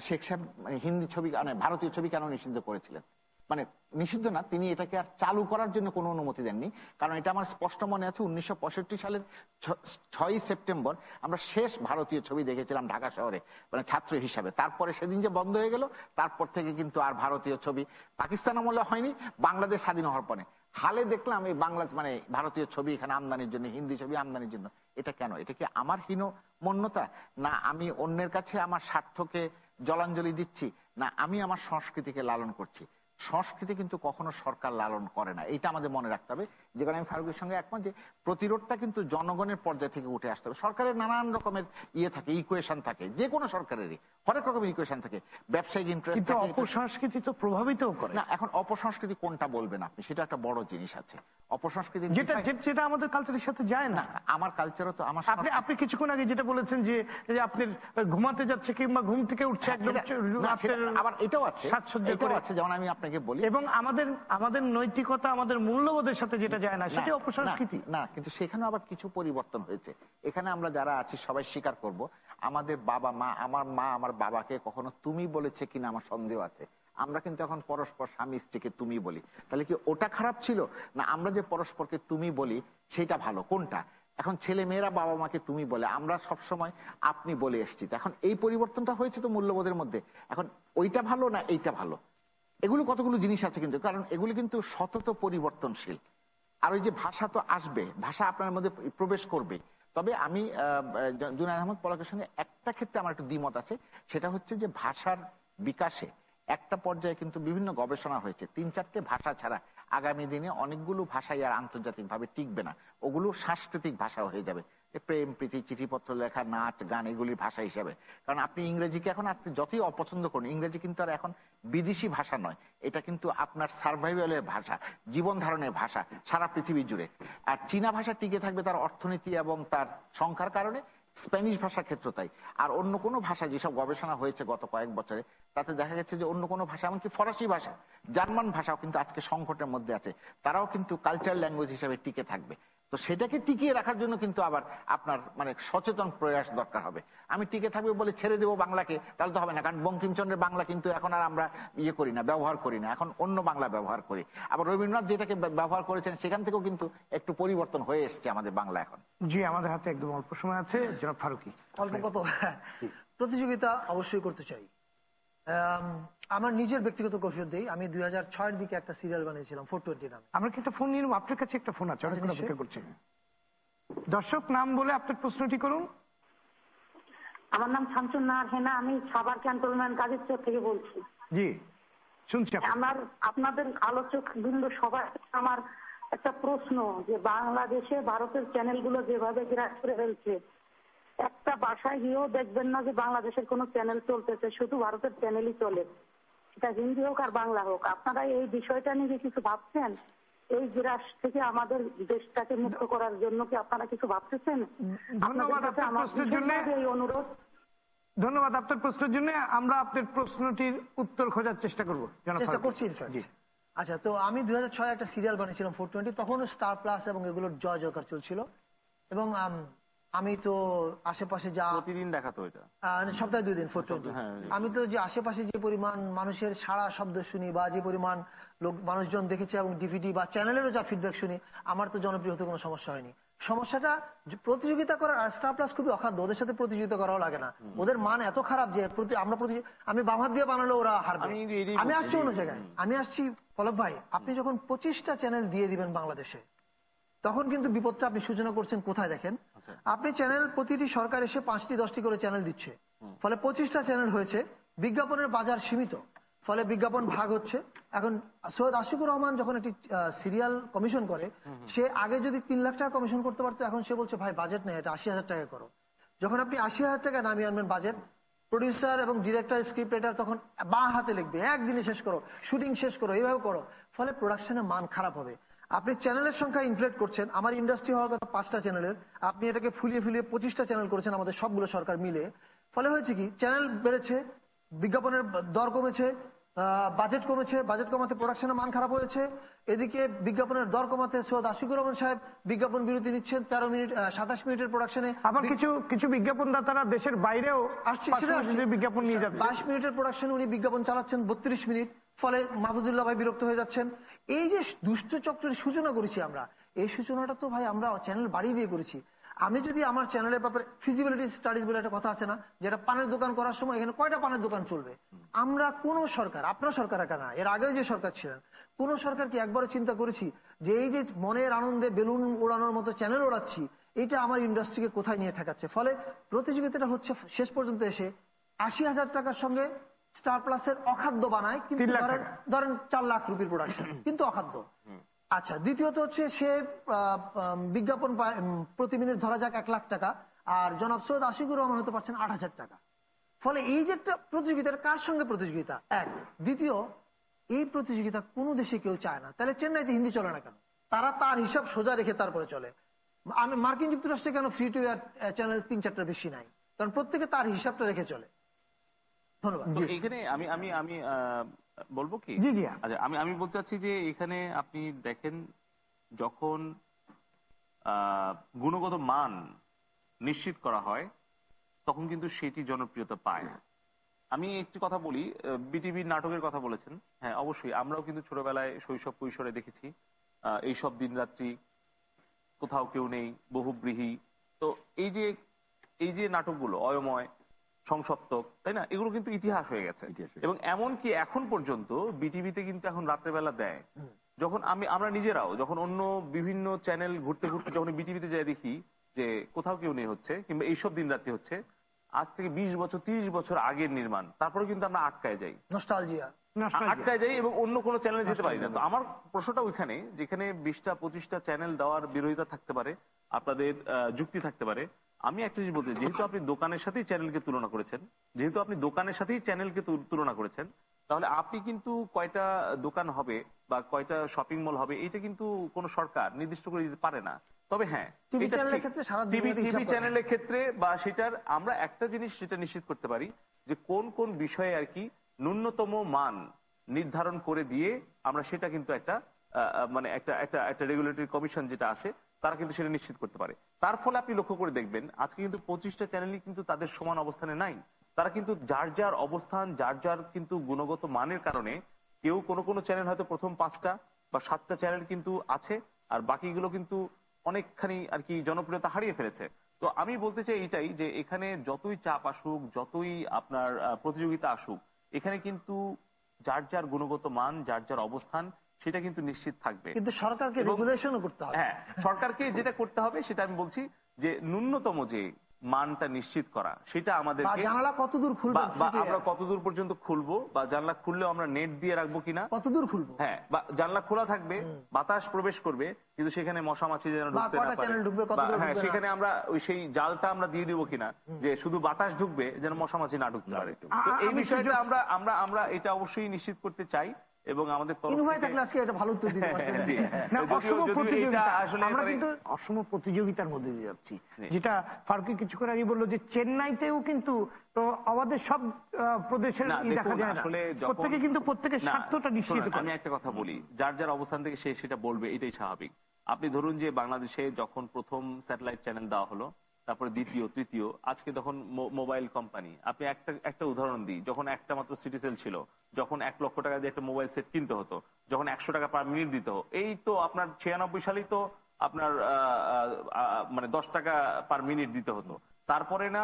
শেখ সাহেব হিন্দি ছবি, ভারতীয় ছবি কেন নিষিদ্ধ করেছিলেন, মানে নিষিদ্ধ না, তিনি এটাকে আর চালু করার জন্য কোনো অনুমতি দেননি। কারণ এটা আমার স্পষ্ট মনে আছে, 1965 সালের 6ই সেপ্টেম্বর আমরা শেষ ভারতীয় ছবি দেখেছিলাম ঢাকা শহরে, মানে ছাত্র হিসাবে। তারপরে সেদিন যে বন্ধ হয়ে গেল, তারপর থেকে কিন্তু আর ভারতীয় ছবি পাকিস্তান আমলে হয়নি, বাংলাদেশ স্বাধীন হওয়ার পরে হালে দেখলাম এই বাংলা মানে ভারতীয় ছবি এখানে আমদানির জন্য, হিন্দি ছবি আমদানির জন্য। এটা কেন? এটা কি আমার হীনমন্যতা, না আমি অন্যের কাছে আমার স্বার্থকে জলাঞ্জলি দিচ্ছি, না আমি আমার সংস্কৃতিকে লালন করছি? সংস্কৃতি কিন্তু কখনো সরকার লালন করে না, এটা আমাদের মনে রাখতে হবে। যেখানে আমি ফারুকের সঙ্গে একমত যে প্রতিরোধটা কিন্তু জনগণের পর্যায় থেকে উঠে আসতে হবে। সরকারের নানান রকমের থাকে, ইকুয়েশন থাকে, যে কোনো সরকারেরই হরেক রকমের ইকুয়েশন থাকে, ব্যবসায়িক ইন্টারেস্ট থাকে। অপসংস্কৃতি তো প্রভাবিত করে না, এখন অপসংস্কৃতি কোনটা বলবেন আপনি, সেটা একটা বড় জিনিস আছে। অপসংস্কৃতি যেটা আমাদের কালচারের সাথে যায় না। আমার কালচারও তো আমার, আপনি কিছুক্ষণ আগে যেটা বলেছেন যে আপনি ঘুমাতে যাচ্ছে কিংবা ঘুম থেকে উঠছে একদম, আবার এটাও আছে, এটাও আছে, যেমন আমি আপনাকে বলি। এবং আমাদের নৈতিকতা, আমাদের মূল্যবোধের সাথে যেটা যায় না, সেটা অপসংস্কৃতি না। কিন্তু সেখানে আবার কিছু পরিবর্তন হয়েছে। এখানে আমরা যারা আছি সবাই স্বীকার করব, আমাদের বাবা মা, আমার বাবাকে কখনো তুমি বলেছে কিনা আমার সন্দেহ আছে। আমরা কিন্তু এখন পরস্পর স্বামী স্ত্রীকে তুমি বলি। তাহলে কি ওটা খারাপ ছিল? না আমরা যে পরস্পরকে তুমি বলি সেটা ভালো? কোনটা? এখন ছেলে মেয়েরা বাবা মাকে তুমি বলে, আমরা সবসময় আপনি বলে এসছি। এখন এই পরিবর্তনটা হয়েছে তো মূল্যবোধের মধ্যে। এখন ওইটা ভালো না এইটা ভালো, এগুলো কতগুলো জিনিস আছে কিন্তু, কারণ এগুলো কিন্তু সতত পরিবর্তনশীল। আর ওই যে ভাষা তো আসবে, ভাষা আপনার মধ্যে প্রবেশ করবে। তবে আমি জুনায়েদ আহমদ পলকের সঙ্গে একটা ক্ষেত্রে আমার একটু দ্বিমত আছে, সেটা হচ্ছে যে ভাষার বিকাশে একটা পর্যায়ে কিন্তু বিভিন্ন গবেষণা হয়েছে, 3-4টে ভাষা ছাড়া আগামী দিনে অনেকগুলো ভাষাই আর আন্তর্জাতিকভাবে টিকবে না, ওগুলো সাংস্কৃতিক ভাষা হয়ে যাবে। প্রেম প্রীতি, চিঠিপত্র লেখা, নাচ গান, এগুলির ভাষা হিসাবে। কারণ আপনি ইংরেজিকে এখন আপনি যতই অপছন্দ করুন, ইংরেজি কিন্তু আর এখন বিদেশি ভাষা নয়, এটা কিন্তু আপনার সার্ভাইভালের ভাষা, জীবন ধারণের ভাষা সারা পৃথিবী জুড়ে। আর চীনা ভাষা টিকে থাকবে তার অর্থনীতি এবং তার সংখ্যার কারণে, স্প্যানিশ ভাষার ক্ষেত্র তাই। আর অন্য কোনো ভাষা, যেসব গবেষণা হয়েছে গত কয়েক বছরে, তাতে দেখা গেছে যে অন্য কোনো ভাষা, এমনকি ফরাসি ভাষা, জার্মান ভাষাও কিন্তু আজকে সংকটের মধ্যে আছে, তারাও কিন্তু কালচারাল ল্যাঙ্গুয়েজ হিসেবে টিকে থাকবে। তো সেটাকে টিকিয়ে রাখার জন্য কিন্তু আবার আপনার মানে সচেতন প্রয়াস দরকার হবে। আমি টিকে থাকবে বলে ছেড়ে দেবো বাংলাকে, তাহলে তো হবে না। কারণ বঙ্কিমচন্দ্রের বাংলা কিন্তু এখন আর আমরা করি না, ব্যবহার করি না, এখন অন্য বাংলা ব্যবহার করি। আবার রবীন্দ্রনাথ যেটাকে ব্যবহার করেছেন সেখান থেকেও কিন্তু একটু পরিবর্তন হয়ে এসছে আমাদের বাংলা এখন। জি, আমাদের হাতে একদম অল্প সময় আছে, জনাব ফারুকী। অল্প কত প্রতিযোগিতা অবশ্যই করতে চাই। আমার নিজের ব্যক্তিগত কৈফিয়ত দেই, আমি 2006 দিকে একটা সিরিয়াল বানিয়েছিলাম 420 নামে। আমরা কি একটা ফোন নিয়ে নেব? আপনার কাছে একটা ফোন আছে, অনেকক্ষণ অপেক্ষা করছি। দর্শক নাম বলে আপনার প্রশ্নটি করুন। আমার নাম শামসুন নাহার হেনা, আমি সাভার ক্যান্টনমেন্ট গাজীপুর থেকে বলছি। জি, শুনছি। আমার আপনাদের আলোচক বৃন্দ সবাই আমার একটা প্রশ্ন, যে বাংলাদেশে ভারতের চ্যানেলগুলো যেভাবে গ্রাস করে ফেলছে, একটা বাসায় গিয়েও দেখবেন না যে বাংলাদেশের কোনো চ্যানেল চলতেছে, শুধু ভারতের চ্যানেলই চলে, এটা হিন্দি হোক আর বাংলা হোক। আপনারা এই বিষয়টা নিয়ে কিছু ভাবছেন? এই গ্রাস থেকে আমাদের দেশটাকে মুক্ত করার জন্য কি আপনারা কিছু ভাবতেছেন? ধন্যবাদ আপনার প্রশ্নের জন্য। এই অনুরোধ। ধন্যবাদ আপনার প্রশ্নের জন্য। আমরা আপনার প্রশ্নটির উত্তর খোঁজার চেষ্টা করবো। চেষ্টা করছি। আচ্ছা, তো আমি 2006 একটা সিরিয়াল বানিয়েছিলাম 420, তখন স্টার প্লাস এবং এগুলোর জয় জয়কার চলছিল, এবং আমি তো আশেপাশে যা প্রতিদিন দেখাতো, এটা সপ্তাহে 2 দিন 420, আমি তো যে আশেপাশে যে পরিমাণ মানুষের সারা শব্দ শুনি বা যে পরিমাণ মানুষজন দেখেছে এবং ডিভিডি বা চ্যানেলেরও যা ফিডব্যাক শুনি, আমার তো জনপ্রিয় হতে কোনো সমস্যা হয়নি। সমস্যাটা প্রতিযোগিতা করার, স্টার প্লাস খুবই অখাদ্য, ওদের সাথে প্রতিযোগিতা করাও লাগে না, ওদের মান এত খারাপ যে আমি বাংলা দিয়ে বানালে ওরা হারবে। আমি আসছি অন্য জায়গায়, আমি আসছি পলক ভাই, আপনি যখন 25টা চ্যানেল দিয়ে দিবেন বাংলাদেশে, তখন কিন্তু বিপদটা আপনি সূচনা করছেন কোথায় দেখেন। আপনি চ্যানেল, প্রতিটি সরকার এসে 5টি 10টি করে চ্যানেল দিচ্ছে, ফলে 25টা চ্যানেল হয়েছে, বিজ্ঞাপনের বাজার সীমিত, ফলে বিজ্ঞাপন ভাগ হচ্ছে। এখন সৈয়দ আশিকুর রহমান যখন একটি সিরিয়াল কমিশন করে, সে আগে যদি 3 লাখ টাকা কমিশন করতে পারতো, এখন সে বলছে ভাই বাজেট নেই, এটা 80,000 টাকা করো। যখন আপনি 80,000 টাকা নামিয়ে আনবেন বাজেট, প্রডিউসার এবং ডিরেক্টর, স্ক্রিপ্ট রাইটার তখন বাঁ হাতে লিখবে, একদিনে শেষ করো, শুটিং শেষ করো, এইভাবে করো, ফলে প্রোডাকশনের মান খারাপ হবে। আপনি চ্যানেলের সংখ্যা ইনফ্লেট করছেন, আমার ইন্ডাস্ট্রি হওয়ার কথা 5টা চ্যানেলের, আপনি এটাকে ফুলিয়ে 25টা চ্যানেল করেছেন আমাদের সবগুলো সরকার মিলে। ফলে হয়েছে কি, চ্যানেল বেড়েছে, বিজ্ঞাপনের দর কমেছে, বাজেট কমেছে, বাজেট কমাতে প্রোডাকশনের মান খারাপ হয়েছে। এদিকে বিজ্ঞাপনের দর কমাতে সৈয়দ আশিকুর রহমান সাহেব বিজ্ঞাপন বিরতি নিচ্ছেন 13 মিনিট 27 মিনিটের প্রোডাকশনে। আবার কিছু বিজ্ঞাপন দাতারা দেশের বাইরেও বিজ্ঞাপন নিয়ে যাচ্ছে, 22 মিনিটের প্রোডাকশনে উনি বিজ্ঞাপন চালাচ্ছেন 32 মিনিট, ফলে মাহফুজুল্লাহ ভাই বিরক্ত হয়ে যাচ্ছেন। এই যে দুষ্ট চক্রের সূচনা করেছি আমরা, এই সূচনাটা তো ভাই আমরা চ্যানেল বাড়িয়ে দিয়ে করেছি। আমি যদি আমার চ্যানেলের ব্যাপারে ফিজিবিলিটি স্টাডিজ বলে একটা কথা আছে না, যেটা পানের দোকান করার সময় এখানে কয়টা পানের দোকান চলবে, আমরা কোন সরকার, আপনার সরকার একা না, এর আগেও যে সরকার ছিলেন, কোন সরকার কি একবারও চিন্তা করেছি যে এই যে মনের আনন্দে বেলুন ওড়ানোর মতো চ্যানেল ওড়াচ্ছি, এটা আমার ইন্ডাস্ট্রিকে কোথায় নিয়ে ঠেকাচ্ছে? ফলে প্রতিযোগিতাটা হচ্ছে শেষ পর্যন্ত এসে 80,000 টাকার সঙ্গে স্টার প্লাসের অখাদ্য বানায়, কিন্তু ধরেন 4 লাখ রুপির প্রোডাকশন, কিন্তু অখাদ্য। আচ্ছা, দ্বিতীয়ত হচ্ছে সে বিজ্ঞাপন প্রতি মিনিট ধরা যাক 1 লাখ টাকা, আর জনাব সৈয়দ আশিকুর রহমান হতে পারছেন 8,000 টাকা। ফলে এই যে একটা প্রতিযোগিতা, কার সঙ্গে প্রতিযোগিতা? এক। দ্বিতীয়, এই প্রতিযোগিতা কোনো দেশে কেউ চায় না, তাহলে চেন্নাইতে হিন্দি চলে না কেন? তারা তার হিসাব সোজা রেখে তারপরে চলে। আমি মার্কিন যুক্তরাষ্ট্রে কেন ফ্রি টু এয়ার চ্যানেল 3-4টার বেশি নাই? কারণ প্রত্যেকে তার হিসাবটা রেখে চলে। ধন্যবাদ। এখানে আমি বলবো কি? আচ্ছা, আমি বলতে চাচ্ছি যে এখানে আপনি দেখেন, যখন গুণগত মান নিশ্চিত করা হয়, তখন কিন্তু সেটি জনপ্রিয়তা পায়। আমি একটি কথা বলি, বিটিভির নাটকের কথা বলেছেন, হ্যাঁ অবশ্যই আমরাও কিন্তু ছোটবেলায় শৈশব কৈশোরে দেখেছি এইসব দিনরাত্রি, কোথাও কেউ নেই, বহুব্রীহি। তো এই যে নাটকগুলো, অয়ময়, সংসপ্তক, তাই না, এগুলো কিন্তু ইতিহাস হয়ে গেছে। এবং এমনকি এখন পর্যন্ত বিটিভিতে কিন্তু এখন রাত্রেবেলা দেয়। যখন আমরা নিজেরাও যখন অন্য বিভিন্ন চ্যানেল ঘুরতে ঘুরতে যখন বিটিভিতে যাই, দেখি যে কোথাও কেউ নেই হচ্ছে, কিংবা এইসব দিন রাত্রি হচ্ছে, আজ থেকে 20 বছর 30 বছর আগের নির্মাণ, তারপরে কিন্তু আমরা আটকায় যাই, আটকায় যাই এবং অন্য কোনো চ্যানেলে যেতে পারি না। তো আমার প্রশ্নটা ওইখানে, যেখানে 20টা 25টা চ্যানেল দেওয়ার বিরোধিতা থাকতে পারে, আপনাদের যুক্তি থাকতে পারে। আমি একটা জিনিস বলতে, যেহেতু আপনি দোকানের সাথেই চ্যানেলকে তুলনা করেছেন, তাহলে আপনি কিন্তু কয়টা দোকান হবে বা কয়টা শপিং মল হবে, এটা কিন্তু কোন সরকার নির্দিষ্ট করে দিতে পারে না। তবে হ্যাঁ, টিভি চ্যানেলের ক্ষেত্রে বা সেটার আমরা একটা জিনিস সেটা নিশ্চিত করতে পারি, যে কোন কোন বিষয়ে আর কি ন্যূনতম মান নির্ধারণ করে দিয়ে আমরা সেটা কিন্তু একটা মানে একটা রেগুলেটরি কমিশন যেটা আছে তারা কিন্তু সেটা নিশ্চিত করতে পারে। তার ফলে আপনি লক্ষ্য করে দেখবেন আজকে কিন্তু 25টা চ্যানেলই কিন্তু তাদের সমান অবস্থানে নাই। তারা কিন্তু যার যার অবস্থান, যার যার কিন্তু গুণগত মানের কারণে কেউ কোনো চ্যানেল হয়তো প্রথম 5টা বা 7টা চ্যানেল কিন্তু আছে, আর বাকিগুলো কিন্তু অনেকখানি আর কি জনপ্রিয়তা হারিয়ে ফেলেছে। তো আমি বলতে চাই এটাই যে এখানে যতই চাপ আসুক, যতই আপনার প্রতিযোগিতা আসুক, এখানে কিন্তু যার যার গুণগত মান, যার যার অবস্থান সেটা কিন্তু নিশ্চিত থাকবে। কিন্তু সরকারকে রেগুলেশনও করতে হবে। হ্যাঁ, সরকারকে যেটা করতে হবে সেটা আমি বলছি যে ন্যূনতম যে মানটা নিশ্চিত করা, সেটা আমাদেরকে জানালা কতদূর খুলবো বা আমরা কতদূর পর্যন্ত খুলবো, বা জানলা খুললেও আমরা নেট দিয়ে রাখবো কিনা, কতদূর খুলবো। হ্যাঁ, বা জানলা খোলা থাকবে, বাতাস প্রবেশ করবে, কিন্তু সেখানে মশা মাছি যেন ঢুকতে না পারে। হ্যাঁ, সেখানে আমরা ওই সেই জালটা আমরা দিয়ে দিব কিনা যে শুধু বাতাস ঢুকবে যেন মশা মাছি না ঢুকতে পারে। তো এই বিষয়টা আমরা এটা অবশ্যই নিশ্চিত করতে চাই এবং আমাদের অসম প্রতিযোগিতার মধ্যে দিয়ে যাচ্ছি, যেটা ফারুকি কিছুক্ষণ আগে বললো যে চেন্নাইতেও কিন্তু আমাদের সব প্রদেশের দেখা যায় না, প্রত্যেকে কিন্তু প্রত্যেকের স্বার্থটা নিশ্চিত করে। আমি একটা কথা বলি, যার যার অবস্থান থেকে সে সেটা বলবে, এটাই স্বাভাবিক। আপনি ধরুন যে বাংলাদেশে যখন প্রথম স্যাটেলাইট চ্যানেল দেওয়া হলো, তারপরে দ্বিতীয়, তৃতীয়, আজকে তখন মোবাইল কোম্পানি। আপনি একটা উদাহরণ দিই, যখন একটা মাত্র সিটিসেল ছিল, যখন 1 লক্ষ টাকা দিয়ে একটা মোবাইল সেট কিনতে হতো, যখন 100 টাকা পার মিনিট দিতে হতো, এই তো আপনার 96 সালেই তো আপনার মানে 10 টাকা পার মিনিট দিতে হতো। তারপরে না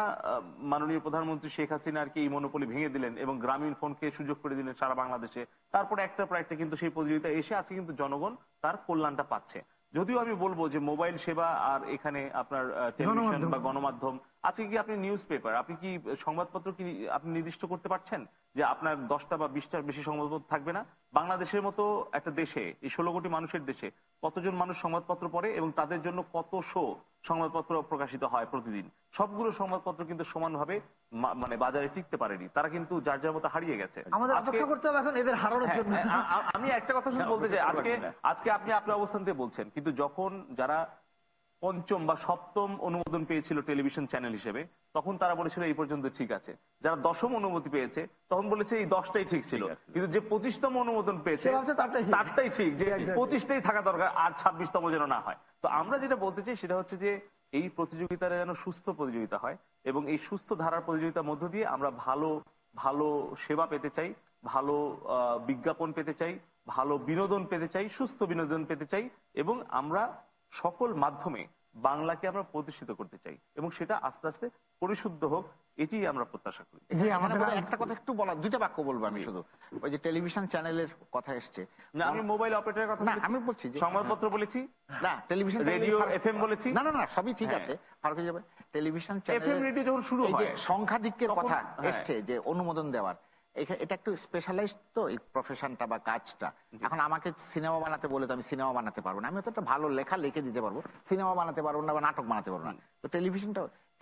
মাননীয় প্রধানমন্ত্রী শেখ হাসিনা আর কি এই মনোপলি ভেঙে দিলেন এবং গ্রামীণ ফোনকে সুযোগ করে দিলেন সারা বাংলাদেশে। তারপরে একটার পর একটা কিন্তু সেই প্রতিযোগিতা এসে আছে, কিন্তু জনগণ তার কল্যাণটা পাচ্ছে। যদিও আমি বলবো যে মোবাইল সেবা আর এখানে আপনার টেলিভিশন বা গণমাধ্যম, আজকে কি আপনি নিউজ পেপার, আপনি কি সংবাদপত্র কি আপনি নির্দিষ্ট করতে পারছেন যে আপনার 10টা বা 20টার বেশি সংবাদপত্র থাকবে না? বাংলাদেশের মতো একটা দেশে, এই 16 কোটি মানুষের দেশে কতজন মানুষ সংবাদপত্র পড়ে এবং তাদের জন্য কতশো সংবাদপত্র প্রকাশিত হয় প্রতিদিন? সবগুলো সংবাদপত্র কিন্তু সমানভাবে মানে বাজারে টিকতে পারেনি, তারা কিন্তু যার যার মতো হারিয়ে গেছে। আমি একটা কথা শুধু বলতে চাই, আজকে আপনি আপনার অবস্থান থেকে বলছেন, কিন্তু যখন যারা 5ম বা 7ম অনুমোদন পেয়েছিল টেলিভিশন চ্যানেল হিসেবে, তখন তারা বলেছিল এই পর্যন্ত ঠিক আছে। যারা 10ম অনুমতি পেয়েছে তখন বলেছে এই 10টাই ঠিক ছিল, কিন্তু যে 25তম অনুমোদন পেয়েছে তারটাই ঠিক, যে 25টাই থাকা দরকার, আর 26তম যেন না হয়। তো আমরা যেটা বলতে চাই সেটা হচ্ছে যে এই প্রতিযোগিতাটা যেন সুস্থ প্রতিযোগিতা হয় এবং এই সুস্থ ধারার প্রতিযোগিতার মধ্য দিয়ে আমরা ভালো সেবা পেতে চাই, ভালো বিজ্ঞাপন পেতে চাই, ভালো বিনোদন পেতে চাই, সুস্থ বিনোদন পেতে চাই, এবং আমরা সকল মাধ্যমে বাংলাকে আমরা প্রতিষ্ঠিত করতে চাই এবং সেটা আস্তে আস্তে পরিশুদ্ধ হোক, এটি আমরা প্রত্যাশা করি। একটা কথা একটু বলা, 2টা বাক্য বলবো আমি শুধু। ওই যে টেলিভিশন চ্যানেলের কথা এসছে, আমি মোবাইল অপারেটরের কথা বলেছি, আমি বলছি সংবাদপত্র বলেছি, না টেলিভিশন, রেডিও, এফএম বলেছি, না সবই ঠিক আছে। ফারুক যাবে টেলিভিশন চ্যানেল, এফএম রেডিও যখন শুরু হয়, সংখ্যাধিক্যের কথা এসছে যে অনুমোদন দেওয়ার, এটা একটু স্পেশালাইজড তো এই প্রফেশনটা বা কাজটা। এখন আমাকে সিনেমা বানাতে বলে তো আমি সিনেমা বানাতে পারবো না, আমি তো একটা ভালো লেখা লিখে দিতে পারবো, সিনেমা বানাতে পারবো না বা নাটক বানাতে পারবো না। তো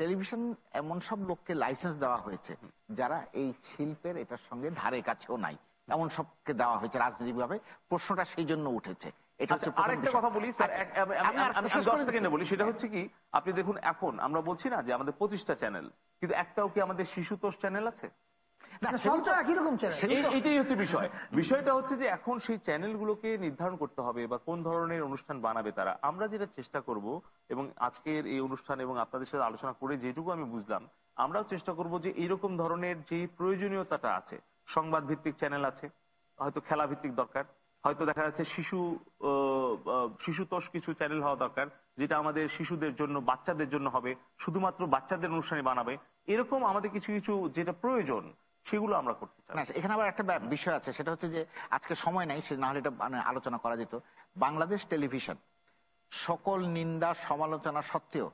টেলিভিশন এমন সব লোককে লাইসেন্স দেওয়া হয়েছে যারা এই শিল্পের এটার সঙ্গে ধারে কাছেও নাই, এমন সবকে দেওয়া হয়েছে রাজনৈতিকভাবে। প্রশ্নটা সেই জন্য উঠেছে। আরেকটা কথা বলি স্যার, আমি 10 সেকেন্ডে বলি, সেটা হচ্ছে কি, আপনি দেখুন এখন আমরা বলছি না যে আমাদের 25টা চ্যানেল, কিন্তু একটাও কি আমাদের শিশুতোষ চ্যানেল আছে? এটাই হচ্ছে বিষয়। বিষয়টা হচ্ছে যে এখন সেই চ্যানেলগুলোকে নির্ধারণ করতে হবে বা কোন ধরনের অনুষ্ঠান বানাবে তারা। আমরা যেটা চেষ্টা করব, এবং আজকের এই অনুষ্ঠান এবং আপনাদের সাথে আলোচনা করে যেটুকু আমি বুঝলাম, আমরাও চেষ্টা করব যে এইরকম ধরনের যে প্রয়োজনীয়তাটা আছে, সংবাদ ভিত্তিক চ্যানেল আছে, হয়তো খেলা ভিত্তিক দরকার, হয়তো দেখা যাচ্ছে শিশুতোষ কিছু চ্যানেল হওয়া দরকার, যেটা আমাদের শিশুদের জন্য, বাচ্চাদের জন্য হবে, শুধুমাত্র বাচ্চাদের অনুষ্ঠানে বানাবে। এরকম আমাদের কিছু কিছু যেটা প্রয়োজন সেগুলো আমরা করতে চাই। এখানে আবার একটা বিষয় আছে, সেটা হচ্ছে যে আজকে সময় নাই, সে না হলে এটা আলোচনা করা যেত। বাংলাদেশ টেলিভিশন সকল নিন্দা সমালোচনা সত্ত্বেও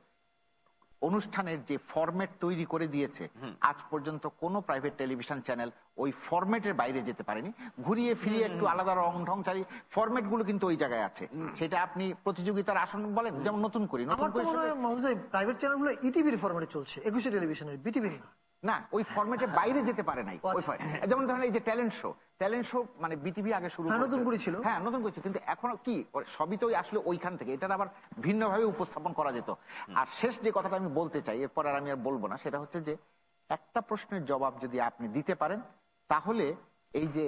অনুষ্ঠানের যে ফরম্যাট তৈরি করে দিয়েছে, আজ পর্যন্ত কোনো প্রাইভেট টেলিভিশন চ্যানেল ওই ফরম্যাটের বাইরে যেতে পারেনি। ঘুরিয়ে ফিরিয়ে একটু আলাদা রং ঢং চাই, ফরম্যাট গুলো কিন্তু ওই জায়গায় আছে। সেটা আপনি প্রতিযোগিতার আসন বলেন, যেমন নতুন করি প্রাইভেট চ্যানেলগুলো ইটিভির ফরম্যাটে চলছে, 21 টেলিভিশনের, বিটিভি না, ওই ফরম্যাটের বাইরে যেতে পারে নাই। যেমন ধরেন এই যে ট্যালেন্ট শো মানে বিটিভি আগে শুরু নতুন করেছিল, হ্যাঁ নতুন করেছে, কিন্তু এখনো কি সবই তো আসলে ওইখান থেকে, এটা আবার ভিন্নভাবে উপস্থাপন করা যেত। আর শেষ যে কথাটা আমি বলতে চাই, এরপর আর আমি আর বলবো না, সেটা হচ্ছে যে একটা প্রশ্নের জবাব যদি আপনি দিতে পারেন, তাহলে এই যে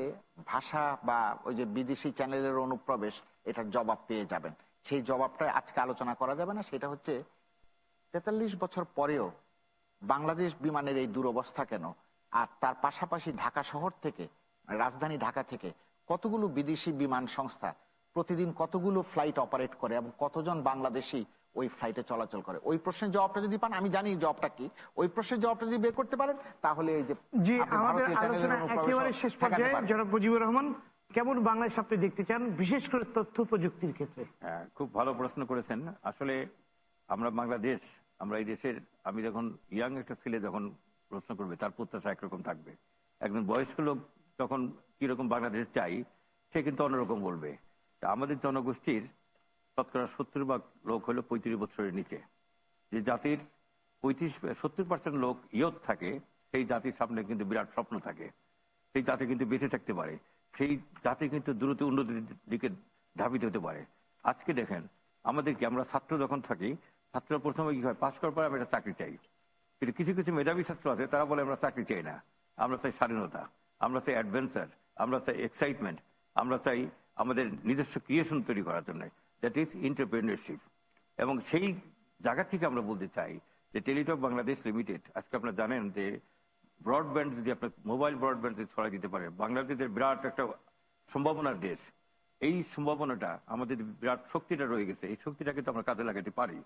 ভাষা বা ওই যে বিদেশি চ্যানেলের অনুপ্রবেশ, এটার জবাব পেয়ে যাবেন। সেই জবাবটাই আজকে আলোচনা করা যাবে না। সেটা হচ্ছে ৪৩ বছর পরেও বাংলাদেশ বিমানের এই দুরবস্থা কেন, আর তার পাশাপাশি ঢাকা শহর থেকে, রাজধানী ঢাকা থেকে কতগুলো বিদেশি বিমান সংস্থা প্রতিদিন কতগুলো ফ্লাইট অপারেট করে এবং কতজন বাংলাদেশি ওই ফ্লাইটে চলাচল করে। ওই প্রশ্নের জবাবটা যদি পান, আমি জানি জবাবটা কি, ওই প্রশ্নের জবাবটা যদি বের করতে পারেন তাহলে এই যে আমাদের আলোচনা একেবারে শেষ পর্যায়ে জনাব মুজিবুর রহমান, কেমন বাংলাদেশ আপনি দেখতে চান, বিশেষ করে তথ্য প্রযুক্তির ক্ষেত্রে? খুব ভালো প্রশ্ন করেছেন। আসলে আমরা বাংলাদেশ, আমরা এই দেশের, আমি যখন ইয়াং একটা ছেলে যখন প্রশ্ন করবে তার প্রত্যাশা একরকম থাকবে, একজন বয়স্ক লোক তখন কিরকম বাংলাদেশ চাই সে কিন্তু অন্যরকম বলবে। আমাদের জনগোষ্ঠীর শতকরা 70% লোক হলো 35 বছরের নিচে। যে জাতির 70% লোক ইয়ত থাকে, সেই জাতির সামনে কিন্তু বিরাট স্বপ্ন থাকে, সেই জাতি কিন্তু বেঁচে থাকতে পারে, সেই জাতি কিন্তু দ্রুত উন্নতির দিকে ধাবিত হতে পারে। আজকে দেখেন আমাদের কি, আমরা ছাত্র যখন থাকি, ছাত্র প্রথমে কি হয়, পাস করার পরে আমরা একটা চাকরি চাই। কিন্তু কিছু কিছু মেধাবী ছাত্র আছে, তারা বলে আমরা চাকরি চাই না, আমরা চাই স্বাধীনতা, আমরা চাই অ্যাডভেঞ্চার, আমরা চাই এক্সাইটমেন্ট, আমরা চাই আমাদের নিজস্ব ক্রিয়েশন তৈরি করার জন্য, দ্যাট ইজ এন্টারপ্রেনারশিপ। এবং সেই জায়গা থেকে আমরা বলতে চাই যে টেলিটক বাংলাদেশ লিমিটেড, আজকে আপনারা জানেন যে ব্রডব্যান্ড যদি আপনার মোবাইল ব্রডব্যান্ড যদি ছড়াই দিতে পারে, বাংলাদেশের বিরাট একটা সম্ভাবনার দেশ। এই সম্ভাবনাটা আমাদের বিরাট শক্তিটা রয়ে গেছে, এই শক্তিটা কিন্তু আমরা কাজে লাগাতে পারি।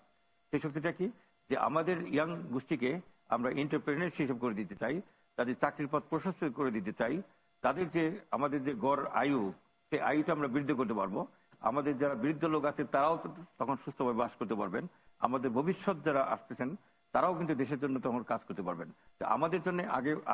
সেই শক্তিটা কি, যে আমাদের ইয়াং গোষ্ঠীকে আমরা এন্টারপ্রেনার হিসেবে করে দিতে চাই, তাদের চাকরির পথ প্রশস্ত করে দিতে চাই, তাদের যে আমাদের যে গড় আয়ু, সেই আয়ুটা আমরা বৃদ্ধি করতে পারবো। আমাদের যারা বৃদ্ধ লোক আছে তারাও তখন সুস্থভাবে বাস করতে পারবেন, আমাদের ভবিষ্যৎ যারা আসতেছেন তারাও কিন্তু দেশের জন্য তখন কাজ করতে পারবেন। আমাদের জন্য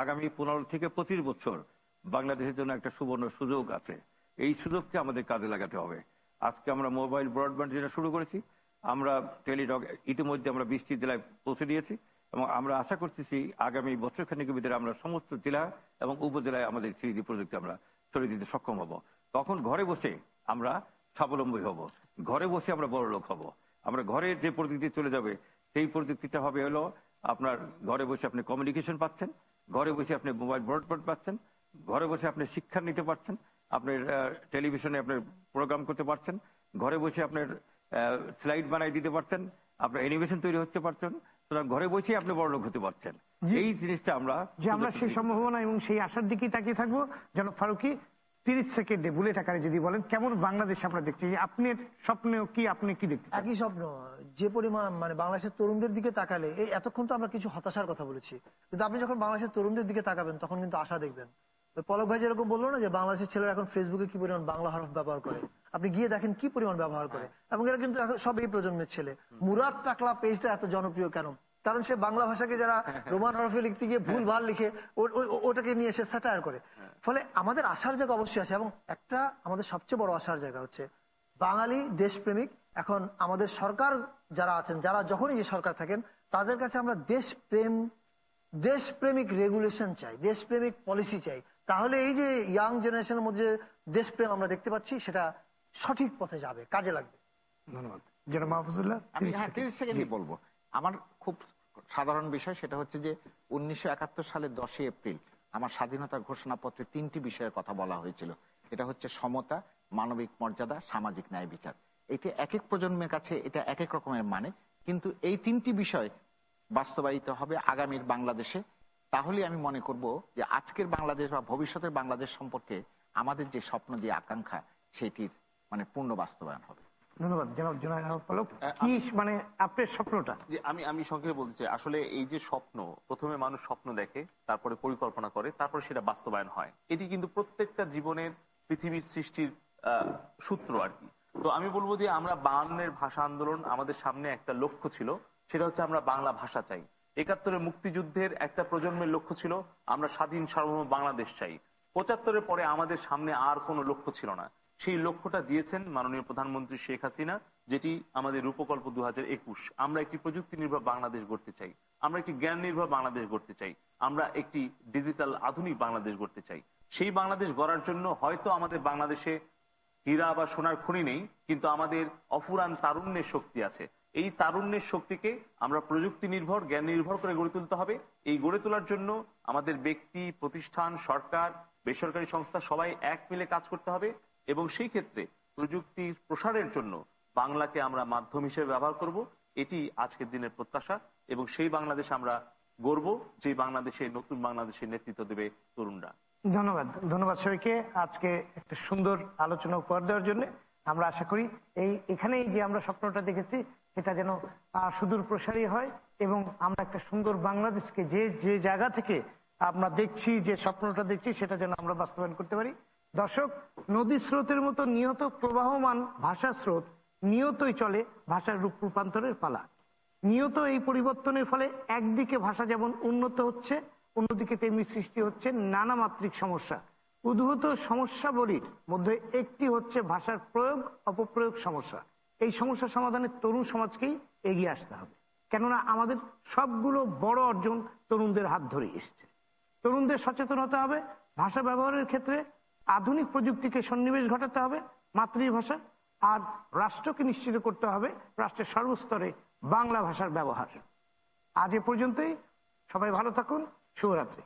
আগামী 15 থেকে 25 বছর বাংলাদেশের জন্য একটা সুবর্ণ সুযোগ আছে, এই সুযোগকে আমাদের কাজে লাগাতে হবে। আজকে আমরা মোবাইল ব্রডব্যান্ড যেটা শুরু করেছি, আমরা টেলিটক ইতিমধ্যে আমরা 20টি জেলায় পৌঁছে দিয়েছি এবং আমরা আশা করতেছি আগামী বছরখানেকের ভিতরে আমরা সমস্ত জেলা এবং উপজেলায় আমাদের 3G প্রযুক্তি আমরা ছড়িয়ে দিতে সক্ষম হব। তখন ঘরে বসে আমরা স্বাবলম্বী হব, ঘরে বসে আমরা বড় লোক হব। আমরা ঘরে যে প্রযুক্তি চলে যাবে, সেই প্রযুক্তিটা হবে হলো আপনার ঘরে বসে আপনি কমিউনিকেশন পাচ্ছেন, ঘরে বসে আপনি মোবাইল ব্রডব্যান্ড পাচ্ছেন, ঘরে বসে আপনি শিক্ষা নিতে পারছেন, আপনার টেলিভিশনে আপনার প্রোগ্রাম করতে পারছেন, ঘরে বসে আপনার স্লাইড বানাই দিতে পারছেন, আপনার অ্যানিমেশন তৈরি হতে পারছেন, সুতরাং ঘরে বসে আপনি বড় লোক হতে পারছেন। এই জিনিসটা আমরা সেই সম্ভাবনা এবং সেই আশার দিকেই তাকিয়ে থাকবো। জনাব ফারুকী, 30 সেকেন্ডে বুলেট আকারে যদি বলেন কেমন বাংলাদেশ আমরা দেখছি, আপনার স্বপ্নেও কি, আপনি কি দেখতে? একই স্বপ্ন, যে পরিমাণ মানে বাংলাদেশের তরুণদের দিকে তাকালে, এই এতক্ষণ তো আমরা কিছু হতাশার কথা বলেছি, কিন্তু আপনি যখন বাংলাদেশের তরুণদের দিকে তাকাবেন তখন কিন্তু আশা দেখবেন। পলক ভাই যেরকম বললো না যে বাংলাদেশের ছেলেরা এখন ফেসবুকে কি পরিমাণ বাংলা হরফ ব্যবহার করে, আপনি গিয়ে দেখেন কি পরিমাণ ব্যবহার করে, এবং এরা কিন্তু সব এই প্রজন্মের ছেলে। মুরাদ টাকলা পেজটা এত জনপ্রিয় কেন? কারণ সে বাংলা ভাষাকে যারা রোমান হরফে লিখতে গিয়ে ভুল ভাল লিখে ওটাকে নিয়ে সে স্যাটায়ার করে। ফলে আমাদের আশার জায়গা অবশ্যই আছে, এবং একটা আমাদের সবচেয়ে বড় আশার জায়গা হচ্ছে বাঙালি দেশপ্রেমিক। এখন আমাদের সরকার যারা আছেন, যারা যখনই যে সরকার থাকেন, তাদের কাছে আমরা দেশপ্রেমিক রেগুলেশন চাই, দেশপ্রেমিক পলিসি চাই। তাহলে এই যে ইয়াং জেনারেশনের মধ্যে দেশপ্রেম আমরা দেখতে পাচ্ছি, সেটা সঠিক পথে যাবে, কাজে লাগবে। ধন্যবাদ। যেটা মাহফুজুল্লাহ, আমি 30 সেকেন্ডই বলবো। আমার খুব সাধারণ বিষয়, সেটা হচ্ছে যে 1971 সালের 10 এপ্রিল আমার স্বাধীনতা ঘোষণাপত্রে 3টি বিষয়ের কথা বলা হয়েছিল। এটা হচ্ছে সমতা, মানবিক মর্যাদা, সামাজিক ন্যায় বিচার। এটা এক এক প্রজন্মের কাছে এটা এক এক রকমের মানে, কিন্তু এই 3টি বিষয় বাস্তবায়িত হবে আগামীর বাংলাদেশে। তাহলে আমি মনে করব যে আজকের বাংলাদেশ বা ভবিষ্যতের বাংলাদেশ সম্পর্কে আমাদের যে স্বপ্ন, যে আকাঙ্ক্ষা, সেটির মানে পূর্ণ বাস্তবায়ন হবে। ধন্যবাদ। কি মানে আপনার স্বপ্নটা? আমি সংক্ষেপে বলতে চাই, আসলে এই যে স্বপ্ন, প্রথমে মানুষ স্বপ্ন দেখে, তারপরে পরিকল্পনা করে, তারপরে সেটা বাস্তবায়ন হয়। এটি কিন্তু প্রত্যেকটা জীবনের পৃথিবীর সৃষ্টির সূত্র আর কি। তো আমি বলবো যে আমরা 52-এর ভাষা আন্দোলন, আমাদের সামনে একটা লক্ষ্য ছিল, সেটা হচ্ছে আমরা বাংলা ভাষা চাই। 71-এর মুক্তিযুদ্ধের একটা প্রজন্মের লক্ষ্য ছিল আমরা স্বাধীন সার্বভৌম বাংলাদেশ চাই। 75-এর পরে আমাদের সামনে আর কোনো লক্ষ্য ছিল না। সেই লক্ষ্যটা দিয়েছেন মাননীয় প্রধানমন্ত্রী শেখ হাসিনা, যেটি আমাদের রূপকল্প 2021। আমরা একটি প্রযুক্তি নির্ভর বাংলাদেশ গড়তে চাই, আমরা একটি জ্ঞান নির্ভর বাংলাদেশ গড়তে চাই, আমরা একটি ডিজিটাল আধুনিক বাংলাদেশ গড়তে চাই। সেই বাংলাদেশ গড়ার জন্য হয়তো আমাদের বাংলাদেশে হীরা বা সোনার খনি নেই, কিন্তু আমাদের অফুরান তারুণ্যের শক্তি আছে। এই তারুণ্যের শক্তিকে আমরা প্রযুক্তি নির্ভর, জ্ঞান নির্ভর করে গড়ে তুলতে হবে। এই গড়ে তোলার জন্য আমাদের ব্যক্তি, প্রতিষ্ঠান, সরকার, বেসরকারি সংস্থা সবাই এক মিলে কাজ করতে হবে এবং সেই ক্ষেত্রে প্রযুক্তির প্রসারের জন্য বাংলাকে আমরা মাধ্যম হিসেবে ব্যবহার করব। এটি আজকের দিনের প্রত্যাশা এবং সেই বাংলাদেশ আমরা গড়ব, যে বাংলাদেশে নতুন বাংলাদেশের নেতৃত্ব দেবে তরুণরা। ধন্যবাদ সবাইকে আজকে একটা সুন্দর আলোচনা উপহার দেওয়ার জন্য। আমরা আশা করি এখানেই যে আমরা স্বপ্নটা দেখেছি সেটা যেন সুদূর প্রসারী হয় এবং আমরা একটা সুন্দর বাংলাদেশকে যে জায়গা থেকে আমরা দেখছি, যে স্বপ্নটা দেখছি, সেটা যেন আমরা বাস্তবায়ন করতে পারি। দর্শক, নদী স্রোতের মতো নিয়ত প্রবাহমান ভাষা স্রোত নিয়তই চলে ভাষার রূপ রূপান্তরের পালা। নিয়ত এই পরিবর্তনের ফলে একদিকে ভাষা যেমন উন্নত হচ্ছে, অন্যদিকে তেমনি সৃষ্টি হচ্ছে নানা মাত্রিক সমস্যা। উদ্ভূত সমস্যাবলীর মধ্যে একটি হচ্ছে ভাষার প্রয়োগ অপপ্রয়োগ সমস্যা। এই সমস্যা সমাধানে তরুণ সমাজকেই এগিয়ে আসতে হবে, কেননা আমাদের সবগুলো বড় অর্জন তরুণদের হাত ধরে এসেছে। তরুণদের সচেতন হতে হবে, ভাষা ব্যবহারের ক্ষেত্রে আধুনিক প্রযুক্তিকে সন্নিবেশ ঘটাতে হবে মাতৃভাষা, আর রাষ্ট্রকে নিশ্চিত করতে হবে রাষ্ট্রের সর্বস্তরে বাংলা ভাষার ব্যবহার। আজ এ পর্যন্তই, সবাই ভালো থাকুন, শুভরাত্রি।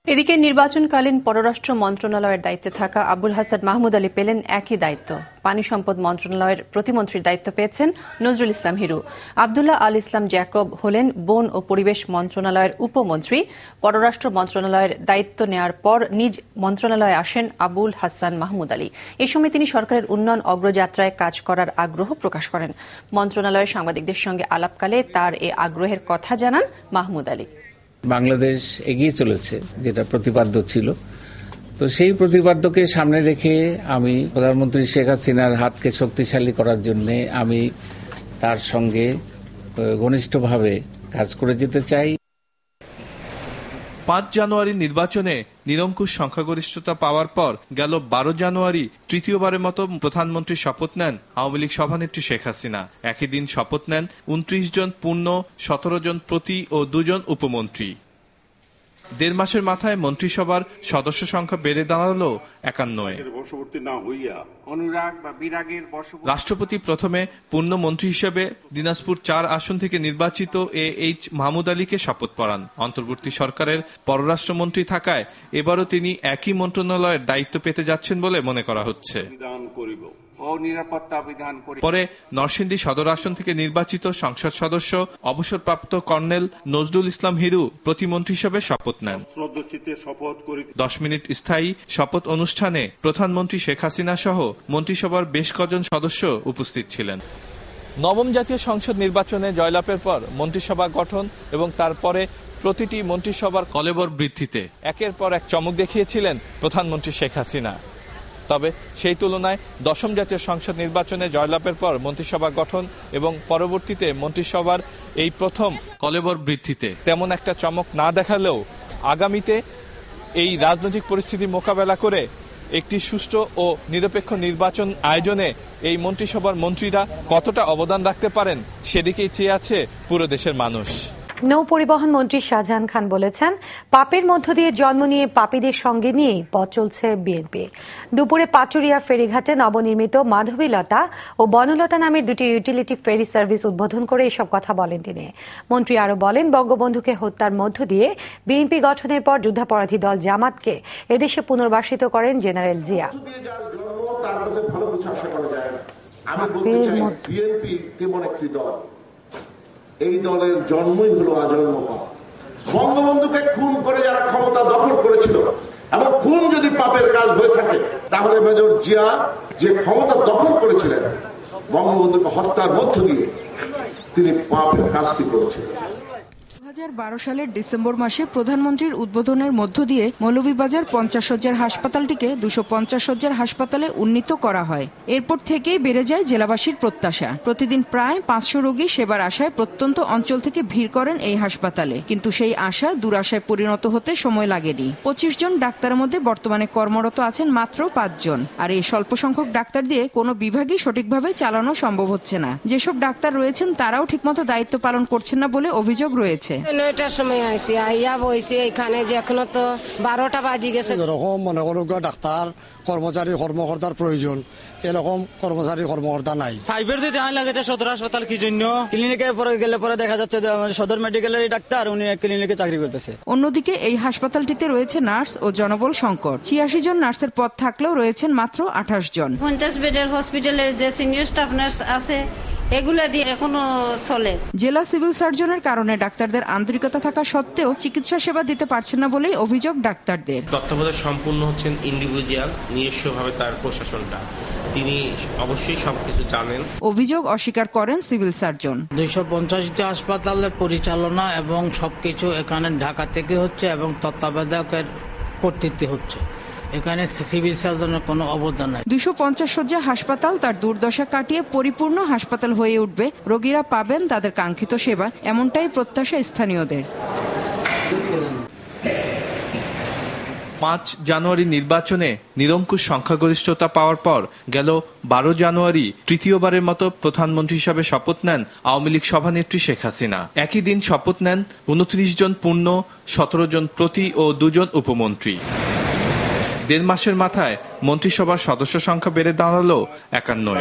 এদিকে নির্বাচনকালীন পররাষ্ট্র মন্ত্রণালয়ের দায়িত্বে থাকা আবুল হাসান মাহমুদ আলী পেলেন একই দায়িত্ব। পানি সম্পদ মন্ত্রণালয়ের প্রতিমন্ত্রীর দায়িত্ব পেয়েছেন নজরুল ইসলাম হিরু। আব্দুল্লাহ আল ইসলাম জ্যাকব হলেন বন ও পরিবেশ মন্ত্রণালয়ের উপমন্ত্রী। পররাষ্ট্র মন্ত্রণালয়ের দায়িত্ব নেয়ার পর নিজ মন্ত্রণালয়ে আসেন আবুল হাসান মাহমুদ আলী। এ সময় তিনি সরকারের উন্নয়ন অগ্রযাত্রায় কাজ করার আগ্রহ প্রকাশ করেন। মন্ত্রণালয়ের সাংবাদিকদের সঙ্গে আলাপকালে তার এ আগ্রহের কথা জানান মাহমুদ আলী। বাংলাদেশ এগিয়ে চলেছে, যেটা প্রতিপাদ্য ছিল, তো সেই প্রতিপাদ্যকে সামনে রেখে আমি প্রধানমন্ত্রী শেখ হাসিনার হাতকে শক্তিশালী করার জন্য আমি তার সঙ্গে ঘনিষ্ঠভাবে কাজ করে যেতে চাই। 5 জানুয়ারি নির্বাচনে নিরঙ্কুশ সংখ্যাগরিষ্ঠতা পাওয়ার পর গেল 12 জানুয়ারি তৃতীয়বারের মতো প্রধানমন্ত্রীর শপথ নেন আওয়ামী লীগ সভানেত্রী শেখ হাসিনা। একই দিন শপথ নেন 29 জন পূর্ণ, 17 জন প্রতি ও 2 জন উপমন্ত্রী। 1.5 মাসের মাথায় মন্ত্রিসভার সদস্য সংখ্যা বেড়ে দাঁড়ালো 51। রাষ্ট্রপতি প্রথমে পূর্ণ মন্ত্রী হিসেবে দিনাজপুর 4 আসন থেকে নির্বাচিত এইচ মাহমুদ আলীকে শপথ পড়ান। অন্তর্বর্তী সরকারের পররাষ্ট্রমন্ত্রী থাকায় এবারও তিনি একই মন্ত্রণালয়ের দায়িত্ব পেতে যাচ্ছেন বলে মনে করা হচ্ছে। পরে নরসিংদী সদর আসন থেকে নির্বাচিত সংসদ সদস্য অবসরপ্রাপ্ত কর্নেল নজরুল ইসলাম হিরু প্রতিমন্ত্রী হিসেবে শপথ নেন। 10 মিনিট স্থায়ী শপথ অনুষ্ঠানে প্রধানমন্ত্রী শেখ হাসিনা সহ মন্ত্রিসভার বেশ কজন সদস্য উপস্থিত ছিলেন। নবম জাতীয় সংসদ নির্বাচনে জয়লাভের পর মন্ত্রিসভা গঠন এবং তারপরে প্রতিটি মন্ত্রিসভার কলেবর বৃদ্ধিতে একের পর এক চমক দেখিয়েছিলেন প্রধানমন্ত্রী শেখ হাসিনা। তবে সেই তুলনায় 10ম জাতীয় সংসদ নির্বাচনে জয়লাভের পর মন্ত্রিসভা গঠন এবং পরবর্তীতে মন্ত্রিসভার এই প্রথম কলেবর বৃদ্ধিতে তেমন একটা চমক না দেখালেও আগামীতে এই রাজনৈতিক পরিস্থিতি মোকাবেলা করে একটি সুষ্ঠু ও নিরপেক্ষ নির্বাচন আয়োজনে এই মন্ত্রিসভার মন্ত্রীরা কতটা অবদান রাখতে পারেন সেদিকেই চেয়ে আছে পুরো দেশের মানুষ। নৌ পরিবহন মন্ত্রী শাহজাহান খান বলেছেন, পাপের মধ্য দিয়ে জন্ম নিয়ে পাপীদের সঙ্গে নিয়েই পথ চলছে বিএনপি। দুপুরে পাচুরিয়া ফেরিঘাটে নবনির্মিত মাধবীলতা ও বনলতা নামের 2টি ইউটিলিটি ফেরি সার্ভিস উদ্বোধন করে এসব কথা বলেন তিনি। মন্ত্রী আরো বলেন, বঙ্গবন্ধুকে হত্যার মধ্য দিয়ে বিএনপি গঠনের পর যুদ্ধাপরাধী দল জামাতকে এদেশে পুনর্বাসিত করেন জেনারেল জিয়া। এই দলের জন্মই হলো আজন্ম পাপ। বঙ্গবন্ধুকে খুন করে যারা ক্ষমতা দখল করেছিল, এবং খুন যদি পাপের কাজ হয়ে থাকে তাহলে মেজর জিয়া যে ক্ষমতা দখল করেছিলেন বঙ্গবন্ধুকে হত্যার মধ্য দিয়ে তিনি পাপের কাজটি করেছিলেন। 2012 সালের ডিসেম্বর মাসে প্রধানমন্ত্রীর উদ্বোধনের মধ্য দিয়ে মৌলভীবাজার 50 শয্যার হাসপাতালটিকে 250 শয্যার হাসপাতালে উন্নীত করা হয়। এরপর থেকেই বেড়ে যায় জেলাবাসীর প্রত্যাশা। প্রতিদিন প্রায় 500 রোগী সেবার আশায় প্রত্যন্ত অঞ্চল থেকে ভিড় করেন এই হাসপাতালে, কিন্তু সেই আশা দুরাশায় পরিণত হতে সময় লাগেনি। 25 জন ডাক্তারের মধ্যে বর্তমানে কর্মরত আছেন মাত্র 5 জন। আর এই স্বল্প সংখ্যক ডাক্তার দিয়ে কোনো বিভাগই সঠিকভাবে চালানো সম্ভব হচ্ছে না। যেসব ডাক্তার রয়েছেন তারাও ঠিকমতো দায়িত্ব পালন করছেন না বলে অভিযোগ রয়েছে। 9টার সময় আইছি, আইয়া বইছি এখানে, যে এখনো তো 12টা বাজি গেছে। এরকম মনে করো ডাক্তার কর্মচারী কর্মকর্তার প্রয়োজন, এরকম কর্মচারী কর্মকর্তা নাই। ফাইভের যদি আইন লাগে সদর হাসপাতাল কি জন্য? ক্লিনিকে পরে গেলে পরে দেখা যাচ্ছে যে সদর মেডিকেলের ডাক্তার উনি ক্লিনিকে চাকরি করতেছে। অন্যদিকে এই হাসপাতালটিতে রয়েছে নার্স ও জনবল সংকট। 86 জন নার্সের পদ থাকলেও রয়েছেন মাত্র 28 জন। 50 বেডের হসপিটালের যে সিনিয়র স্টাফ নার্স আছে এগুলা দিয়ে এখনো চলে। জেলা সিভিল সার্জনের কারণে ডাক্তারদের আন্তরিকতা থাকা সত্ত্বেও চিকিৎসা সেবা দিতে পারছেন না বলেই অভিযোগ ডাক্তারদের। তত্ত্বাবধায়ক সম্পূর্ণ হচ্ছেন ইন্ডিভিজুয়াল, নিজস্বভাবে তার প্রশাসনটা, তিনি অবশ্যই সবকিছু জানেন। অভিযোগ অস্বীকার করেন সিভিল সার্জন। 250টি হাসপাতালের পরিচালনা এবং সবকিছু এখানে ঢাকা থেকে হচ্ছে এবং তত্ত্বাবধায়কের কর্তৃত্বে হচ্ছে। এখানে সিভিল সার্জনের কোনো অবদান নাই। 250 শয্যা হাসপাতাল তার দুর্দশা কাটিয়ে পরিপূর্ণ হাসপাতাল হয়ে উঠবে, রোগীরা পাবেন তাদের কাঙ্ক্ষিত সেবা, এমনটাই প্রত্যাশা স্থানীয়দের। 5 জানুয়ারি নির্বাচনে নিরঙ্কুশ সংখ্যাগরিষ্ঠতা পাওয়ার পর গেল 12 জানুয়ারি তৃতীয়বারের মতো প্রধানমন্ত্রী হিসাবে শপথ নেন আওয়ামী লীগ সভানেত্রী শেখ হাসিনা। একই দিন শপথ নেন 29 জন পূর্ণ, 17 জন প্রতি ও 2 জন উপমন্ত্রী। 1.5 মাসের মাথায় মন্ত্রিসভার সদস্য সংখ্যা বেড়ে দাঁড়ালো 51।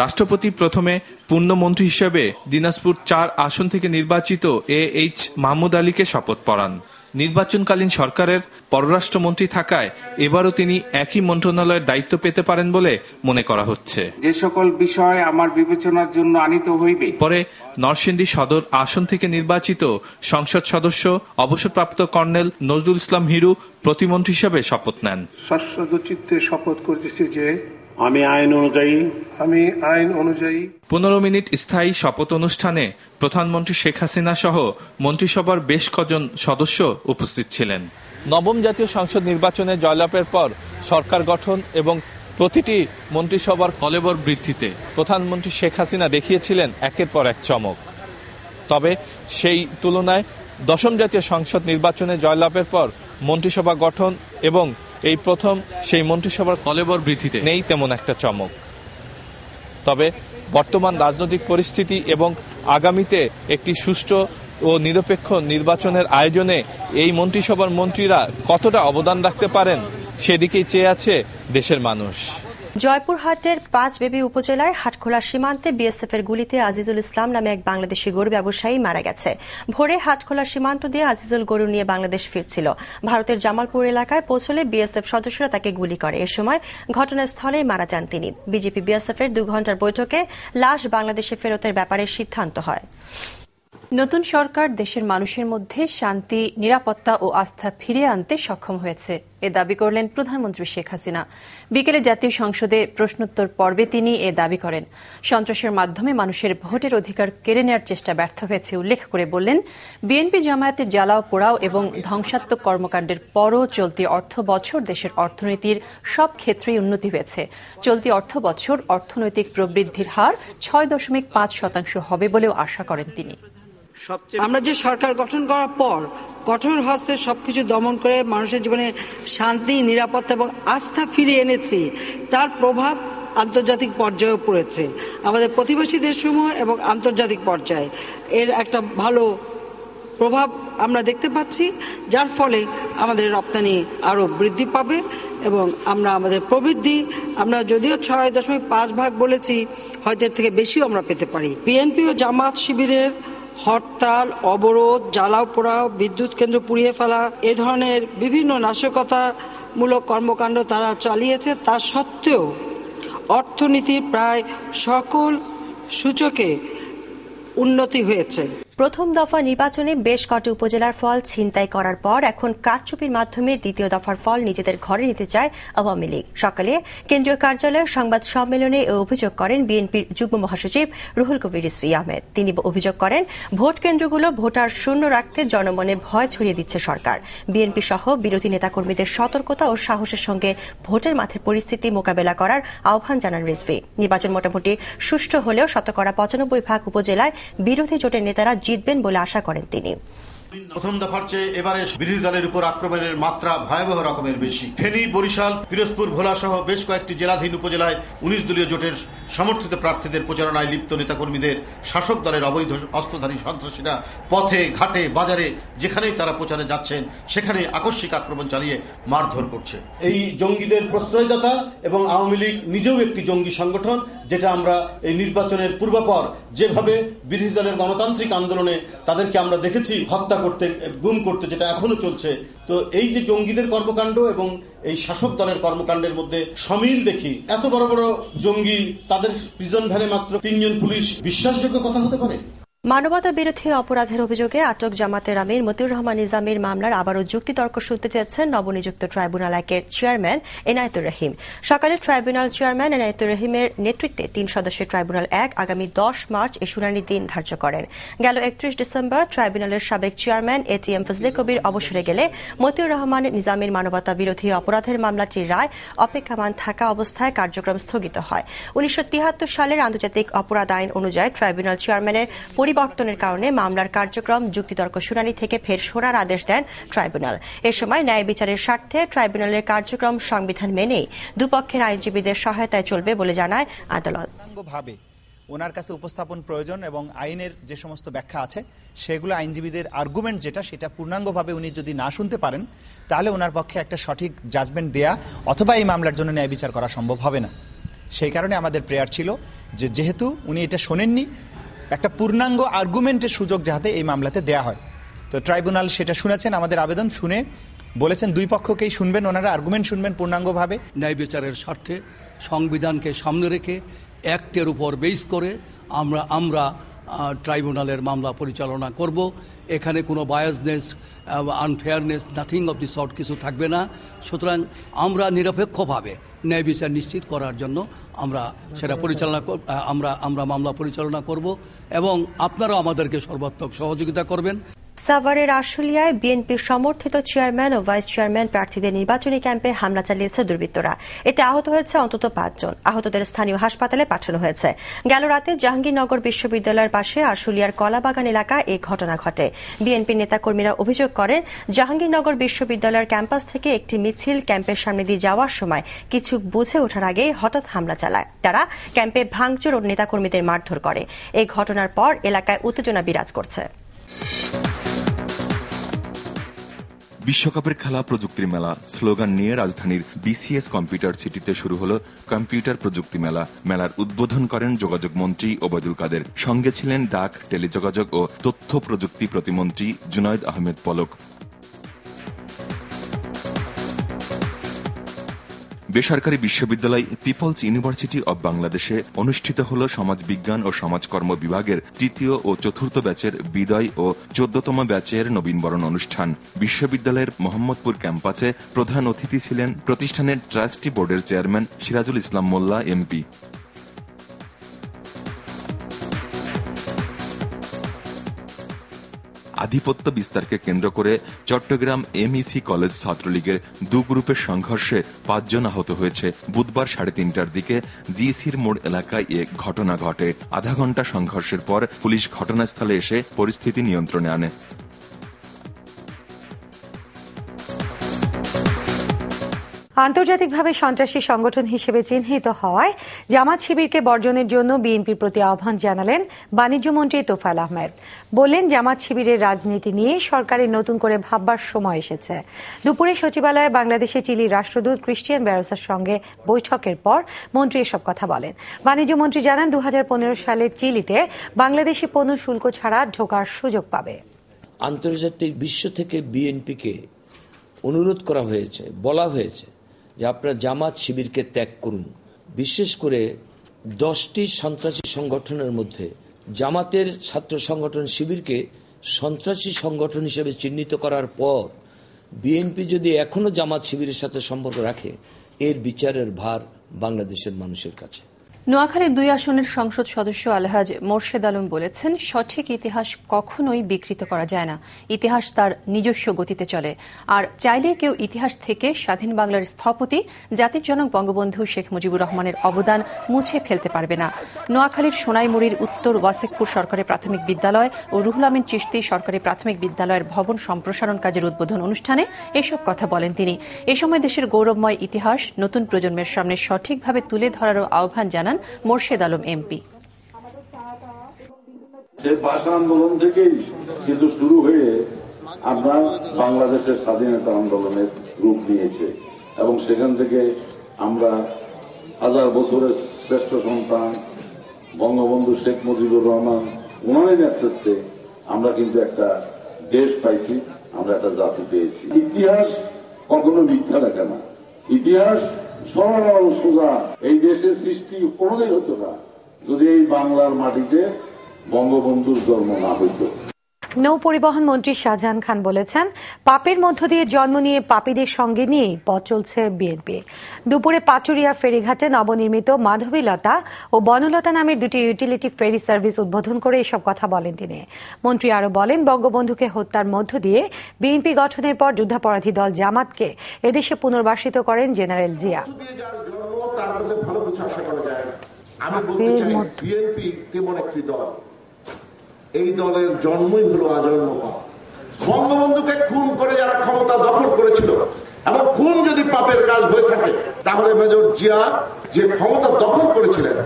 রাষ্ট্রপতি প্রথমে পূর্ণমন্ত্রী হিসেবে দিনাজপুর 4 আসন থেকে নির্বাচিত AH মাহমুদ আলীকে শপথ পড়ান। নির্বাচনকালীন সরকারের পররাষ্ট্রমন্ত্রী থাকায় এবারও তিনি একই মন্ত্রণালয়ের দায়িত্ব পেতে পারেন বলে মনে করা হচ্ছে। যে সকল বিষয় আমার বিবেচনার জন্য আনিত হইবে। পরে নরসিংদী সদর আসন থেকে নির্বাচিত সংসদ সদস্য অবসরপ্রাপ্ত কর্নেল নজরুল ইসলাম হিরু প্রতিমন্ত্রী হিসেবে শপথ নেন। সশ্রদ্ধচিত্তে শপথ করতেছি যে আমি আইন অনুযায়ী 15 মিনিট স্থায়ী শপথ অনুষ্ঠানে প্রধানমন্ত্রী শেখ হাসিনা সহ মন্ত্রিসভার বেশ কজন সদস্য উপস্থিত ছিলেন। নবম জাতীয় সংসদ নির্বাচনে জয়লাভের পর সরকার গঠন এবং প্রতিটি মন্ত্রিসভার কলেবর বৃদ্ধিতে প্রধানমন্ত্রী শেখ হাসিনা দেখিয়েছিলেন একের পর এক চমক। তবে সেই তুলনায় দশম জাতীয় সংসদ নির্বাচনে জয়লাভের পর মন্ত্রিসভা গঠন এবং এই প্রথম সেই মন্ত্রিসভার কলেবর বৃদ্ধিতে নেই তেমন একটা চমক। তবে বর্তমান রাজনৈতিক পরিস্থিতি এবং আগামীতে একটি সুষ্ঠু ও নিরপেক্ষ নির্বাচনের আয়োজনে এই মন্ত্রিসভার মন্ত্রীরা কতটা অবদান রাখতে পারেন সেদিকেই চেয়ে আছে দেশের মানুষ। জয়পুরহাটের 5 বেবি উপজেলায় হাটখোলা সীমান্তে বিএসএফ এর গুলিতে আজিজুল ইসলাম নামে এক বাংলাদেশি গরু ব্যবসায়ী মারা গেছে। ভোরে হাটখোলা সীমান্ত দিয়ে আজিজুল গরু নিয়ে বাংলাদেশ ফিরছিল। ভারতের জামালপুর এলাকায় পৌঁছলে বিএসএফ সদস্যরা তাকে গুলি করে। এ সময় ঘটনাস্থলেই মারা যান তিনি। বিজেপি বিএসএফ এর 2 ঘণ্টার বৈঠকে লাশ বাংলাদেশে ফেরতের ব্যাপারে সিদ্ধান্ত হয়। নতুন সরকার দেশের মানুষের মধ্যে শান্তি, নিরাপত্তা ও আস্থা ফিরিয়ে আনতে সক্ষম হয়েছে, এ দাবি করলেন প্রধানমন্ত্রী শেখ হাসিনা। বিকেলে জাতীয় সংসদে প্রশ্নোত্তর পর্বে তিনি এ দাবি করেন। সন্ত্রাসের মাধ্যমে মানুষের ভোটের অধিকার কেড়ে নেওয়ার চেষ্টা ব্যর্থ হয়েছে উল্লেখ করে বললেন, বিএনপি জামায়াতের জ্বালাও পোড়াও এবং ধ্বংসাত্মক কর্মকাণ্ডের পরও চলতি অর্থ বছর দেশের অর্থনীতির সব ক্ষেত্রেই উন্নতি হয়েছে। চলতি অর্থ বছর অর্থনৈতিক প্রবৃদ্ধির হার 6.5% হবে বলেও আশা করেন তিনি। আমরা যে সরকার গঠন করার পর কঠোর হস্তে সবকিছু দমন করে মানুষের জীবনে শান্তি, নিরাপত্তা এবং আস্থা ফিরিয়ে এনেছি, তার প্রভাব আন্তর্জাতিক পর্যায়েও পড়েছে। আমাদের প্রতিবেশী দেশসমূহ এবং আন্তর্জাতিক পর্যায়ে এর একটা ভালো প্রভাব আমরা দেখতে পাচ্ছি, যার ফলে আমাদের রপ্তানি আরও বৃদ্ধি পাবে এবং আমরা আমাদের প্রবৃদ্ধি আমরা যদিও 6.5% বলেছি, হয়তো এর থেকে বেশিও আমরা পেতে পারি। বিএনপি ও জামাত শিবিরের হরতাল, অবরোধ, জ্বালাও পোড়াও, বিদ্যুৎ কেন্দ্র পুড়িয়ে ফেলা, এ ধরনের বিভিন্ন নাশকতামূলক কর্মকাণ্ড তারা চালিয়েছে। তা সত্ত্বেও অর্থনীতির প্রায় সকল সূচকে উন্নতি হয়েছে। প্রথম দফা নির্বাচনে বেশ কটি উপজেলার ফল ছিনতাই করার পর এখন কারচুপির মাধ্যমে দ্বিতীয় দফার ফল নিজেদের ঘরে নিতে চায় আওয়ামী লীগ। সকালে কেন্দ্রীয় কার্যালয়ে সংবাদ সম্মেলনে এ অভিযোগ করেন বিএনপির যুগ্ম মহাসচিব রুহুল কবির রিজভী আহমেদ। তিনি অভিযোগ করেন ভোট কেন্দ্রগুলো ভোটার শূন্য রাখতে জনমনে ভয় ছড়িয়ে দিচ্ছে সরকার। বিএনপি সহ বিরোধী নেতাকর্মীদের সতর্কতা ও সাহসের সঙ্গে ভোটের মাঠের পরিস্থিতি মোকাবেলা করার আহ্বান জানান রিজভী। নির্বাচন মোটামুটি সুষ্ঠু হলেও ৯৫% উপজেলায় বিরোধী জোটের নেতারা জিতবেন বলে আশা করেন তিনি। প্রথম দফার চেয়ে এবারে বিরোধী দলের উপর আক্রমণের মাত্রা ভয়াবহ রকমের বেশি। ফেনী, বরিশাল, পিরোজপুর, ভোলা সহ বেশ কয়েকটি জেলাধীন উপজেলায় ১৯ দলীয় জোটের সমর্থিত প্রার্থীদের প্রচারণায় লিপ্ত নেতাকর্মীদের শাসক দলের অবৈধ অস্ত্রধারী সন্ত্রাসীরা পথে ঘাটে বাজারে যেখানেই তারা প্রচারে যাচ্ছেন সেখানে আকস্মিক আক্রমণ চালিয়ে মারধর করছে। এই জঙ্গিদের প্রশ্রয়দাতা এবং আওয়ামী লীগ নিজেও একটি জঙ্গি সংগঠন, যেটা আমরা এই নির্বাচনের পূর্বাপর যেভাবে বিরোধী দলের গণতান্ত্রিক আন্দোলনে তাদেরকে আমরা দেখেছি হত্যা করতে, গুম করতে, যেটা এখনো চলছে। তো এই যে জঙ্গিদের কর্মকাণ্ড এবং এই শাসক দলের কর্মকাণ্ডের মধ্যে সমিল দেখি। এত বড় বড় জঙ্গি, তাদের প্রিজন ভ্যানে মাত্র ৩ জন পুলিশ, বিশ্বাসযোগ্য কথা হতে পারে? মানবতা বিরোধী অপরাধের অভিযোগে আটক জামাতের আমির মতিউর রহমান নিজামীর মামলার আবারও যুক্তিতর্ক শুনতে চেয়েছেন নবনিযুক্ত ট্রাইব্যুনাল ১-এর চেয়ারম্যান এনায়েতুর রহিম। সকালে ট্রাইব্যুনাল চেয়ারম্যান এনায়েতুর রহিমের নেতৃত্বে ৩ সদস্যের ট্রাইব্যুনাল ১ আগামী ১০ মার্চ এই শুনানির দিন ধার্য করেন। গেল ৩১ ডিসেম্বর ট্রাইব্যুনালের সাবেক চেয়ারম্যান এটিএম ফজলে কবির অবসরে গেলে মতিউর রহমান নিজামীর মানবতা বিরোধী অপরাধের মামলাটির রায় অপেক্ষমাণ থাকা অবস্থায় কার্যক্রম স্থগিত হয়। ১৯৭৩ সালের আন্তর্জাতিক অপরাধ আইন অনুযায়ী ট্রাইব্যুনাল চেয়ারম্যানের পরিবর্তনের কারণে মামলার কার্যক্রম যুক্তিতর্ক শুনানি থেকে ফের সরার আদেশ দেন ট্রাইব্যুনাল। এ সময় ন্যায় বিচারের স্বার্থে ট্রাইব্যুনালের কার্যক্রম সংবিধান মেনেই দুপক্ষের আইনজীবীদের সহায়তায় চলবে বলে জানায় আদালত। ওনার কাছে উপস্থাপন প্রয়োজন এবং আইনের যে সমস্ত ব্যাখ্যা আছে সেগুলো আইনজীবীদের আর্গুমেন্ট যেটা, সেটা পূর্ণাঙ্গভাবে উনি যদি না শুনতে পারেন তাহলে ওনার পক্ষে একটা সঠিক জাজমেন্ট দেয়া অথবা এই মামলার জন্য ন্যায় বিচার করা সম্ভব হবে না। সেই কারণে আমাদের প্রেয়ার ছিল যে যেহেতু উনি এটা শোনেননি, একটা পূর্ণাঙ্গ আর্গুমেন্টের সুযোগ যাতে এই মামলাতে দেয়া হয়। তো ট্রাইব্যুনাল সেটা শুনেছেন, আমাদের আবেদন শুনে বলেছেন দুই পক্ষকেই শুনবেন, ওনারা আর্গুমেন্ট শুনবেন পূর্ণাঙ্গভাবে। ন্যায় বিচারের স্বার্থে সংবিধানকে সামনে রেখে অ্যাক্টের উপর বেস করে আমরা ট্রাইব্যুনালের মামলা পরিচালনা করব। এখানে কোনো biasness, unfairness, nothing of the sort কিছু থাকবে না। সুতরাং আমরা নিরপেক্ষভাবে ন্যায় বিচার নিশ্চিত করার জন্য আমরা সেটা আমরা মামলা পরিচালনা করব এবং আপনারাও আমাদেরকে সর্বাত্মক সহযোগিতা করবেন। সাভারের আশুলিয়ায় বিএনপির সমর্থিত চেয়ারম্যান ও ভাইস চেয়ারম্যান প্রার্থীদের নির্বাচনী ক্যাম্পে হামলা চালিয়েছে দুর্বৃত্তরা। এতে আহত হয়েছে অন্তত ৫ জন। আহতদের স্থানীয় হাসপাতালে পাঠানো হয়েছে। গেল রাতে জাহাঙ্গীরনগর বিশ্ববিদ্যালয়ের পাশে আশুলিয়ার কলাবাগান এলাকায় এই ঘটনা ঘটে। বিএনপির নেতাকর্মীরা অভিযোগ করেন, জাহাঙ্গীরনগর বিশ্ববিদ্যালয়ের ক্যাম্পাস থেকে একটি মিছিল ক্যাম্পের সামনে দিয়ে যাওয়ার সময় কিছু বুঝে ওঠার আগে হঠাৎ হামলা চালায়। তারা ক্যাম্পে ভাঙচুর ও নেতাকর্মীদের মারধর করে। এই ঘটনার পর এলাকায় উত্তেজনা বিরাজ করছে। বিশ্বকাপের খেলা প্রযুক্তির মেলা স্লোগান নিয়ে রাজধানীর বিসিএস কম্পিউটার সিটিতে শুরু হলো কম্পিউটার প্রযুক্তি মেলা। মেলার উদ্বোধন করেন যোগাযোগ মন্ত্রী ওবায়দুল কাদের। সঙ্গে ছিলেন ডাক, টেলিযোগাযোগ ও তথ্য প্রযুক্তি প্রতিমন্ত্রী জুনায়েদ আহমেদ পলক। বেসরকারি বিশ্ববিদ্যালয় পিপলস ইউনিভার্সিটি অব বাংলাদেশে অনুষ্ঠিত হল সমাজবিজ্ঞান ও সমাজকর্ম বিভাগের ৩য় ও ৪র্থ ব্যাচের বিদায় ও ১৪তম ব্যাচের নবীনবরণ অনুষ্ঠান। বিশ্ববিদ্যালয়ের মোহাম্মদপুর ক্যাম্পাসে প্রধান অতিথি ছিলেন প্রতিষ্ঠানের ট্রাস্টি বোর্ডের চেয়ারম্যান সিরাজুল ইসলাম মোল্লা এমপি। আধিপত্য বিস্তারকে কেন্দ্র করে চট্টগ্রাম এমইসি কলেজ ছাত্রলীগের ২ গ্রুপের সংঘর্ষে ৫ জন আহত হয়েছে। বুধবার ৩:৩০টার দিকে জিসির মোড় এলাকায় এ ঘটনা ঘটে। আধা ঘণ্টা সংঘর্ষের পর পুলিশ ঘটনাস্থলে এসে পরিস্থিতি নিয়ন্ত্রণে আনে। আন্তর্জাতিকভাবে সন্ত্রাসী সংগঠন হিসেবে চিহ্নিত হওয়ায় জামাত শিবিরকে বর্জনের জন্য বিএনপির প্রতি আহ্বান জানালেন বাণিজ্যমন্ত্রী তোফায়েল আহমেদ। বললেন, জামাত শিবিরের রাজনীতি নিয়ে সরকারের নতুন করে ভাববার সময় এসেছে। দুপুরে সচিবালয়ে বাংলাদেশে চিলির রাষ্ট্রদূত ক্রিস্টিয়ান ব্যারোসের সঙ্গে বৈঠকের পর মন্ত্রী এসব কথা বলেন। বাণিজ্যমন্ত্রী জানান, ২০১৫ সালে চিলিতে বাংলাদেশি পণ্য শুল্ক ছাড়া ঢোকার সুযোগ পাবে। আন্তর্জাতিক বিশ্ব থেকে বিএনপিকে অনুরোধ করা হয়েছে, বলা হয়েছে যে আপনারা জামাত শিবিরকে ত্যাগ করুন। বিশেষ করে 10টি সন্ত্রাসী সংগঠনের মধ্যে জামাতের ছাত্র সংগঠন শিবিরকে সন্ত্রাসী সংগঠন হিসেবে চিহ্নিত করার পর বিএনপি যদি এখনো জামাত শিবিরের সাথে সম্পর্ক রাখে, এর বিচারের ভার বাংলাদেশের মানুষের কাছে। নোয়াখালী 2 আসনের সংসদ সদস্য আলহাজ মোর্শেদ আলম বলেছেন, সঠিক ইতিহাস কখনোই বিকৃত করা যায় না। ইতিহাস তার নিজস্ব গতিতে চলে, আর চাইলে কেউ ইতিহাস থেকে স্বাধীন বাংলার স্থপতি জাতির জনক বঙ্গবন্ধু শেখ মুজিবুর রহমানের অবদান মুছে ফেলতে পারবে না। নোয়াখালীর সোনাইমুড়ির উত্তর ওয়াসেকপুর সরকারি প্রাথমিক বিদ্যালয় ও রুহুল আমিন চিশতি সরকারি প্রাথমিক বিদ্যালয়ের ভবন সম্প্রসারণ কাজের উদ্বোধন অনুষ্ঠানে এসব কথা বলেন তিনি। এ সময় দেশের গৌরবময় ইতিহাস নতুন প্রজন্মের সামনে সঠিকভাবে তুলে ধরারও আহ্বান জানান মোর্শেদ আলম এমপি। সেই ভাষা আন্দোলন থেকেই কিন্তু শুরু হয়ে আপনার বাংলাদেশের স্বাধীনতা আন্দোলনের রূপ নিয়েছে এবং সেখান থেকে আমরা হাজার বছরের শ্রেষ্ঠ সন্তান বঙ্গবন্ধু শেখ মুজিবুর রহমান ওনার নেতৃত্বে আমরা কিন্তু একটা দেশ পাইছি, আমরা একটা জাতি পেয়েছি। ইতিহাস কখনো মিথ্যা দেখে না, ইতিহাস সরল সোজা। এই দেশের সৃষ্টি কোনোদিন হতো না যদি এই বাংলার মাটিতে বঙ্গবন্ধুর জন্ম না হইত। নৌ পরিবহন মন্ত্রী শাহজাহান খান বলেছেন, পাপের মধ্য দিয়ে জন্ম নিয়ে পাপীদের সঙ্গে নিয়েই পথ চলছে বিএনপি। দুপুরে পাটুরিয়া ফেরিঘাটে নবনির্মিত মাধবীলতা ও বনলতা নামের দুটি ইউটিলিটি ফেরি সার্ভিস উদ্বোধন করে এসব কথা বলেন তিনি। মন্ত্রী আরো বলেন, বঙ্গবন্ধুকে হত্যার মধ্য দিয়ে বিএনপি গঠনের পর যুদ্ধাপরাধী দল জামাতকে এদেশে পুনর্বাসিত করেন জেনারেল জিয়া। এই দলের জন্মই হলো আজন্ম পাপ। বঙ্গবন্ধুকে খুন করে যারা ক্ষমতা দখল করেছিল, এবং খুন যদি পাপের কাজ হয়ে থাকে তাহলে মেজর জিয়া যে ক্ষমতা দখল করেছিলেন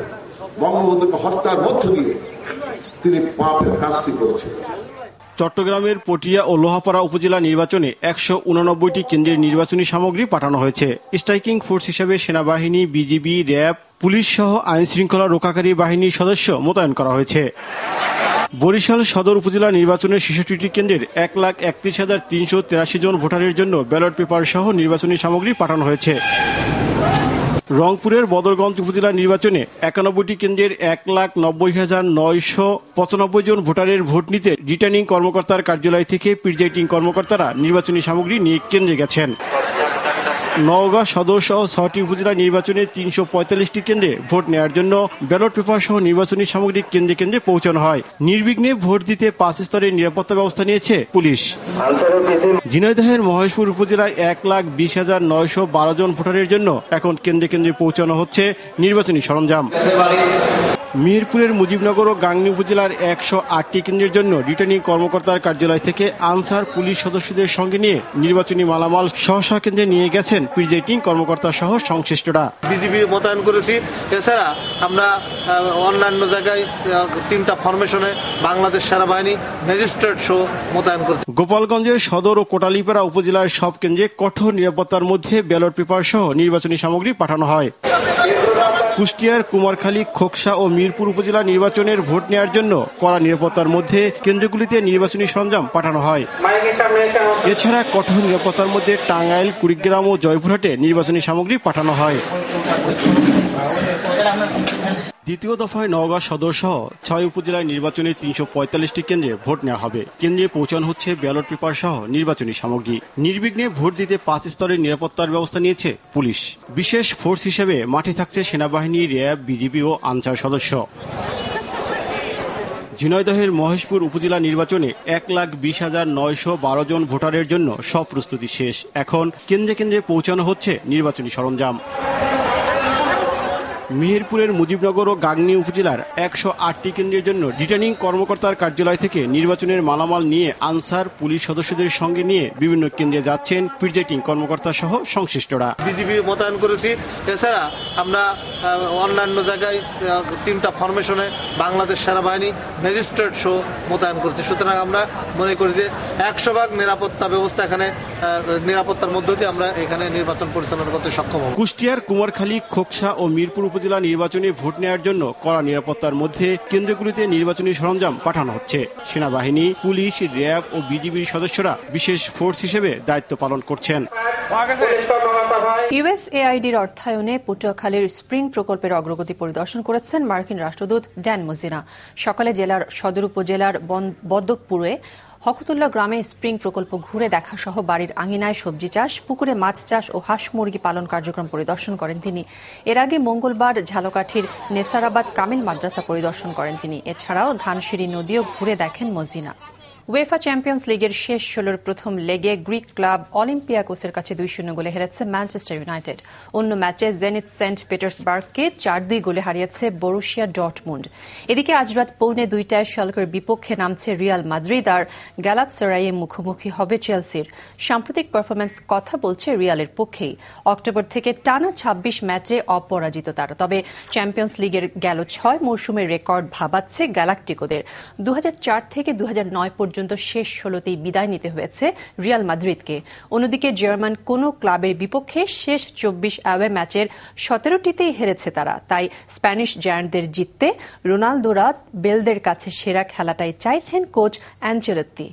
বঙ্গবন্ধুকে হত্যার মধ্য দিয়ে তিনি পাপের কাজটি করেছিলেন। চট্টগ্রামের পটিয়া ও লোহাপাড়া উপজেলা নির্বাচনে 189টি কেন্দ্রের নির্বাচনী সামগ্রী পাঠানো হয়েছে। স্ট্রাইকিং ফোর্স হিসেবে সেনাবাহিনী, বিজিবি, র্যাব, পুলিশ সহ আইন শৃঙ্খলা রক্ষাকারী বাহিনীর সদস্য মোতায়েন করা হয়েছে। বরিশাল সদর উপজেলা নির্বাচনের 66টি কেন্দ্রের 1,31,383 জন ভোটারের জন্য ব্যালট পেপার সহ নির্বাচনী সামগ্রী পাঠানো হয়েছে। রংপুরের বদরগঞ্জ উপজেলা নির্বাচনে 91টি কেন্দ্রের 1,90,995 জন ভোটারের ভোট নিতে রিটার্নিং কর্মকর্তার কার্যালয় থেকে প্রিজাইডিং কর্মকর্তারা নির্বাচনী সামগ্রী নিয়ে কেন্দ্রে গেছেন। নওগাঁ সদর সহ 6টি উপজেলা নির্বাচনে 345টি কেন্দ্রে ভোট নেওয়ার জন্য ব্যালট পেপার সহ নির্বাচনী সামগ্রী কেন্দ্রে কেন্দ্রে পৌঁছানো হয়। নির্বিঘ্নে ভোট দিতে 5 স্তরের নিরাপত্তা ব্যবস্থা নিয়েছে পুলিশ। ঝিনাইদহের মহেশপুর উপজেলায় 1,20,912 জন ভোটারের জন্য এখন কেন্দ্রে কেন্দ্রে পৌঁছানো হচ্ছে নির্বাচনী সরঞ্জাম। মিরপুরের মুজিবনগর ও গাংনী উপজেলার 108টি কেন্দ্রের জন্য রিটার্নিং কর্মকর্তার কার্যালয় থেকে আনসার পুলিশ সদস্যদের সঙ্গে নিয়ে নির্বাচনী মালামাল স্ব কেন্দ্রে নিয়ে গেছেন প্রিজাইডিং কর্মকর্তা সহ সংশ্লিষ্টরা। বিজিবি মোতায়েন করেছি। এছাড়া আমরা অন্যান্য জায়গায় 3টা ফরমেশনে বাংলাদেশ সেনাবাহিনী ম্যাজিস্ট্রেট সহ মোতায়েন করেছি। গোপালগঞ্জের সদর ও কোটালীপাড়া উপজেলার সব কেন্দ্রে কঠোর নিরাপত্তার মধ্যে ব্যালট পেপার সহ নির্বাচনী সামগ্রী পাঠানো হয়। কুষ্টিয়ার কুমারখালী, খোকসা ও মিরপুর উপজেলা নির্বাচনের ভোট নেওয়ার জন্য কড়া নিরাপত্তার মধ্যে কেন্দ্রগুলিতে নির্বাচনী সরঞ্জাম পাঠানো হয়। এছাড়া কঠোর নিরাপত্তার মধ্যে টাঙ্গাইল, কুড়িগ্রাম ও জয়পুরহাটে নির্বাচনী সামগ্রী পাঠানো হয়। দ্বিতীয় দফায় নওগাঁ সদর সহ 6 উপজেলায় নির্বাচনে 345টি কেন্দ্রে ভোট নেওয়া হবে। কেন্দ্রে পৌঁছানো হচ্ছে ব্যালট পেপার সহ নির্বাচনী সামগ্রী। নির্বিঘ্নে ভোট দিতে 5 স্তরের নিরাপত্তার ব্যবস্থা নিয়েছে পুলিশ। বিশেষ ফোর্স হিসেবে মাঠে থাকছে সেনাবাহিনী, র্যাব, বিজিবি ও আনসার সদস্য। ঝিনাইদহের মহেশপুর উপজেলা নির্বাচনে 1,20,912 জন ভোটারের জন্য সব প্রস্তুতি শেষ। এখন কেন্দ্রে কেন্দ্রে পৌঁছানো হচ্ছে নির্বাচনী সরঞ্জাম। মেহেরপুরের মুজিবনগর ও গাংনী উপজেলার 108টি কেন্দ্রের জন্য রিটার্নিং কর্মকর্তার কার্যালয় থেকে নির্বাচনের মালামাল নিয়ে আনসার পুলিশ সদস্যদের সঙ্গে নিয়ে বিভিন্ন কেন্দ্রে যাচ্ছেন প্রিজাইডিং কর্মকর্তা সহ সংশ্লিষ্টরা। বিজিবি মোতায়েন করেছি। এছাড়া আমরা অন্যান্য জায়গায় 3টা ফরমেশনে বাংলাদেশ সেনাবাহিনী ম্যাজিস্ট্রেট সহ মোতায়েন করেছি। সুতরাং আমরা মনে করি যে 100% নিরাপত্তা ব্যবস্থা এখানে, নিরাপত্তার মধ্য দিয়ে আমরা এখানে নির্বাচন পরিচালনা করতে সক্ষম হব। কুষ্টিয়ার কুমারখালী, খোকসা ও মিরপুর উপজেলা নির্বাচনে ভোট নেওয়ার জন্য কড়া নিরাপত্তার মধ্যে কেন্দ্রগুলিতে নির্বাচনী সরঞ্জাম পাঠানো হচ্ছে। সেনাবাহিনী, পুলিশ, র্যাব ও বিজিবির সদস্যরা বিশেষ ফোর্স হিসেবে দায়িত্ব পালন করছেন। ইউএসএআইডির অর্থায়নে পটুয়াখালীর স্প্রিং প্রকল্পের অগ্রগতি পরিদর্শন করেছেন মার্কিন রাষ্ট্রদূত ড্যান মোজিনা। সকালে জেলার সদর উপজেলার বদ্দপুরে হকতুল্লাহ গ্রামে স্প্রিং প্রকল্প ঘুরে দেখা সহ বাড়ির আঙিনায় সবজি চাষ, পুকুরে মাছ চাষ ও হাঁস মুরগি পালন কার্যক্রম পরিদর্শন করেন তিনি। এর আগে মঙ্গলবার ঝালকাঠির নেসারাবাদ কামিল মাদ্রাসা পরিদর্শন করেন তিনি। এছাড়াও ধানসিঁড়ি নদীও ঘুরে দেখেন মজিনা। উয়েফা চ্যাম্পিয়ন্স লিগের শেষ ১৬র প্রথম লেগে গ্রিক ক্লাব অলিম্পিয়াকোসের কাছে ২-০ গোলে হেরেছে ম্যানচেস্টার ইউনাইটেড। অন্য ম্যাচে জেনিথ সেন্ট পিটার্সবার্গকে ৪-২ গোলে হারিয়েছে বরুশিয়া ডর্টমুন্ড। এদিকে আজ রাত ২:৩০টায় শালকের বিপক্ষে নামছে রিয়াল মাদ্রিদ আর গ্যালাতাসারাইয়ে মুখোমুখি হবে চেলসির। সাম্প্রতিক পারফরম্যান্স কথা বলছে রিয়ালের পক্ষেই। অক্টোবর থেকে টানা ২৬ ম্যাচে অপরাজিত তারা। তবে চ্যাম্পিয়ন্স লিগের গেল ৬ মৌসুমের রেকর্ড ভাবাচ্ছে গ্যালাকটিকোদের। ২০০৪ থেকে ২০০৯ পর্যন্ত শেষ ১৬তেই বিদায় নিতে হয়েছে রিয়াল মাদ্রিদকে। অন্যদিকে জার্মান কোন ক্লাবের বিপক্ষে শেষ ২৪ অ্যাওয়ে ম্যাচের ১৭টিতেই হেরেছে তারা। তাই স্প্যানিশ জায়ান্টদের জিততে রোনালদোরা বেলদের কাছে সেরা খেলাটাই চাইছেন কোচ অ্যানচেলত্তি।